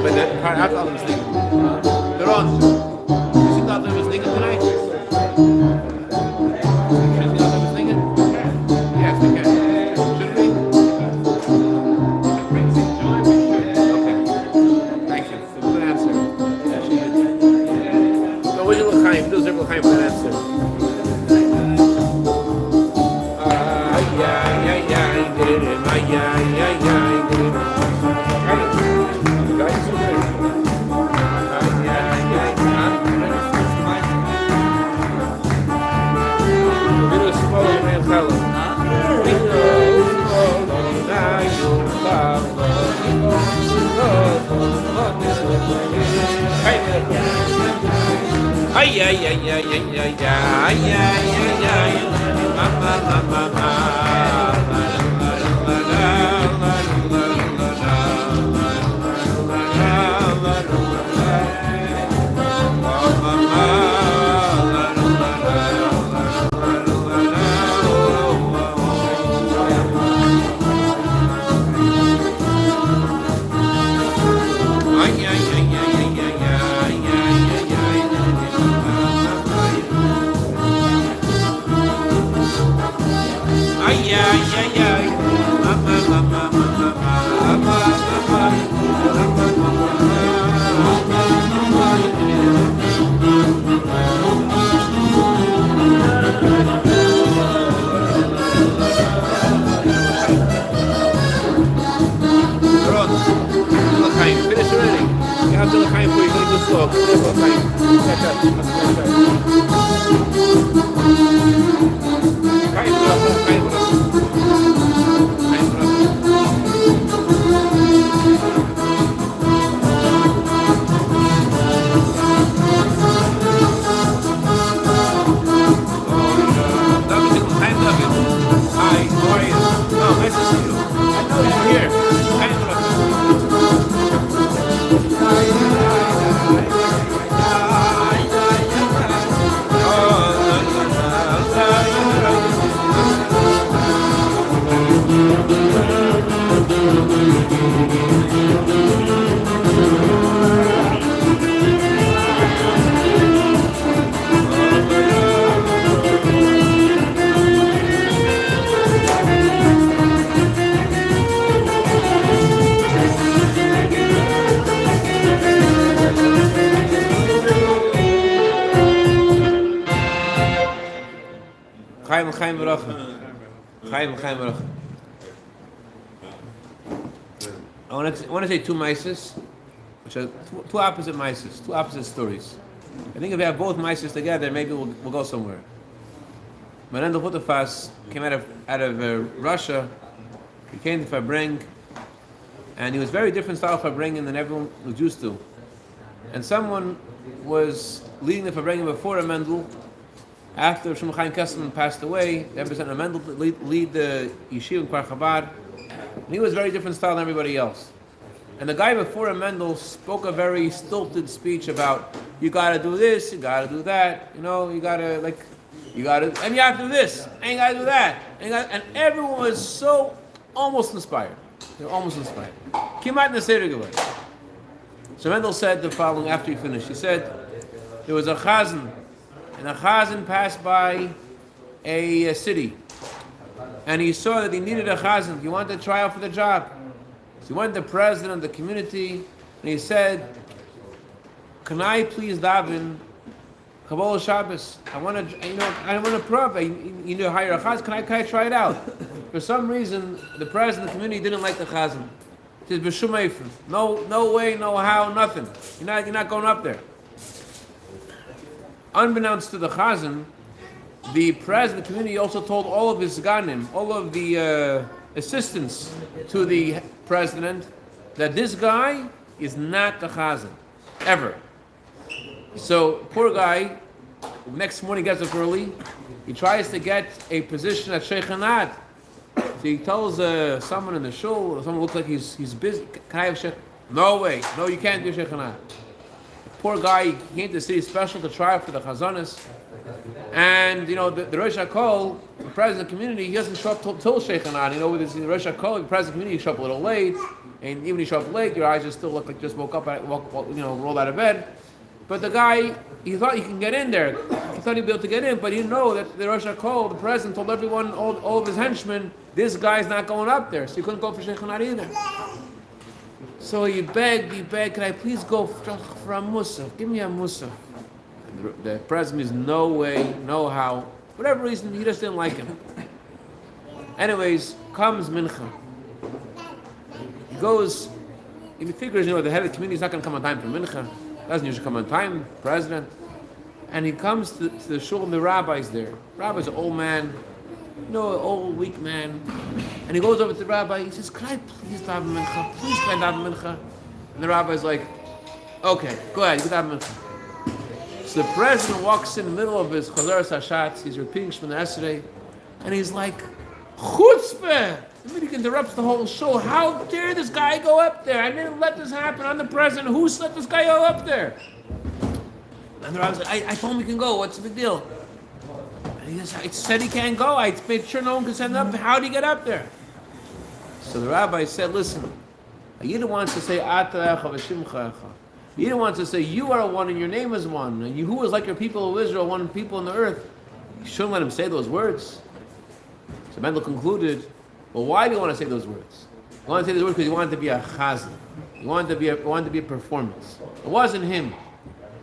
But that part after I was thinking. They're on. You see what I was thinking tonight? You see what I was thinking? Yes, we can. Should we? Okay. Thank you. Good answer. So what did L'chaim do? Zerb L'chaim for that answer. Ay, ay, ay, ay, ay, ay, ay, ay, ay, ay, ma, ma, ma, ma, ma. Finish already. You have to look high before you go to slow. Hi, how are you? Oh, nice to see you. I know you're here. Chaim Baruch. Chaim Baruch. I want to say two mices, which are two opposite mices, two opposite stories. I think if we have both mices together, maybe we'll go somewhere. Menendel Hutefas came out of Russia. He came to Farbrengen, and he was very different style of Farbrengen than everyone was used to. And someone was leading the Farbrengen before a Mendel. After Shmuel Chaim Kesselman passed away, they represented a Mendel to lead the yeshiva in Chabad. And he was very different style than everybody else. And the guy before a Mendel spoke a very stilted speech about you gotta do this, you gotta do that, you gotta, and you have to do this, and you gotta do that. And everyone was so almost inspired. They were almost inspired. Came out in the Seder Gevurah. So Mendel said the following after he finished. He said, there was a chazan, and a chazan passed by a city, and he saw that he needed a chazan. He wanted to try out for the job. So he went to the president of the community, and he said, "Can I please daven Kabbalah Shabbos? I want to prove. You need to hire a chazan. Can I try it out?" For some reason, the president of the community didn't like the chazan. He says, "B'shum eifim. No way, no how, nothing. You're not going up there." Unbeknownst to the chazan, the president of the community also told all of his ganim, all of the assistants to the president, that this guy is not the chazan, ever. So poor guy, next morning gets up early. He tries to get a position at Sheikhanat. So he tells someone in the shul, someone looks like he's busy. Can I have Sheikh? No way. No, you can't do Sheikhanat. Poor guy, he came to city special to try for the chazanas. And you know the Rosh HaKol, the president of the community, he doesn't show up till Sheikhanat. You know, with the Rosh HaKol, the president of the community, you show up a little late. And even if you show up late, your eyes just still look like you just woke up, rolled out of bed. But the guy, he thought he can get in there. He thought he'd be able to get in, but he didn't know that the Rosh HaKol, the president, told everyone, all of his henchmen, this guy's not going up there. So he couldn't go for Sheikhanat either. So he begged, can I please go for a musaf? Give me a musaf. The president is no way, no how. For whatever reason, he just didn't like him. Anyways, comes Mincha. He goes, he figures, the head of the community is not going to come on time for Mincha. Doesn't usually come on time, president. And he comes to the shul and the rabbi's there. Rabbi's an old man, an old, weak man. And he goes over to the rabbi, he says, can I please daven Mincha? Please can I daven Mincha? And the rabbi's like, okay, go ahead, you can daven Mincha. So the president walks in the middle of his Chazaras Hashatz, he's repeating from yesterday, and he's like, chutzpah! The meeting interrupts the whole show. How dare this guy go up there? I didn't let this happen. I'm the president. Who let this guy go up there? And the rabbi's like, I told him he can go. What's the big deal? And he says, I said he can't go. I made sure no one can send him up. How did he get up there? So the rabbi said, listen, you don't want to say, you don't want to say, you are one and your name is one. And you, who is like your people of Israel, one people on the earth. You shouldn't let him say those words. So Mendel concluded, well, why do you want to say those words? You want to say those words because you wanted to be a chazan. You wanted to be a performance. It wasn't him.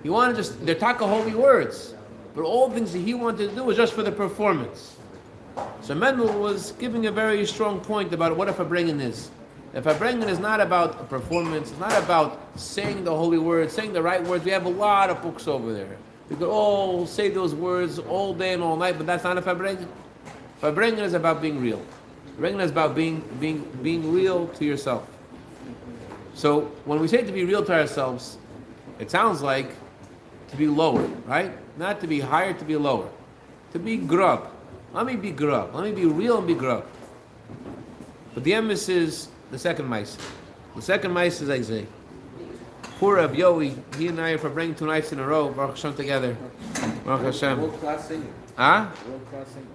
He wanted just, they're taka holy words. But all the things that he wanted to do was just for the performance. So Mendel was giving a very strong point about what a Farbrengen is. The Farbrengen is not about a performance. It's not about saying the holy words, saying the right words. We have a lot of books over there. We could all say those words all day and all night, but that's not a Farbrengen. Farbrengen is about being real. Farbrengen is about being real to yourself. So when we say to be real to ourselves, it sounds like to be lower, right? Not to be higher, to be lower. To be grub. Let me be grub. Let me be real and be grub. But the emphasis is the second mice. The second mice is Isaiah. Poor Rabbi Yoey, he and I are Farbrengen 2 nights in a row, Baruch Hashem together. Baruch Hashem. World-class singer. Huh? World-class singer.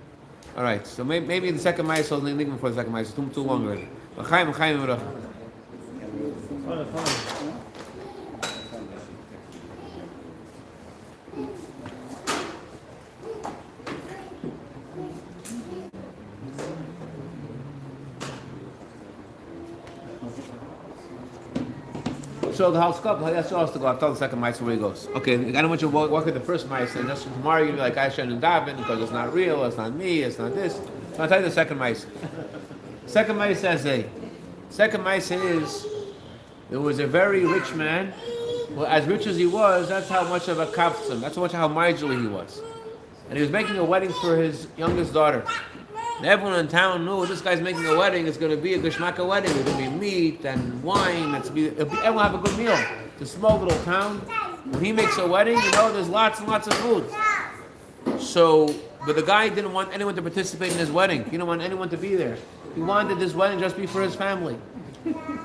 All right, so maybe the second mice, I'll leave before the second mice. It's too long already. L'chaim v'racha. So the house cup, that's us to go. I'll tell the second mice where he goes. Okay, I don't want you to walk with the first mice, and just tomorrow you'll be like, I shouldn't daven because it's not real, it's not me, it's not this. So I'll tell you the second mice. Second mice says second mice is, there was a very rich man. Well, as rich as he was, that's how much of a kapsum, that's how marginally he was. And he was making a wedding for his youngest daughter. And everyone in town knew this guy's making a wedding. It's going to be a geshmaka wedding. There's going to be meat and wine. Everyone will have a good meal. It's a small little town. When he makes a wedding, there's lots and lots of food. So, but the guy didn't want anyone to participate in his wedding. He didn't want anyone to be there. He wanted this wedding just be for his family.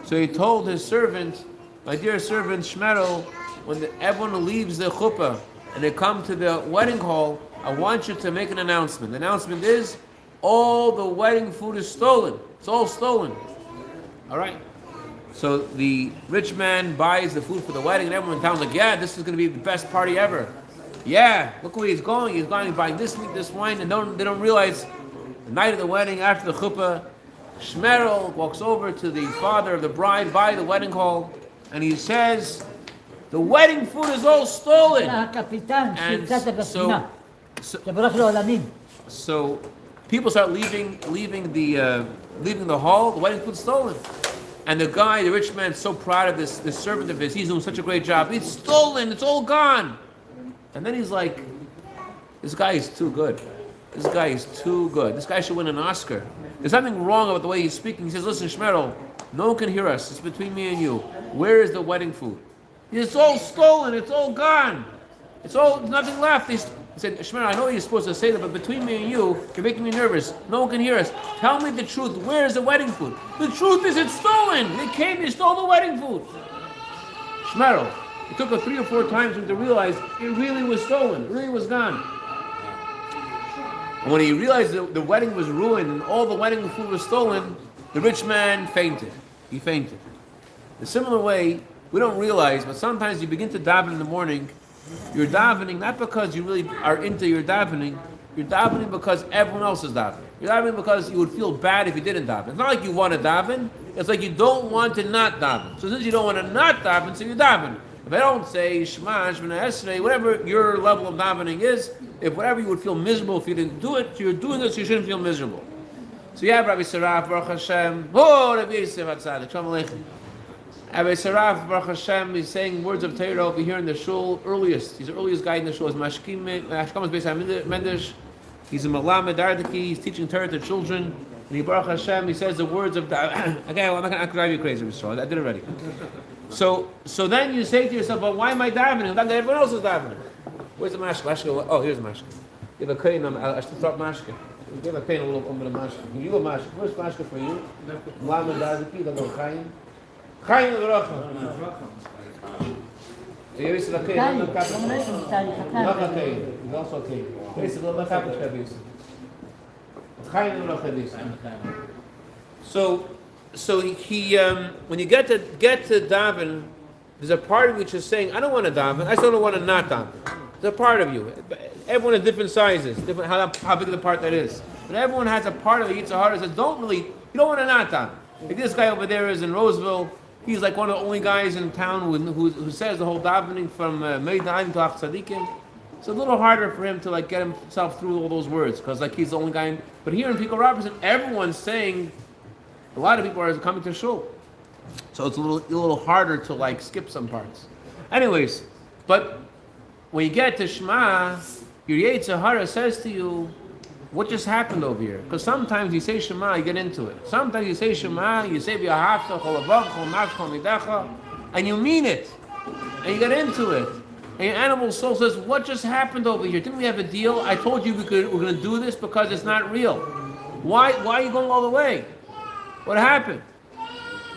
So he told his servant, my dear servant Shmerel, when everyone leaves the chuppah and they come to the wedding hall, I want you to make an announcement. The announcement is, all the wedding food is stolen. It's all stolen. All right. So the rich man buys the food for the wedding, and everyone in town's like, yeah, this is going to be the best party ever. Yeah, look where he's going. He's going buying this meat, this wine, and they don't realize the night of the wedding, after the chuppah, Shmerel walks over to the father of the bride by the wedding hall, and he says, the wedding food is all stolen. And so people start leaving the hall. The wedding food's stolen, and the guy, the rich man, is so proud of this servant of his. He's doing such a great job. It's stolen. It's all gone. And then he's like, this guy is too good. This guy is too good. This guy should win an Oscar. There's something wrong about the way he's speaking. He says, listen, Shmerel, no one can hear us. It's between me and you. Where is the wedding food? It's all stolen. It's all gone. It's all, there's nothing left. He said, Shmer, I know you're supposed to say that, but between me and you, you're making me nervous. No one can hear us. Tell me the truth. Where is the wedding food? The truth is it's stolen. They came, they stole the wedding food. Shmerel, it took her 3 or 4 times for him to realize it really was stolen. It really was gone. And when he realized that the wedding was ruined and all the wedding food was stolen, the rich man fainted. He fainted. In a similar way, we don't realize, but sometimes you begin to daven in the morning. You're davening not because you really are into your davening. You're davening because everyone else is davening. You're davening because you would feel bad if you didn't daven. It's not like you want to daven. It's like you don't want to not daven. So since you don't want to not daven, so you daven. If I don't say Shema, Shemana Esrei, whatever your level of davening is, if whatever you would feel miserable if you didn't do it, you're doing it so you shouldn't feel miserable. So you have Rabbi Saraf, Baruch Hashem. Oh, Rabbi Yosef Atzadik. Shalom Aleichem. Rabbi Saraf, Baruch Hashem, is saying words of Torah over here in the shul. He's the earliest guy in the shul. Is Mashkim Bais Mendesh. He's a Malamed Ardaki. He's teaching Torah to children. And he, Baruch Hashem, he says the words of okay, well, I'm not going to drive you crazy, Mr. I did it already. So then you say to yourself, well, why am I davening? Everyone else is davening. Where's the mashke? Oh, here's the mashke. Give a kain. I should start mashke. Give a kain a little bit of mashke. You a mashke. First mashke for you. Malamed Ardaki. Then go kain. Chaim L'Bracha. So you said okay, no kappa. No okay, it's also okay. This is no kappa kabis. Chaim L'Bracha. So he when you get to daven, there's a part of you which is saying, I don't want to daven. I still don't want to not daven. There's a part of you. Everyone has different sizes, different how big of the part that is. But everyone has a part of the Yitzhar that says, you don't want to not daven. Like this guy over there is in Roseville. He's like one of the only guys in town who says the whole davening from Meida'im to Ach Tzadikim. It's a little harder for him to like get himself through all those words because like he's the only guy. But here in Pico Robertson, everyone's saying. A lot of people are coming to shul, so it's a little harder to like skip some parts. Anyways, but when you get to Shema, your Yetzer Hara says to you, what just happened over here? Because sometimes you say Shema, you get into it. Sometimes you say Shema, you say V'ahavta Chol Avav Chol Nafsh Chol Midecha, and you mean it, and you get into it. And your animal soul says, what just happened over here? Didn't we have a deal? I told you we're going to do this because it's not real. Why are you going all the way? What happened?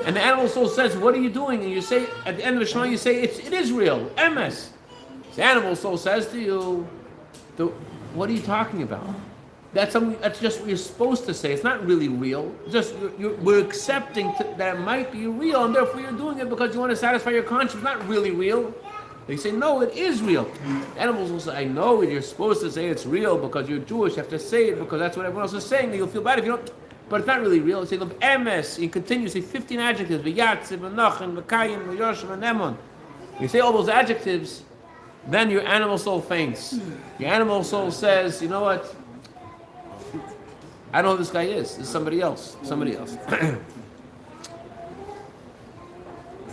And the animal soul says, what are you doing? And you say, at the end of the Shema, you say, it is real. MS. The animal soul says to you, what are you talking about? That's just what you're supposed to say. It's not really real. Just we're accepting that it might be real, and therefore you're doing it because you want to satisfy your conscience. It's not really real. They say, no, it is real. Animals will say, I know it. You're supposed to say it's real because you're Jewish. You have to say it because that's what everyone else is saying. You'll feel bad if you don't. But it's not really real. You say, look, MS. You continue to say 15 adjectives. V'yatziv, v'nachin, v'kayim, v'yoshim, v'nemon. You say all those adjectives, then your animal soul faints. Your animal soul says, you know what? I know who this guy is. This is somebody else. Somebody else.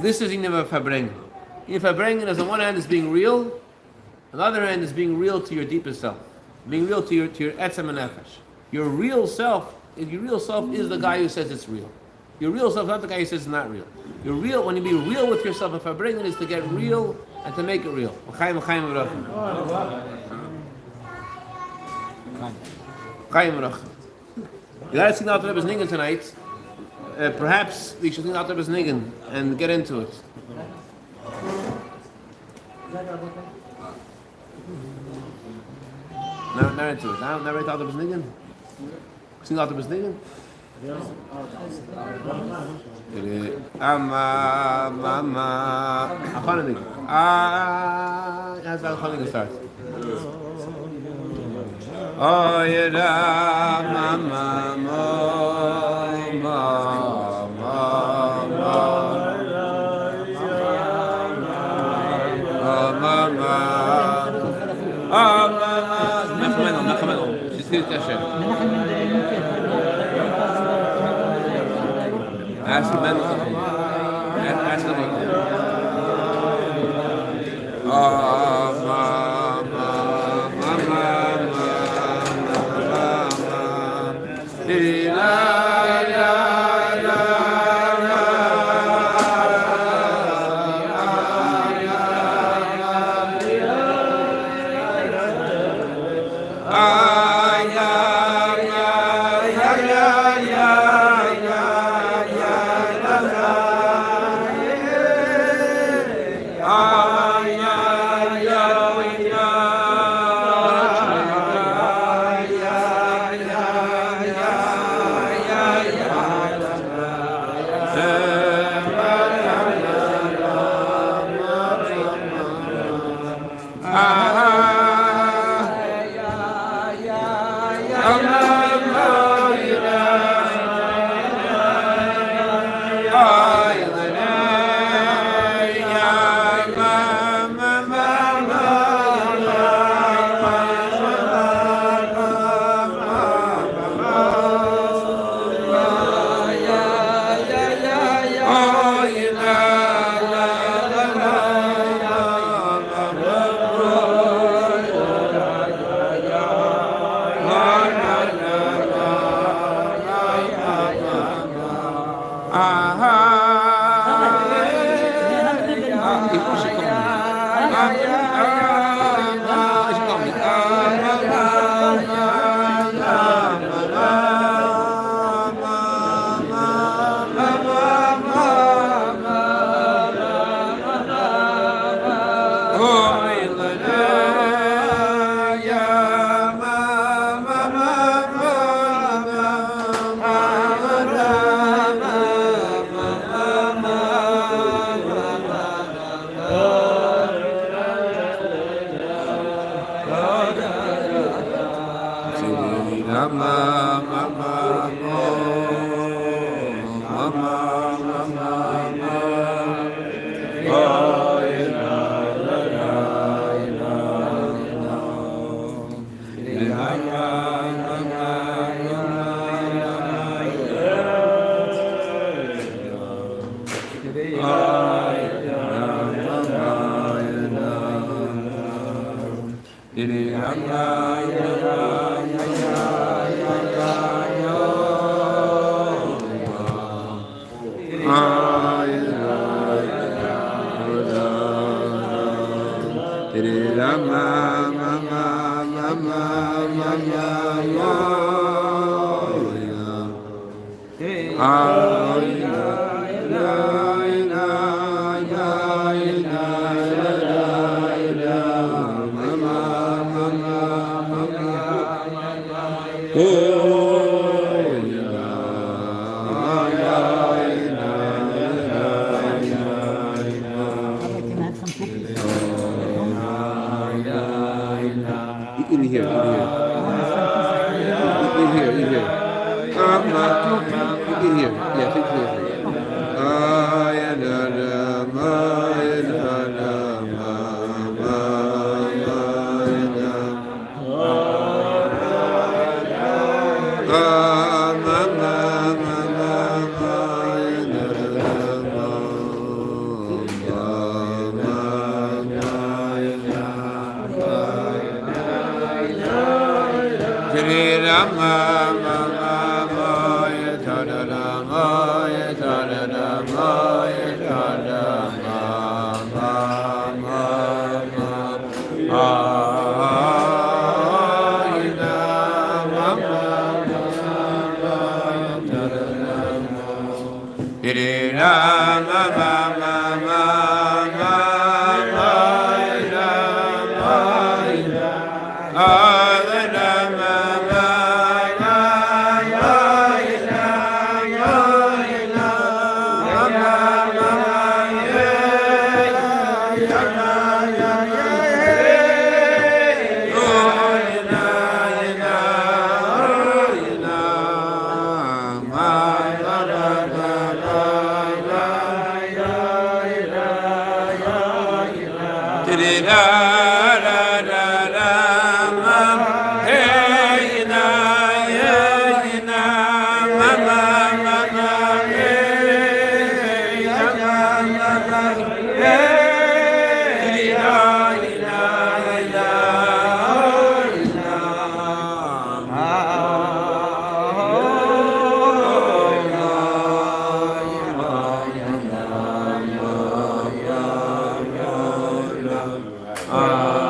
This is in the Farbrengen. In Farbrengen, on one hand, is being real. On the other hand, is being real to your deepest self. Being real to your etzem and nefesh. Your real self is the guy who says it's real. Your real self is not the guy who says it's not real. You're real when you be real with yourself. In Farbrengen is to get real and to make it real. Chaim Rachim. You gotta sing out Rebbe's Nigen tonight. Perhaps we should sing out Rebbe's Nigen and get into it. Not into it. Now right out Rebbe's Nigen. Sing out Rebbe's Nigen. Mama. Achana Nigen. How's that Achana Nigen start? Oh, yada, mama, Ah.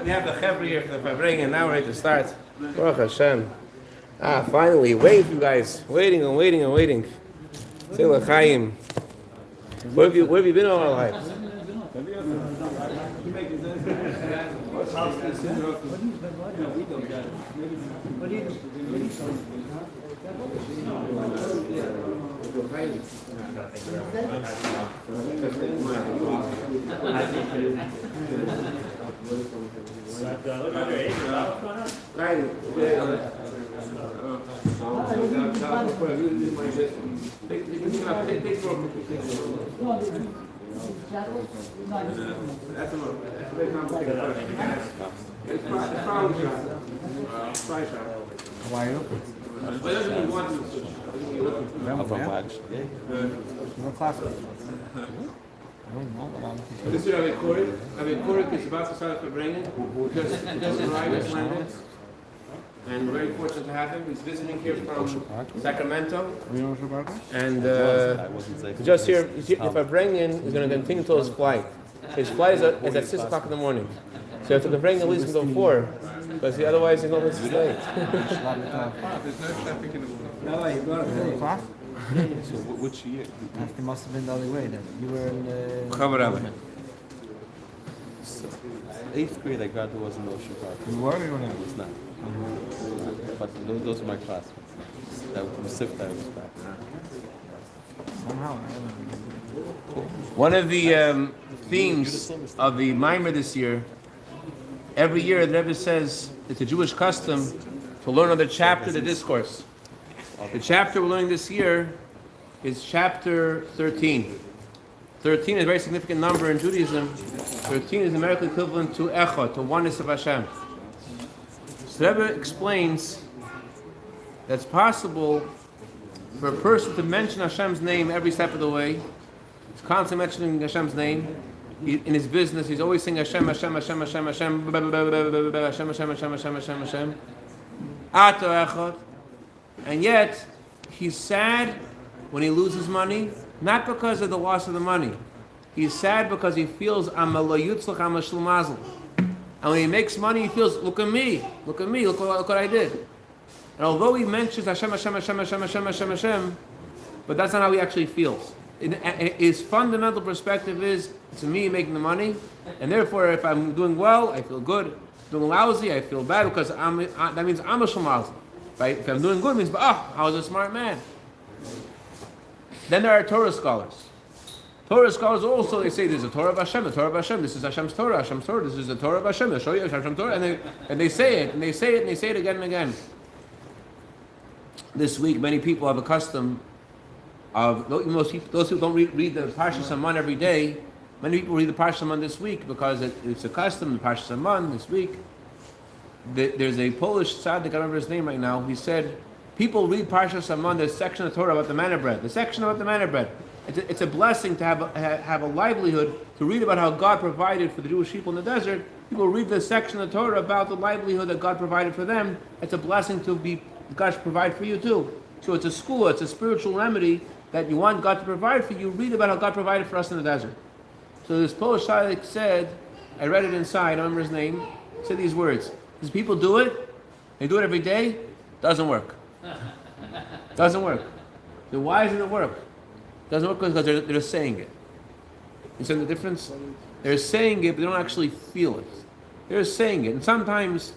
We have the chevra here for the Farbrengen. Now we're ready to start. Baruch Hashem. Finally, waiting for you guys. Waiting. Say l'chaim. Where have you been all our lives? This is Rabbi Korik is about to start Farbrengen. Just arrived this landed. And we're very fortunate to have him. He's visiting here from Sacramento. And just here, Farbrengen is going to continue till his flight. His flight is at 6 o'clock in the morning. So you have to bring at least until 4. Because otherwise he's not going to stay. There's no traffic in the morning. So which year? It must have been the other way then. You were in the... So, 8th grade I graduated was in Ocean Park. You were or no? I was not. But those were my classmates. That from SIFT I was back. Somehow. One of the themes of the Maimer this year, every year the Rebbe says it's a Jewish custom to learn another chapter of the discourse. The chapter we're learning this year is chapter 13. 13 is a very significant number in Judaism. 13 is numerically equivalent to Echad, to oneness of Hashem. So the Rebbe explains that it's possible for a person to mention Hashem's name every step of the way. He's constantly mentioning Hashem's name. In his business, he's always saying Hashem, Hashem, Hashem, Hashem, Hashem, Hashem, Hashem, Hashem, Hashem, Hashem, Hashem. Ato Echad. And yet, he's sad when he loses money, not because of the loss of the money. He's sad because he feels, I'm a lo yutzlach, I'm a shlumazel. And when he makes money, he feels, look at me, look what I did. And although he mentions Hashem, Hashem, Hashem, Hashem, Hashem, Hashem, Hashem, but that's not how he actually feels. His fundamental perspective is it's me making the money, and therefore if I'm doing well, I feel good. Doing lousy, I feel bad because that means I'm a shlomazi. Right? If I'm doing good, it means I was a smart man. Then there are Torah scholars. Torah scholars also, they say there's a Torah of Hashem, the Torah of Hashem, this is Hashem's Torah, this is the Torah of Hashem, they'll show you Hashem's Torah, and they say it, and they say it, and they say it again and again. This week, many people have a custom of, those who don't read the Parshas Haman every day, many people read the Parshas Haman this week because it's a custom, the Parshas Haman this week. There's a Polish tzaddik, I don't remember his name right now, he said, people read Parshas Haman, there's a section of Torah about the manna bread, the section about the manna bread. It's a blessing to have a livelihood, to read about how God provided for the Jewish people in the desert. People read the section of Torah about the livelihood that God provided for them. It's a blessing to be, God should provide for you too. So it's a school, it's a spiritual remedy that you want God to provide for you. Read about how God provided for us in the desert. So this Polish tzaddik said, I read it inside, I don't remember his name, said these words. These people do it, they do it every day, doesn't work. Doesn't work. So why doesn't it work? Doesn't work because they're just saying it. You see the difference? They're saying it, but they don't actually feel it. They're saying it. And sometimes,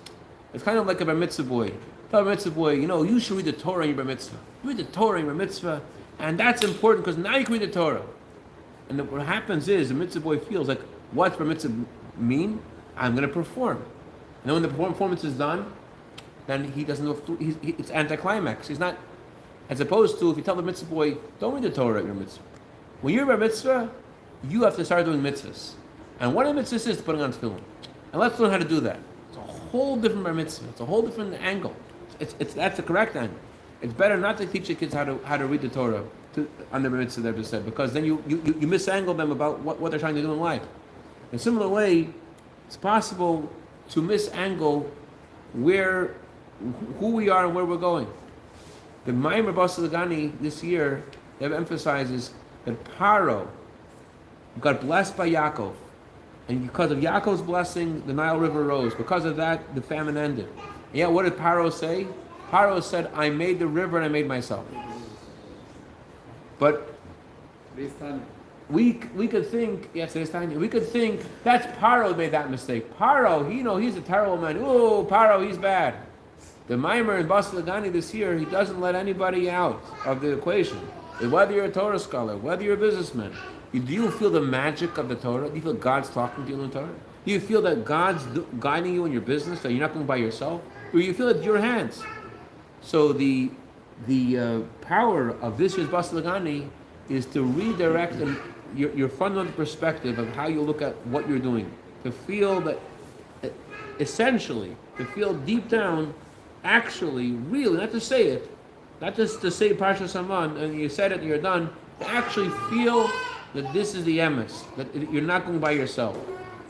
it's kind of like a bar mitzvah boy. Tell a bar mitzvah boy, you should read the Torah in your bar mitzvah. Read the Torah in your bar mitzvah, and that's important because now you can read the Torah. And what happens is, the mitzvah boy feels like, what's bar mitzvah mean? I'm going to perform. And then when the performance is done, then he doesn't know if it's anticlimax. He's not. As opposed to if you tell the mitzvah boy, don't read the Torah at your mitzvah. When you're a mitzvah, you have to start doing mitzvahs. And one of the mitzvahs is putting on tefillin. And let's learn how to do that. It's a whole different bar mitzvah. It's a whole different angle. That's the correct angle. It's better not to teach your kids how to read the Torah on the bar mitzvah, they've just said, because then you misangle them about what they're trying to do in life. In a similar way, it's possible to misangle who we are and where we're going. The Maimer Basalagani this year, they emphasizes that Paro got blessed by Yaakov. And because of Yaakov's blessing, the Nile River rose. Because of that, the famine ended. And yet, what did Paro say? Paro said, I made the river and I made myself. But we could think, yes, we could think that's Paro made that mistake. Paro, he's a terrible man. Oh, Paro, he's bad. The Maimer in Basalagani this year, he doesn't let anybody out of the equation. Whether you're a Torah scholar, whether you're a businessman, do you feel the magic of the Torah? Do you feel God's talking to you in the Torah? Do you feel that God's guiding you in your business, that you're not going by yourself? Or you feel it in your hands? So the power of this year's Basalagani is to redirect your fundamental perspective of how you look at what you're doing. To feel that, essentially, to feel deep down, actually, really, not to say it, not just to say Parshas Haman and you said it and you're done, to actually feel that this is the emes, that you're not going by yourself.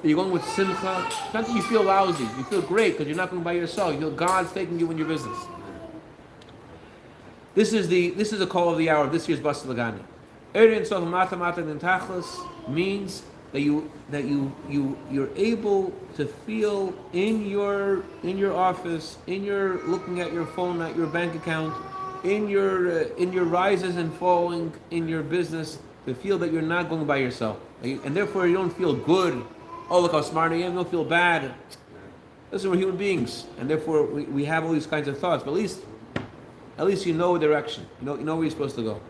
That you're going with simcha, not that you feel lousy, you feel great because you're not going by yourself, you feel God's taking you in your business. This is the call of the hour of this year's Basalagani. Erin Sof Mata Mata Tachlis means that you're able to feel in your office, in your looking at your phone, at your bank account, in your rises and falling in your business, to feel that you're not going by yourself, and therefore you don't feel good. Oh, look how smart I am! Don't feel bad. Listen, we're human beings, and therefore we have all these kinds of thoughts. But at least you know a direction. You know where you're supposed to go.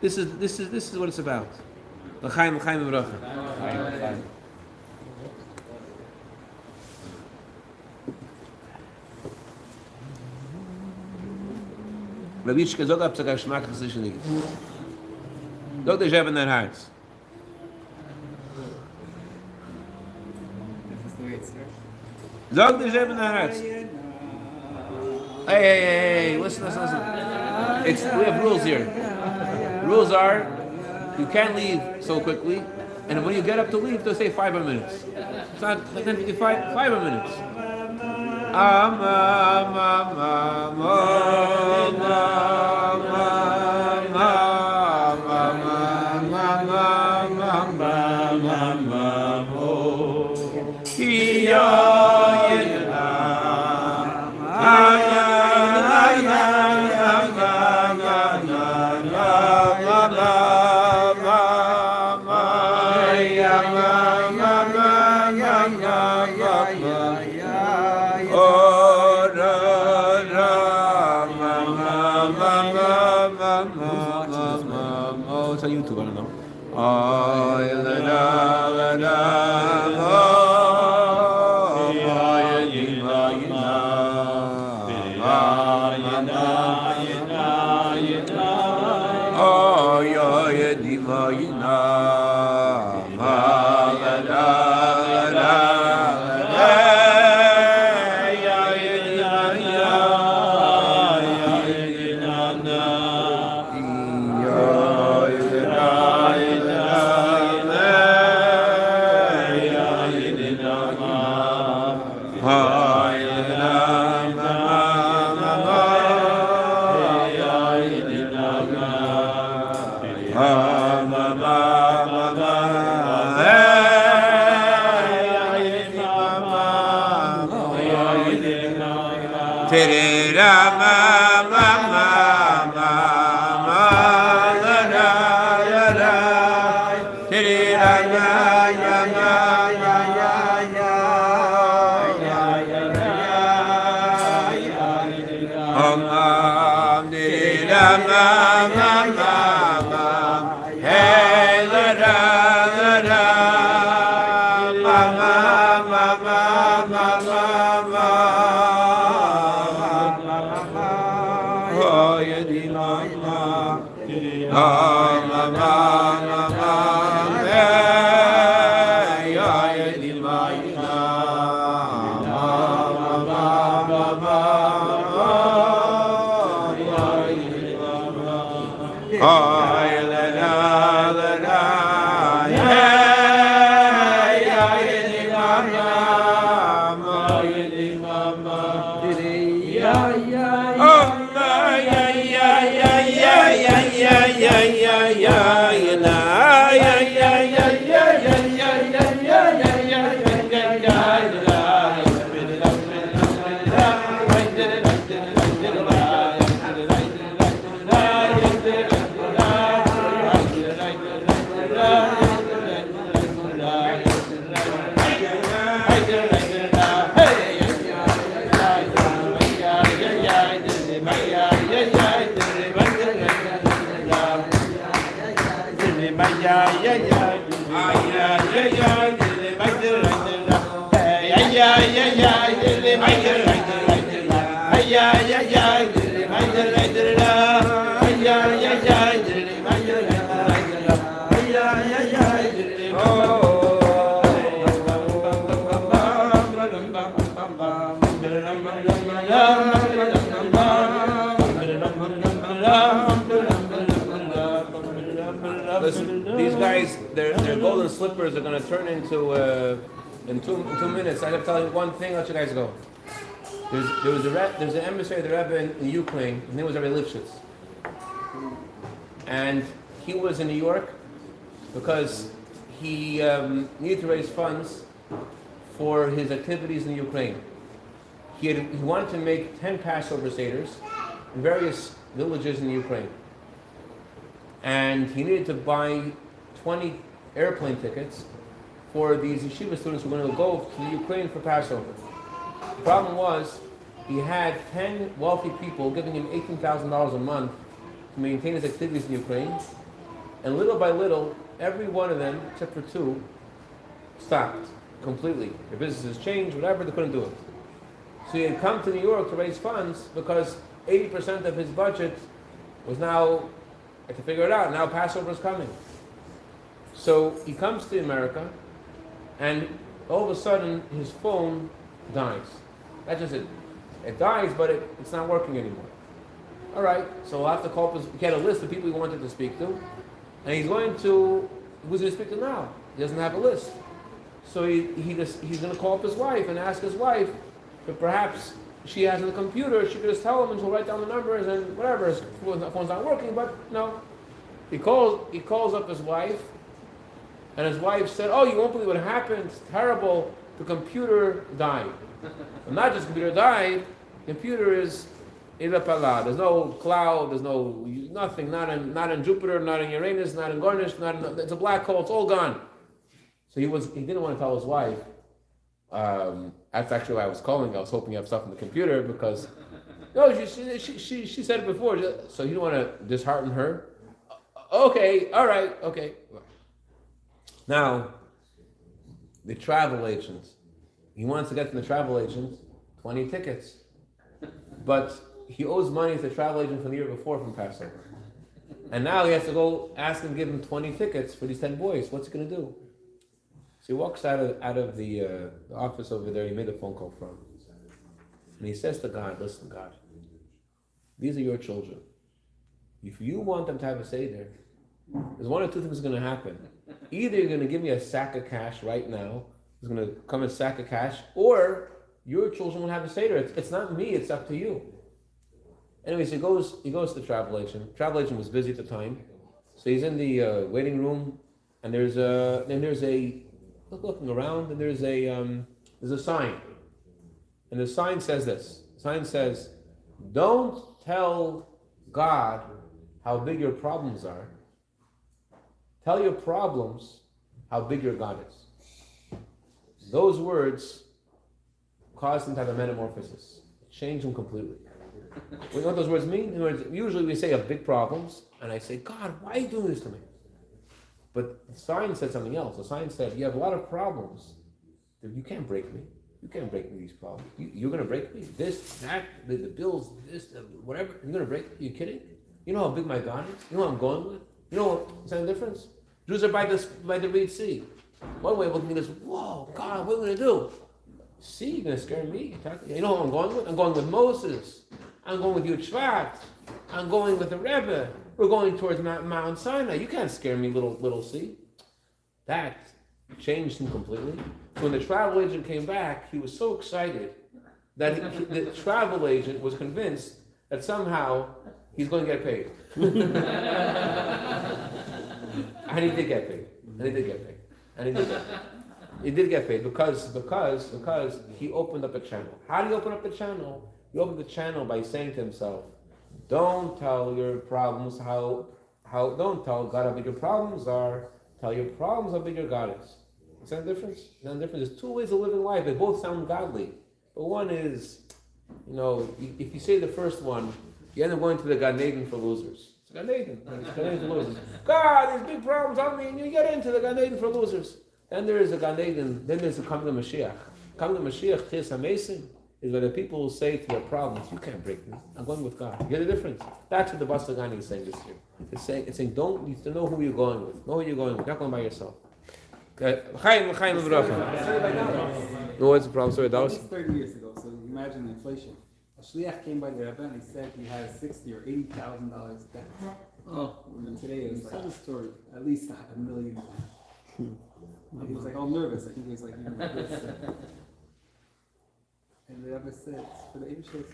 This is what it's about. L'chaim v'bracha. Rabbi Yishka zog ab sogar Geschmack zwischen liegt. Dort ist eben dein Herz. Zog ist eben dein Herz. Hey, listen. We have rules here. The rules are, you can't leave so quickly, and when you get up to leave, they'll say 5 more minutes. It's not 5 more minutes. La it's on YouTube. I don't know. Listen, these guys, their golden slippers are going to turn into, in two minutes. I got to tell you one thing, I'll let you guys go. There's an emissary of the Rebbe in Ukraine. His name was Rabbi Lifshitz. And he was in New York because he needed to raise funds for his activities in Ukraine. He wanted to make 10 Passover Seders in various villages in Ukraine. And he needed to buy 20 airplane tickets for these yeshiva students who were going to go to the Ukraine for Passover. The problem was, he had 10 wealthy people giving him $18,000 a month to maintain his activities in Ukraine. And little by little, every one of them, except for two, stopped completely. Their businesses changed, whatever, they couldn't do it. So he had come to New York to raise funds because 80% of his budget was now, had to figure it out, now Passover is coming. So he comes to America, and all of a sudden his phone dies. That's just it. It dies, but it's not working anymore. All right, so we'll have to call up he had a list of people he wanted to speak to, and who's going to speak to now? He doesn't have a list. So he's going to call up his wife and ask his wife, but perhaps she has on the computer, she could just tell him and she'll write down the numbers and whatever, his phone's not working, but no. He calls up his wife, and his wife said, "Oh, you won't believe what happened, it's terrible, the computer died." And not just the computer died, the computer is irapala. There's no cloud, there's nothing, not in Jupiter, not in Uranus, not in Gornish, it's a black hole, it's all gone. So he didn't want to tell his wife. That's actually why I was calling. I was hoping you have stuff on the computer because, no, she said it before. So you don't want to dishearten her. Okay, all right, okay. Now, the travel agent. He wants to get from the travel agent 20 tickets. But he owes money to the travel agent from the year before from Passover. And now he has to go ask him to give him 20 tickets for these 10 boys. What's he going to do? So he walks out of the office over there he made a phone call from. And he says to God, listen, God, these are your children. If you want them to have a Seder, there's one or two things going to happen. Either you're going to give me a sack of cash right now, there's going to come a sack of cash, or your children will have a Seder. It's not me, it's up to you. Anyways, he goes to the travel agent. Travel agent was busy at the time. So he's in the waiting room, and there's a looking around, and there's a sign. And the sign says this. The sign says, don't tell God how big your problems are. Tell your problems how big your God is. Those words caused him to have a metamorphosis. Change him completely. You know what those words mean? In other words, usually we say of big problems, and I say, God, why are you doing this to me? But the sign said something else. The sign said, you have a lot of problems. You can't break me. You can't break me these problems. You're going to break me? This, that, the bills, this, whatever. You're going to break me? Are you kidding? You know how big my God is? You know what I'm going with? You know what's the difference? Jews are by the Red Sea. One way of looking at this, whoa, God, what are we going to do? See, you're going to scare me. You know who I'm going with? I'm going with Moses. I'm going with Yud Shevat. I'm going with the Rebbe. We're going towards Mount Sinai. You can't scare me, little C. That changed him completely. So when the travel agent came back, he was so excited that the travel agent was convinced that somehow he's going to get paid. And he did get paid. He did get paid because he opened up a channel. How do you open up the channel? He opened the channel by saying to himself, don't tell your problems don't tell God how big your problems are. Tell your problems how big your God is. Is that a difference? There's two ways of living life. They both sound godly. But one is, if you say the first one, you end up going to the Gan Eden for losers. It's Gan Eden. It's Gan Eden for losers. God, there's big problems on me, and you get into the Gan Eden for losers. Then there is a Gan Eden, then there's a coming to Mashiach. Coming to Mashiach, Chis HaMesim, is where the people will say to their problems, you can't break me. I'm going with God. You get the difference? That's what the Bais Bezalel is saying this year. It's saying, don't, you have to know who you're going with. Know who you're going with. You're not going by yourself. Chaim No, what's the problem? Sorry, that was 30 years ago, so imagine inflation. A shliach came by the Rebbe and he said he had $60,000 or $80,000 debt. Oh, and today it was like a story, at least $1 million. He was like all nervous. I think he was like, this. And the Rebbe said, for the Abishai,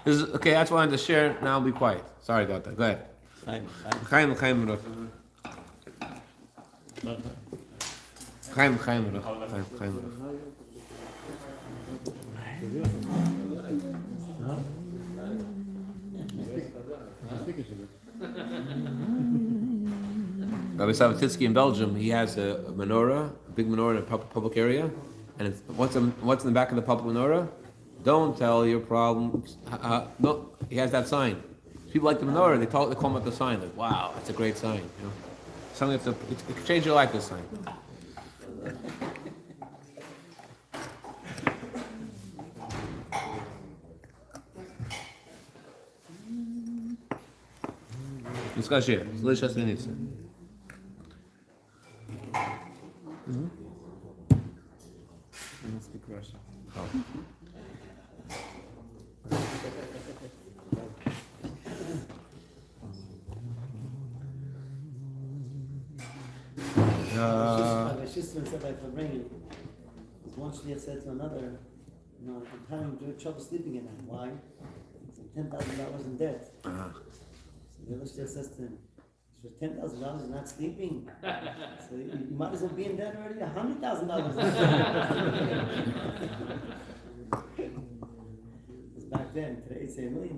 This is, okay, that's what I wanted to share. Now be quiet. Sorry about that. Go ahead. Chaim. Rabbi Savititsky in Belgium, he has a menorah, a big menorah in a public area, and it's, what's in the back of the public menorah? Don't tell your problems. No, he has that sign. People like the menorah. They call him up the sign. Like, wow, that's a great sign. Something that's it could change your life. This sign. Discuss here. speak Russian. Said by Farbrengen, one shliach said to another, I'm having trouble sleeping at night. Why? $10,000 in debt. So the other shliach says to him, for $10,000 you're not sleeping. So you might as well be in debt already. $100,000. It's back then. Today it's $1 million.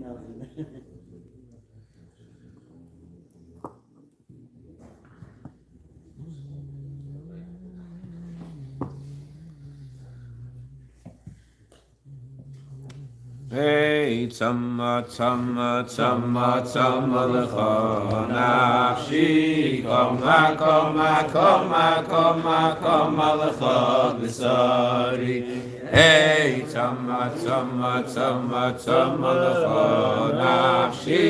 Hey. Tzama, tzama, tzama, tzama lecha nafshi. Koma, koma, koma, koma, koma lecha b'sari. Hey, tzama, tzama, tzama, tzama lecha nafshi.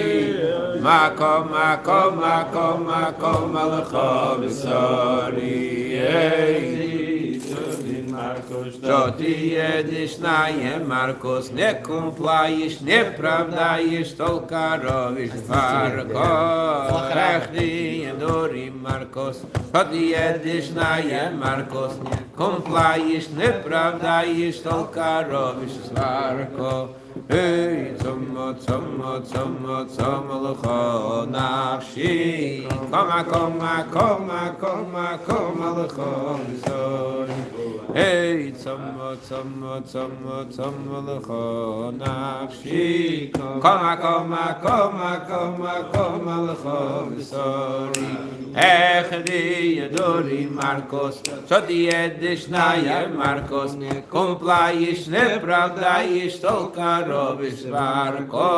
Makom, makom, makom, makom lecha b'sari. Hey. Joti jedish naye Marcos ne kumplayish ne pravdayish tolkarovish varko rechdi yedori Marcos Joti jedish naye Marcos kumplayish ne pravdayish tolkarovish varko Hey, tzama, tzama, tzama, tzama lecha nafshi. Koma, koma, koma, koma, koma lecha b'sari. Hey, tzama, tzama, tzama, tzama lecha nafshi. Koma, koma, koma, koma, koma lecha b'sari. Echdi yedori Marcos, Shoti yedish naye Marcos, Kumplayish nepravdayish tolkarovish varko.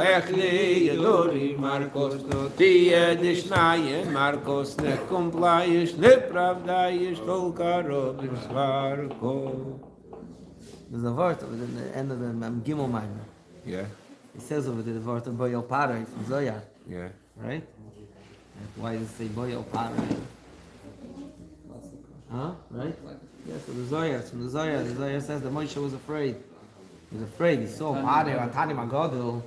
Echdi yedori Marcos, Shoti yedish naye Marcos, Kumplayish nepravdayish tolkarovish varko. There's a word over the end of the Gimel Minor. Yeah, It says over there the word of Boyal Paray from Zoya, yeah. right? Why does it say Boyal Paray? Huh? Right? Yeah, so the Zoya, from the Zoya says that Moshe was afraid. He was afraid. He saw Paray, Atani Magadol,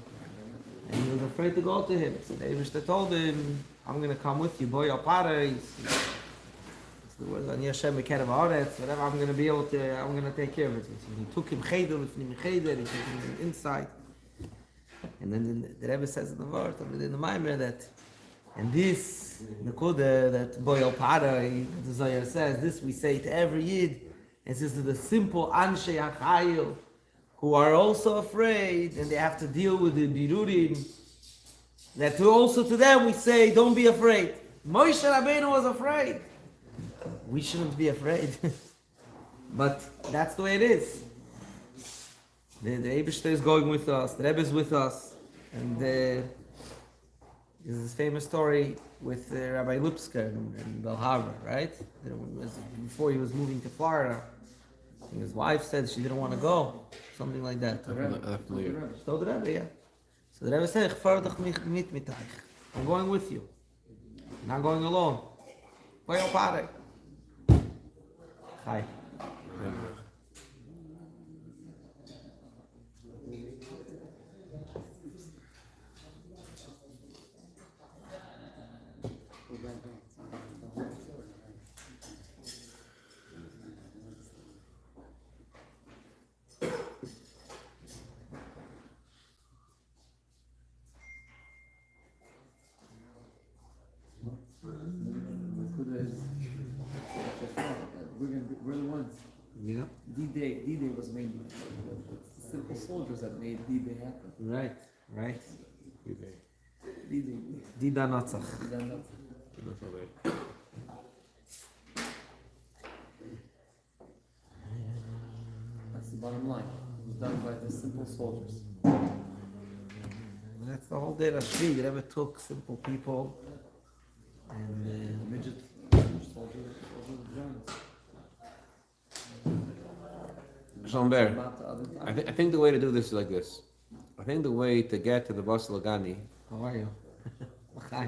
and he was afraid to go to him. So the Eibishter told him, I'm going to come with you, Boyal Paray. It's the word, Ani Hashem Mekerev Haaretz, whatever, I'm going to be able to, I'm going to take care of it. So he took him Cheder, he took him inside. And then the Rebbe says in the word, in the Maimer, that, and this, Nekuda, that Boyal Para, the Zohar says, this we say to every Yid, it says to the simple Anshe HaChayil, who are also afraid, and they have to deal with the Birurim, that also to them we say, don't be afraid. Moshe Rabbeinu was afraid. We shouldn't be afraid. But that's the way it is. The Eibishter is going with us, the Rebbe is with us, and there's this famous story with Rabbi Lipsker in Bell Harbor, right? Before he was moving to Florida, and his wife said she didn't want to go, something like that. She told the Rebbe, yeah. So the Rebbe said, I'm going with you. I'm not going alone. Hi. We're the ones. Yeah. D-Day was made. The simple soldiers that made D-Day happen. Right. D-Day. Dida Natzach. That's the bottom line. It was done by the simple soldiers. That's the whole day Rashbi. The Rebbe took simple people and Midget soldiers, giants. Shalom Bear. I think the way to do this is like this. I think the way to get to the Bais Lagani. how are you? I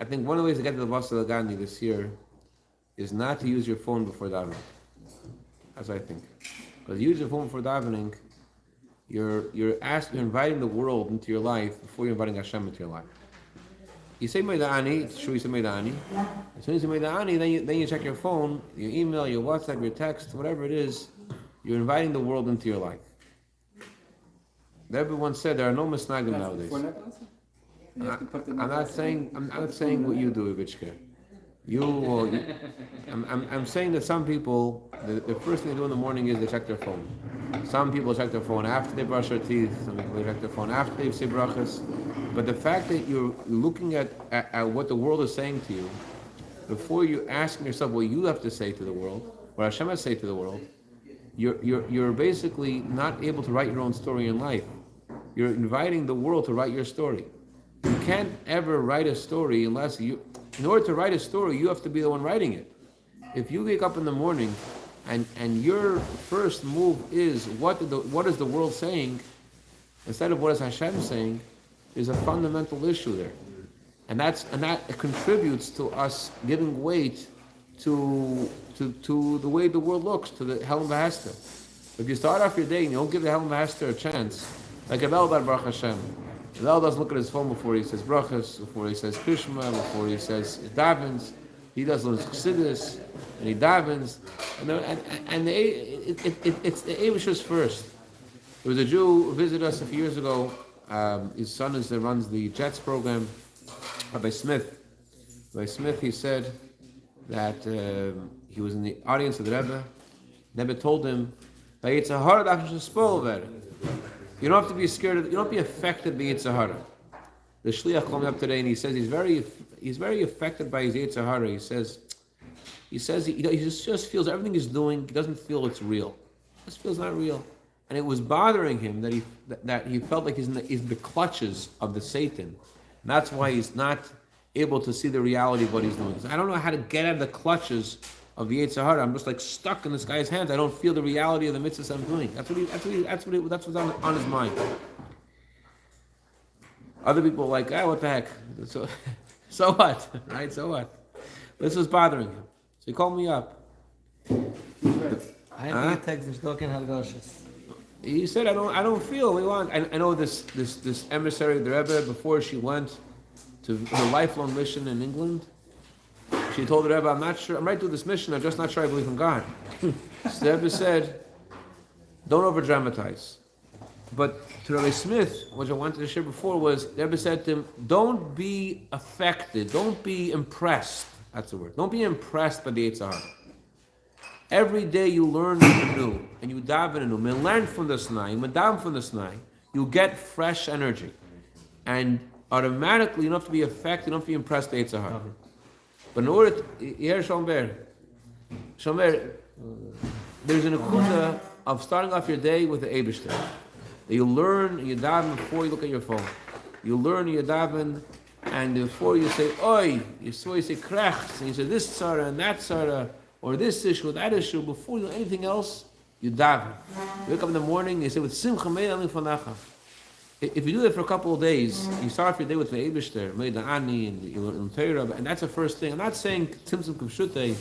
think one of the ways to get to the Bais Lagani this year is not to use your phone before davening. That's what I think. Because you use your phone before davening, you're inviting the world into your life before you're inviting Hashem into your life. You say Meida'ani, it's true you say Meida'ani. As soon as you say Meida'ani, then you check your phone, your email, your WhatsApp, your text, whatever it is, you're inviting the world into your life. The Rebbe once said there are no misnagim nowadays. I'm not saying what you do, Ivichka. I'm saying that some people, the first thing they do in the morning is they check their phone. Some people check their phone after they brush their teeth. Some people check their phone after they say brachas. But the fact that you're looking at what the world is saying to you, before you're asking yourself what you have to say to the world, what Hashem has to say to the world, you're basically not able to write your own story in life. You're inviting the world to write your story. You can't ever write a story unless you. In order to write a story, you have to be the one writing it. If you wake up in the morning, and your first move is what is the world saying, instead of what is Hashem saying, there's a fundamental issue there, and that contributes to us giving weight to the way the world looks, to the Helen Vahester. If you start off your day and you don't give the Helen Vahester a chance, like a Bel Baruch Hashem, Zelle doesn't look at his phone before he says brachas, before he says krishma, before he says davens. He does learn chassidus, and he davens, and it's the Avishus first. There was a Jew who visited us a few years ago. His son runs the Jets program. Rabbi Smith. Rabbi Smith, he said that he was in the audience of the Rebbe. The Rebbe told him, "It's a hard action to spoil about it. You don't have to be scared. You don't be affected by Yetzer Hara." The shliach called me up today, and he says he's very affected by his Yetzer Hara. He says he just feels everything he's doing. He doesn't feel it's real. It just feels not real, and it was bothering him that he felt like he's in the clutches of the Satan, and that's why he's not able to see the reality of what he's doing. He says, I don't know how to get out of the clutches of the Yetzer Hara. I'm just like stuck in this guy's hands. I don't feel the reality of the mitzvahs I'm doing. That's what's on his mind. Other people are like, what the heck? So what? Right? So what? This was bothering him. So he called me up. I have to text the talking halachas. He said, I don't feel we want. I know this emissary of the Rebbe, before she went to her lifelong mission in England, she told the Rebbe, I'm not sure, I'm right to do this mission, I'm just not sure I believe in God. So the Rebbe said, don't over dramatize. But to Rabbi Smith, what I wanted to share before was, the Rebbe said to him, don't be affected, don't be impressed, that's the word, don't be impressed by the Yetzer Hara. Every day you learn anew, and you daven anew, you learn from the Snai, you daven from the Snai, you get fresh energy. And automatically you don't have to be affected, you don't have to be impressed by Yetzer Hara. But in order to hear Shomber, there's an akuta of starting off your day with the Eibishter. You learn and you daven before you look at your phone. You learn and you daven, and before you say oi, you say krach, and you say this tzara and that tzara, or this issue or that issue. Before you do anything else, you daven. You wake up in the morning and you say with simcha meid ani fanacha. If you do that for a couple of days, you start off your day with the Eibishter, meid ani, and you learn torah, and that's the first thing. I'm not saying tzimtzum k'pshutei,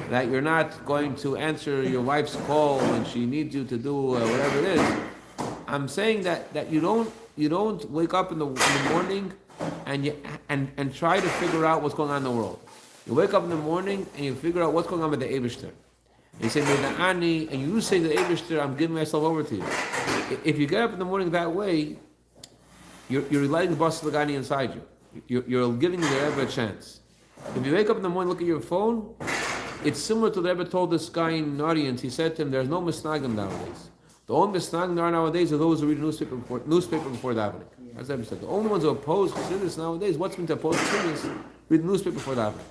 that you're not going to answer your wife's call when she needs you to do whatever it is. I'm saying that you don't wake up in the morning and try to figure out what's going on in the world. You wake up in the morning and you figure out what's going on with the Eibishter. You say Ani, and you say to the Eibishter, I'm giving myself over to you. If you get up in the morning that way, you're letting the Bais Bezalel inside you. You're giving the Rebbe a chance. If you wake up in the morning, look at your phone, it's similar to the Rebbe told this guy in the audience. He said to him, there's no misnagim nowadays. The only misnagim there are nowadays are those who read newspaper before davening. As the Rebbe said, the only ones who oppose chassidus nowadays, what's meant to oppose chassidus? Read the newspaper before davening.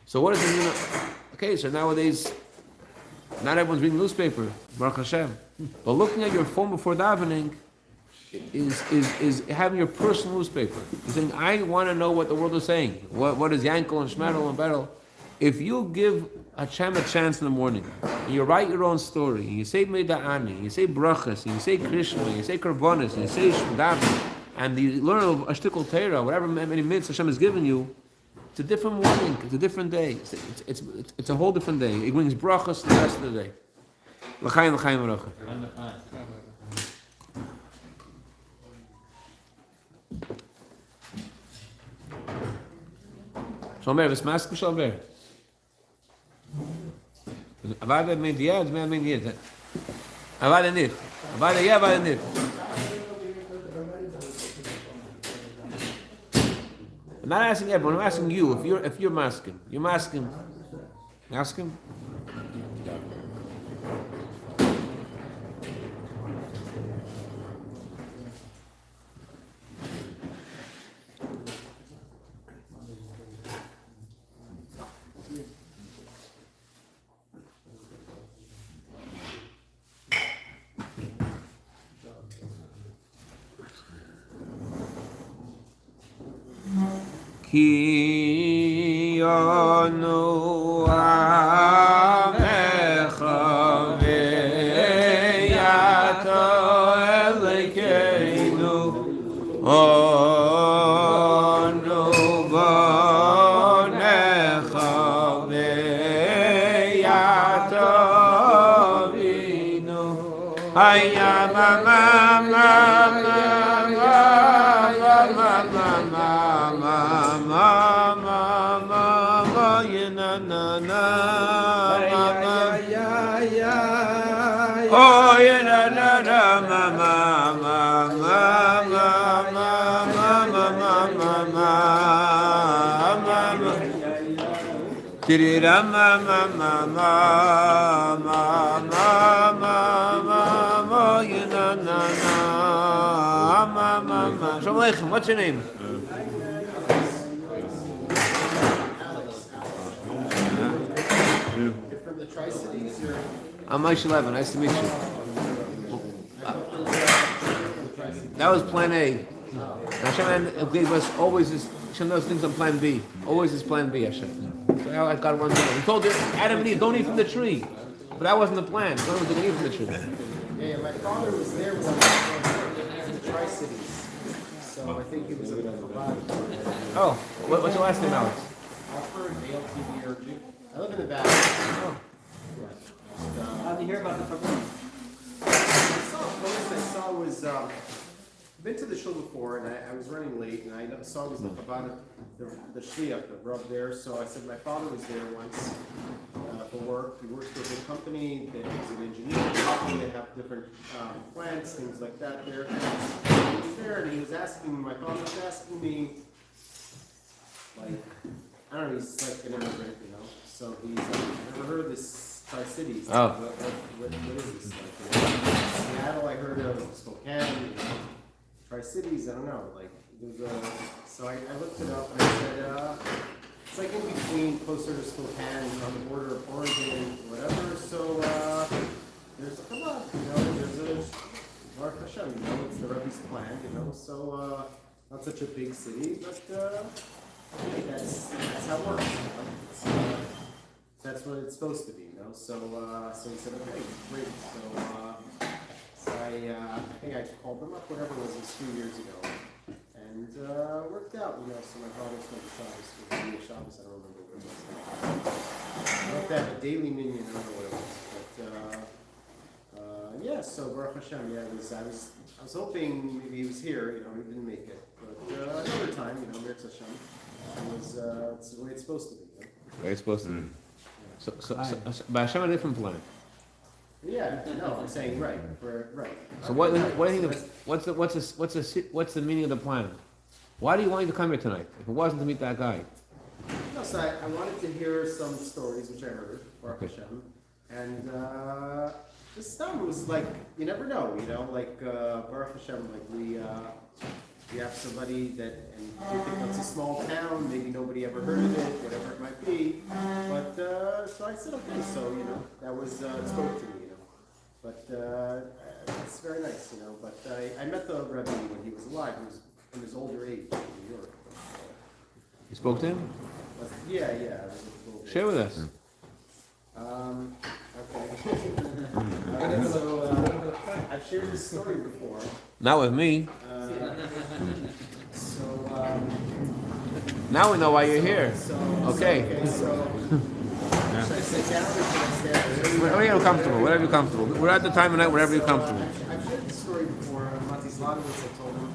So what does it mean? Okay, so nowadays, not everyone's reading the newspaper, Baruch Hashem. But looking at your phone before davening is having your personal newspaper. You're saying, I want to know what the world is saying. What is Yankel and Shmerel and Beryl? If you give Hashem a chance in the morning, and you write your own story, and you say Meida'ani, you say Brachas, and you say Krishma, and you say Karbonis, and you say Shmadav, and you learn a shtickle Torah, whatever many minutes Hashem has given you, it's a different morning, it's a different day, it's a whole different day. It brings Brachas to the rest of the day. L'chaim, l'chaim, l'chaim. Shomer, was machst du, Shomer? Avada meint ja, das meint ja. Avada nicht. Avada ja, avada nicht. I'm not asking everyone, I'm asking you, if you're masking. You're masking. Ask him. Ki Yonu Amecha Ve'yato Elokeinu Onu Bonecha Ve'yato Avinu Hayya ma ma ma ma Shalom, what's your name? From the Tri-Cities, or I'm Moshe Levin. Nice to meet you. That was plan A. Hashem gave us always this. Hashem does things on plan B. Always is plan B, Hashem. So I got one thing. He told Adam and Eve, don't eat from the tree. But that wasn't the plan. God was going to eat from the tree. yeah, my father was there once in the Tri-Cities, so I think he was a Chabad. Oh, what's your last name, Alex? Alfred, ALTVRG. I live in the back. Oh. How'd you hear about the Farbrengen? I saw a post I saw was, I've been to the shul before, and I was running late, and I saw it was the Chabad, the shliach, the rub there, so I said my father was there once for work. He works for a big company, he's an engineer, they have different plants, things like that there. And he was there, and he was asking me, my father was asking me, like, I don't know, he's like an immigrant, you know, so he's like, I've never heard of this Tri-Cities. Oh. What is this? Like, Seattle, I heard of Spokane, you know. Tri-Cities, I don't know, like, there's a, so I looked it up and I said, it's like in between, closer to Spokane, on the border of Oregon, whatever, so, there's a Chabad, you know, there's a Baruch Hashem, you know, it's the Rebbe's plan, you know, so, not such a big city, but, hey, that's how it works, you know? That's what it's supposed to be, you know, so he said, okay, great, so I think I called them up, whatever it was 2 years ago, and worked out, you know, so my father spent the shabbos, with me shabbos, I don't remember what it was. I looked at a daily minion, I don't know what it was, but yeah, so Baruch Hashem, yeah, I was hoping maybe he was here, you know, he didn't make it, but another time, you know, Mirz Hashem, it's the way it's supposed to be, you know? The way it's supposed to be. So, but Hashem had a different plan. Yeah, no, I'm saying right. So what do you think? What's the meaning of the plan? Why do you want you to come here tonight? If it wasn't to meet that guy. No, so I wanted to hear some stories which I heard, Baruch Hashem, and this stuff was like you never know, you know, like Baruch Hashem, like we have somebody that, and you think it's a small town, maybe nobody ever heard of it, whatever it might be, but so I said okay, so you know that was it spoke to me, you know, but it's very nice, you know, but I met the Rebbe when he was alive. He was in his older age in New York. You spoke to him? Yeah, I was a little bit. Share with us. Okay. So I've shared this story before. Not with me. So Now we know why you're here. Okay. should I sit down or should I stand? Wherever you're comfortable. Whatever you're comfortable. We're at the time of night wherever you're comfortable. I've shared this story before. Mati Zlotowitz, I told him.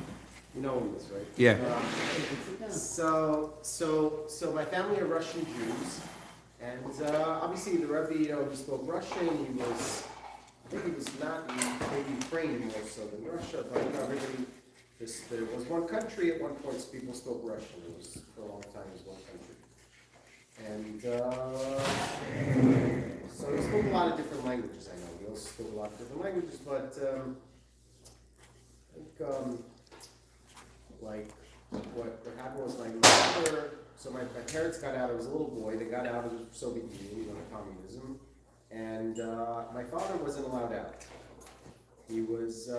You know him, right? Yeah. So my family are Russian Jews, and obviously the Rebbe, you know, he spoke Russian. I think he was not maybe Ukrainian more so than Russia, but you know, everybody. There was one country at one point. So people spoke Russian. It was for a long time. It was one country, and so he spoke a lot of different languages. I know he also spoke a lot of different languages, but I think like what happened was my mother. So my parents got out. I was a little boy. They got out of the Soviet Union, you know, communism, and my father wasn't allowed out. he was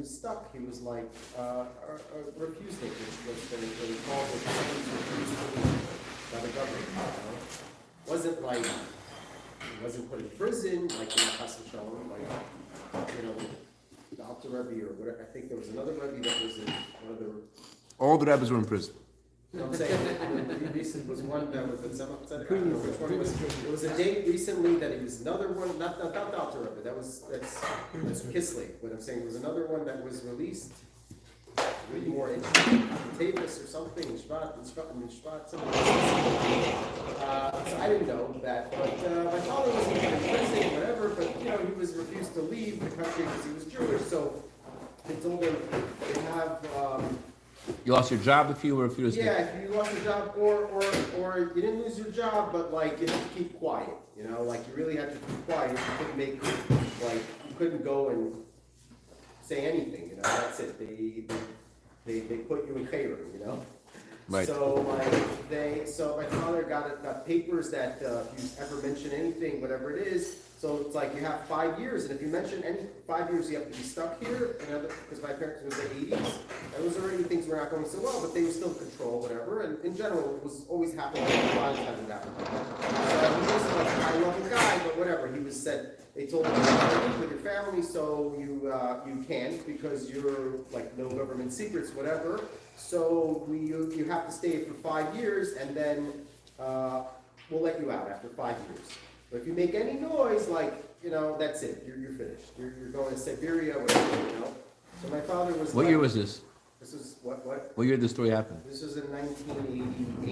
stuck. He was like refusing, which was what he called it, by the government. You know? Wasn't like he wasn't put in prison like in shalom, like the Alter Rebbe or whatever. I think there was another Rebbe that was in one of the. All the rabbis were in prison. No, I'm saying the recent was one that was in some. I don't know which one it was. It was a date recently that it was another one, not the Alter Rebbe. That's Kisley. But I'm saying there was another one that was released. Maybe more in Tavis or something, in Shvat, something. So I didn't know that, but my father was in prison, whatever. But he was refused to leave the country because he was Jewish. So they told him they have. You lost your job if you refused. Yeah, if you lost your job, or you didn't lose your job, but like you had to keep quiet. Like you really had to keep quiet. You couldn't you couldn't go and say anything. That's it. They put you in favor. Right. So my father got papers that if you ever mention anything, whatever it is. So it's like you have 5 years, and if you mention any 5 years, you have to be stuck here. Because my parents was in the 80s, and was already things were not going so well, but they were still in control, whatever. And in general, it was always happening. A lot of times it happened. So he wasn't like a high-level guy, but whatever. He was said. They told him you have to leave with your family, so you can't because you're like no government secrets, whatever. So you have to stay for 5 years, and then we'll let you out after 5 years. But if you make any noise, that's it. You're finished. You're going to Siberia, whatever. So my father was. What year was this? This is what? What year did the story happen? This was in 1988, I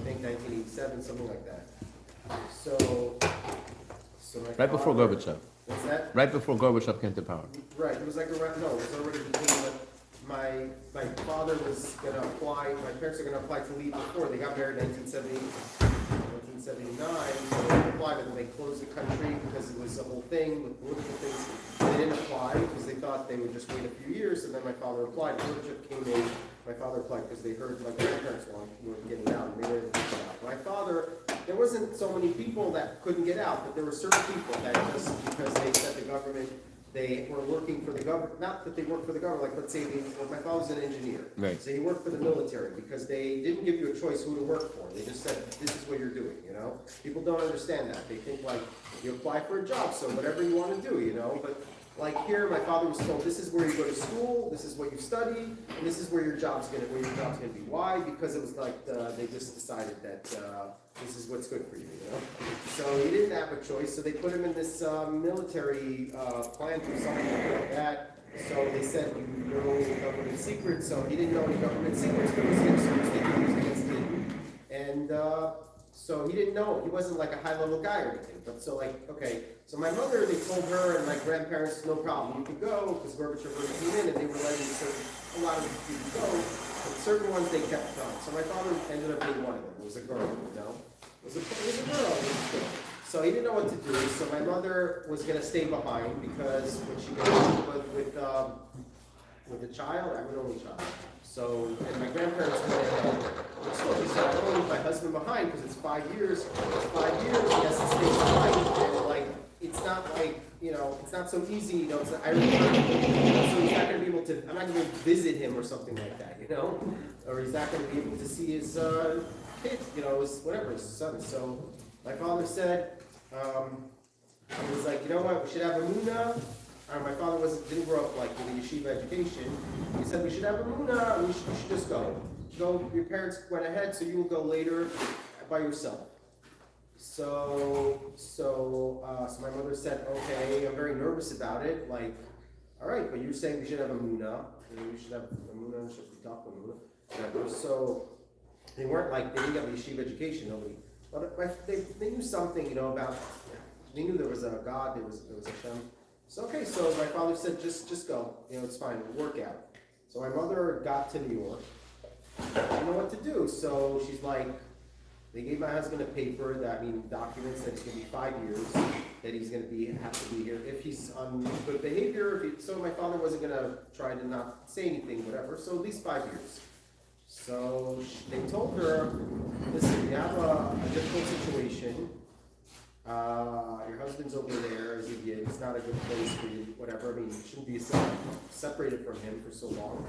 think 1987, something like that. So my Right before father- Gorbachev. What's that? Right before Gorbachev came to power. Right, it was like around, no, it was already between, my father was gonna apply, my parents are gonna apply to leave before, they got married in 1979, so they applied, and they closed the country because it was a whole thing with political things. They didn't apply because they thought they would just wait a few years, and then my father applied. Gorbachev came in, my father applied because they heard my grandparents were getting out, and they were able to get out. My father, there wasn't so many people that couldn't get out, but there were certain people that just because they said the government, they were working for the government, not that they worked for the government, like let's say my father's an engineer. Right. So he worked for the military because they didn't give you a choice who to work for. They just said, this is what you're doing, People don't understand that. They think like, you apply for a job, so whatever you want to do, But like here, my father was told, this is where you go to school, this is what you study, and this is where your job's gonna be. Why? Because it was like they just decided that this is what's good for you, So he didn't have a choice, so they put him in this military plant or something like that. So they said you know any government secrets, so he didn't know any government secrets, but he was thinking he was against him. And so he didn't know. He wasn't like a high-level guy or anything. But so so my mother, they told her and my grandparents, no problem, you can go, because Gorbachev already came in and they were letting a lot of people go, but certain ones they kept on. So my father ended up being one of them. It was a girl, It was a girl. So he didn't know what to do. So my mother was going to stay behind because when she got with a child, I'm an only child. So, and my grandparents went ahead. So she said, I don't want to leave my husband behind because it's 5 years. It's 5 years, he has to stay behind. And it's not it's not so easy, So I remember, so he's not going to be able to, I'm not going to visit him or something like that, Or he's not going to be able to see his kids, his son. So my father said, he was like, you know what, we should have a munah. My father didn't grow up with a yeshiva education. He said we should have a munah, and you should just go. Your parents went ahead, so you will go later by yourself. So my mother said, okay, I'm very nervous about it. All right, but you're saying we should have a munah, and we should have a munah, whatever. So they weren't they didn't have a yeshiva education, nobody. But they knew something, about. They knew there was a God, there was a Hashem. So okay, so my father said, just go. It's fine, it'll work out. So my mother got to New York. I didn't know what to do. So she's like, they gave my husband a paper documents that it's going to be 5 years, that he's going to have to be here. If he's on good behavior, so my father wasn't going to try to not say anything, whatever. So at least 5 years. So they told her, listen, we have a difficult situation. Your husband's over there, it's not a good place for you, whatever. I mean, you shouldn't be separated from him for so long.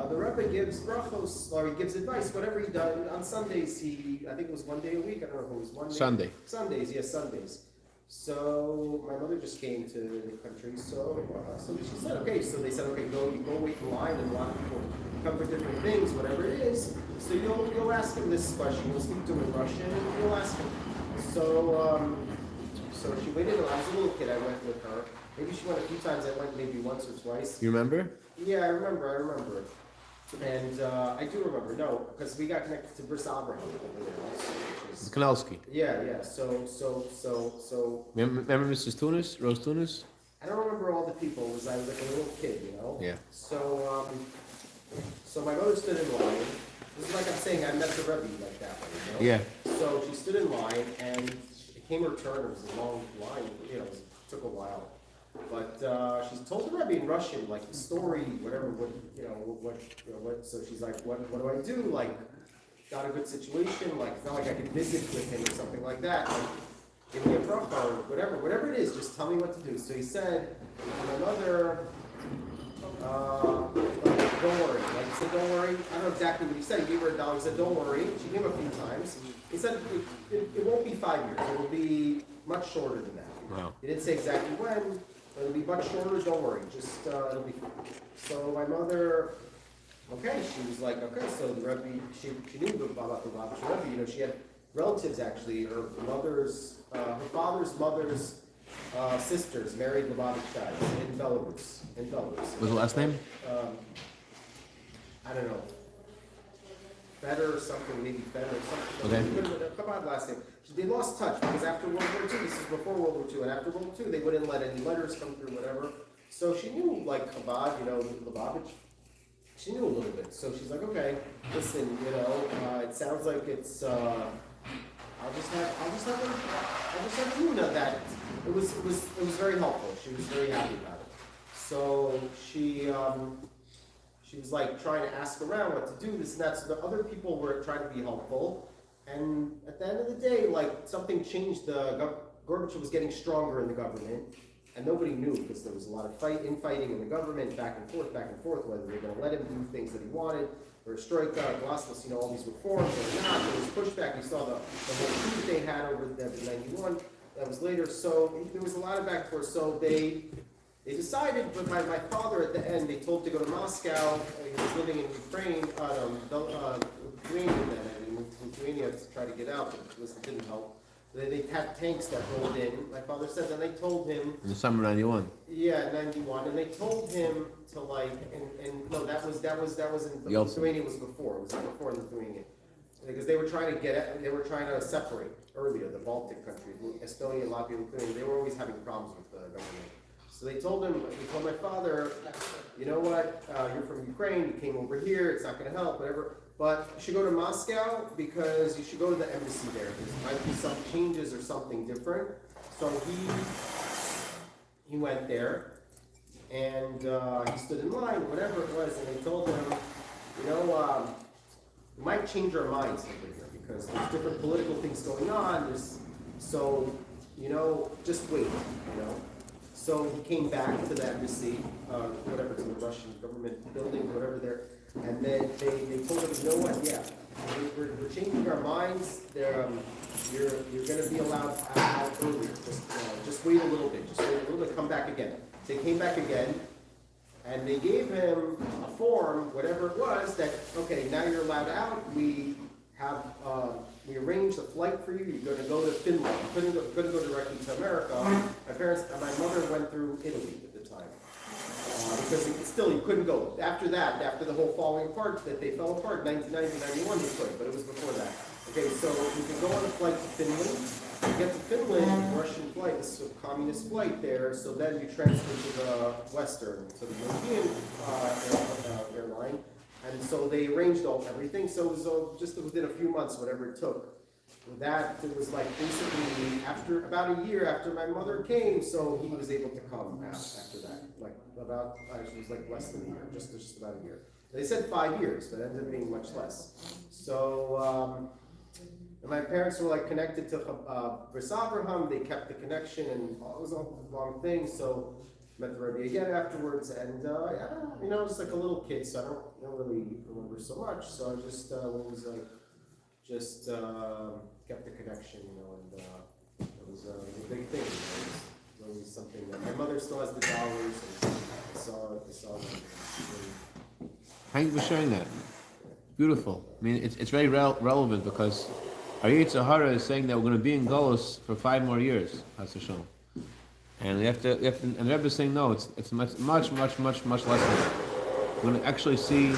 The Rebbe gives brachos, or he gives advice, whatever he does. On Sundays, I think it was one day a week, I don't know if it was one day. Sunday. Sundays, yes, Sundays. So my mother just came to the country, so she said, okay, so they said, okay, go wait in line, and a lot of people come for different things, whatever it is. So you'll ask him this question, you'll speak to him in Russian, and you'll ask him. So she waited. I was a little kid. I went with her. Maybe she went a few times. I went maybe once or twice. You remember? Yeah, I remember. And I do remember. No, because we got connected to Bais Bezalel Chabad. Kanalski. Yeah. So. Remember Mrs. Tunis, Rose Tunis? I don't remember all the people. I was like a little kid, you know. Yeah. So my mother stood in line. This is like I'm saying. I met the Rebbe like that way, you know. Yeah. So she stood in line and. Came her turn. It was a long line. It took a while, but she told the Rebbe in Russian, like the story, whatever. What. So she's like, what do I do? Like, got a good situation. Like, it's not like I can visit with him or something like that. Like, give me a bracha or whatever it is. Just tell me what to do. So he said, my mother. Don't worry. Like he said, don't worry. I don't know exactly what he said. He gave her $1. He said, don't worry. She came a few times. He said, it won't be 5 years. It will be much shorter than that. Wow. He didn't say exactly when, but it'll be much shorter. Don't worry. Just, it'll be. So my mother, okay, she was like, okay, so the Rebbe, she knew about the Rebbe. You know, she had relatives actually. Her father's mother's sisters married Lubavitch guys in Belarus. What's the last name? I don't know. Better or something, maybe better or something. Okay. Chabad last name. They lost touch because after World War II, this is before World War II, and after World War II, they wouldn't let any letters come through, whatever. So she knew, like, Chabad, you know, Lubavitch. She knew a little bit. So she's like, okay, listen, you know, it sounds like it's, I'll just have a Luna that. It was very helpful. She was very happy about it. So she was like trying to ask around what to do, this and that. So the other people were trying to be helpful. And at the end of the day, like something changed. Gorbachev was getting stronger in the government, and nobody knew because there was a lot of infighting in the government, back and forth, whether they were going to let him do things that he wanted, or Stroika, Glasnost, you know, all these reforms, or not. There was pushback. You saw the whole coup they had over there in '91. That was later. So there was a lot of back and forth. So they decided, but my father at the end, they told him to go to Moscow. He was living in Ukraine, Lithuania then. He moved to Lithuania to try to get out, but it didn't help. They had tanks that rolled in. My father said, and they told him In the summer '91. Yeah, '91, and they told him to like, and no, that was in Yeltsin. Lithuania was before. It was before Lithuania, because they were trying to separate earlier the Baltic countries, Estonia, Latvia, Lithuania. They were always having problems with the government. So they told my father, you know what, you're from Ukraine, you came over here, it's not going to help, whatever. But you should go to Moscow because you should go to the embassy there. There might be some changes or something different. So he went there, and he stood in line, whatever it was, and they told him, you know, we might change our minds over here because there's different political things going on. So, you know, just wait, you know. So he came back to the embassy, whatever, to the Russian government building, whatever there, and then they told him, you know what, yeah, we're changing our minds. You're going to be allowed out earlier. Just wait a little bit. Just wait a little bit. Come back again. So he came back again, and they gave him a form, whatever it was, that okay, now you're allowed out. We have we arranged a flight for you. You're going to go to Finland. You couldn't go directly to America. My mother went through Italy at the time because you couldn't go. After that, after the whole falling apart, that they fell apart, 1990, 91 you could, but it was before that. Okay, so you can go on a flight to Finland. You get to Finland, Russian flight, this is a communist flight there. So then you transfer to the Western, to the European airline. And so they arranged everything. So it was just within a few months, whatever it took. With that, it was like basically after about a year after my mother came, so he was able to come after that. Like about, actually, it was like less than a year, just about a year. They said 5 years, but it ended up being much less. So And my parents were like connected to Bais Abraham. They kept the connection, and it was a long thing. So met the Rebbe again afterwards, and yeah, I was like a little kid, so I don't really remember so much. So I just was like, just kept the connection, and it was a big thing. It was always something that my mother still has the dollars, and I saw them. Thank you for sharing that. Beautiful. I mean, it's very relevant because our Yetzer Hara is saying that we're going to be in Golus for 5 more years, Chas v'shalom. And we have to, and the Rebbe is saying no, it's much less than that. We're going to actually see.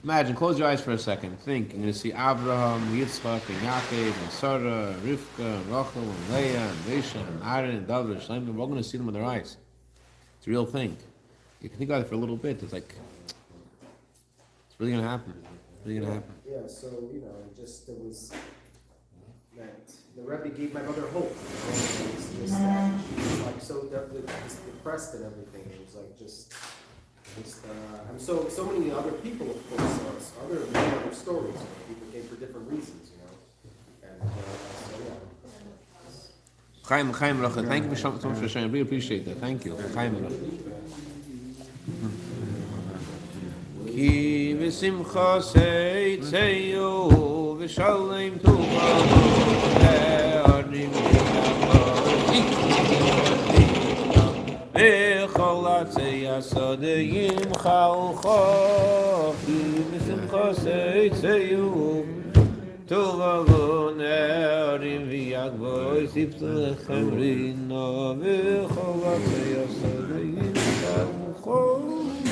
Imagine, close your eyes for a second. Think. You're going to see Abraham, Yitzchak, and Yaakov, and Sarah, and Rivka, and Rachel, and Leah, and Reisha, and Aaron, and David, and Shlomo. We're all going to see them with our eyes. It's a real thing. You can think about it for a little bit. It's like, it's really going to happen. Yeah, so, it was that the Rebbe gave my mother hope. It was just that she was like so depressed and everything. It was like and so many other people, of course, other stories. People came for different reasons, And so yeah. Chaim Racha, thank you so much for sharing. I really appreciate that. Thank you. Chaim Racha. Ki v'simcha seitzeyu v'shalem tuva le'arim v'chol atzei asodeyim chalcha ki v'simcha seitzeyu tuva le'arim v'yagvoy siptu lechem rina v'chol atzei asodeyim chalcha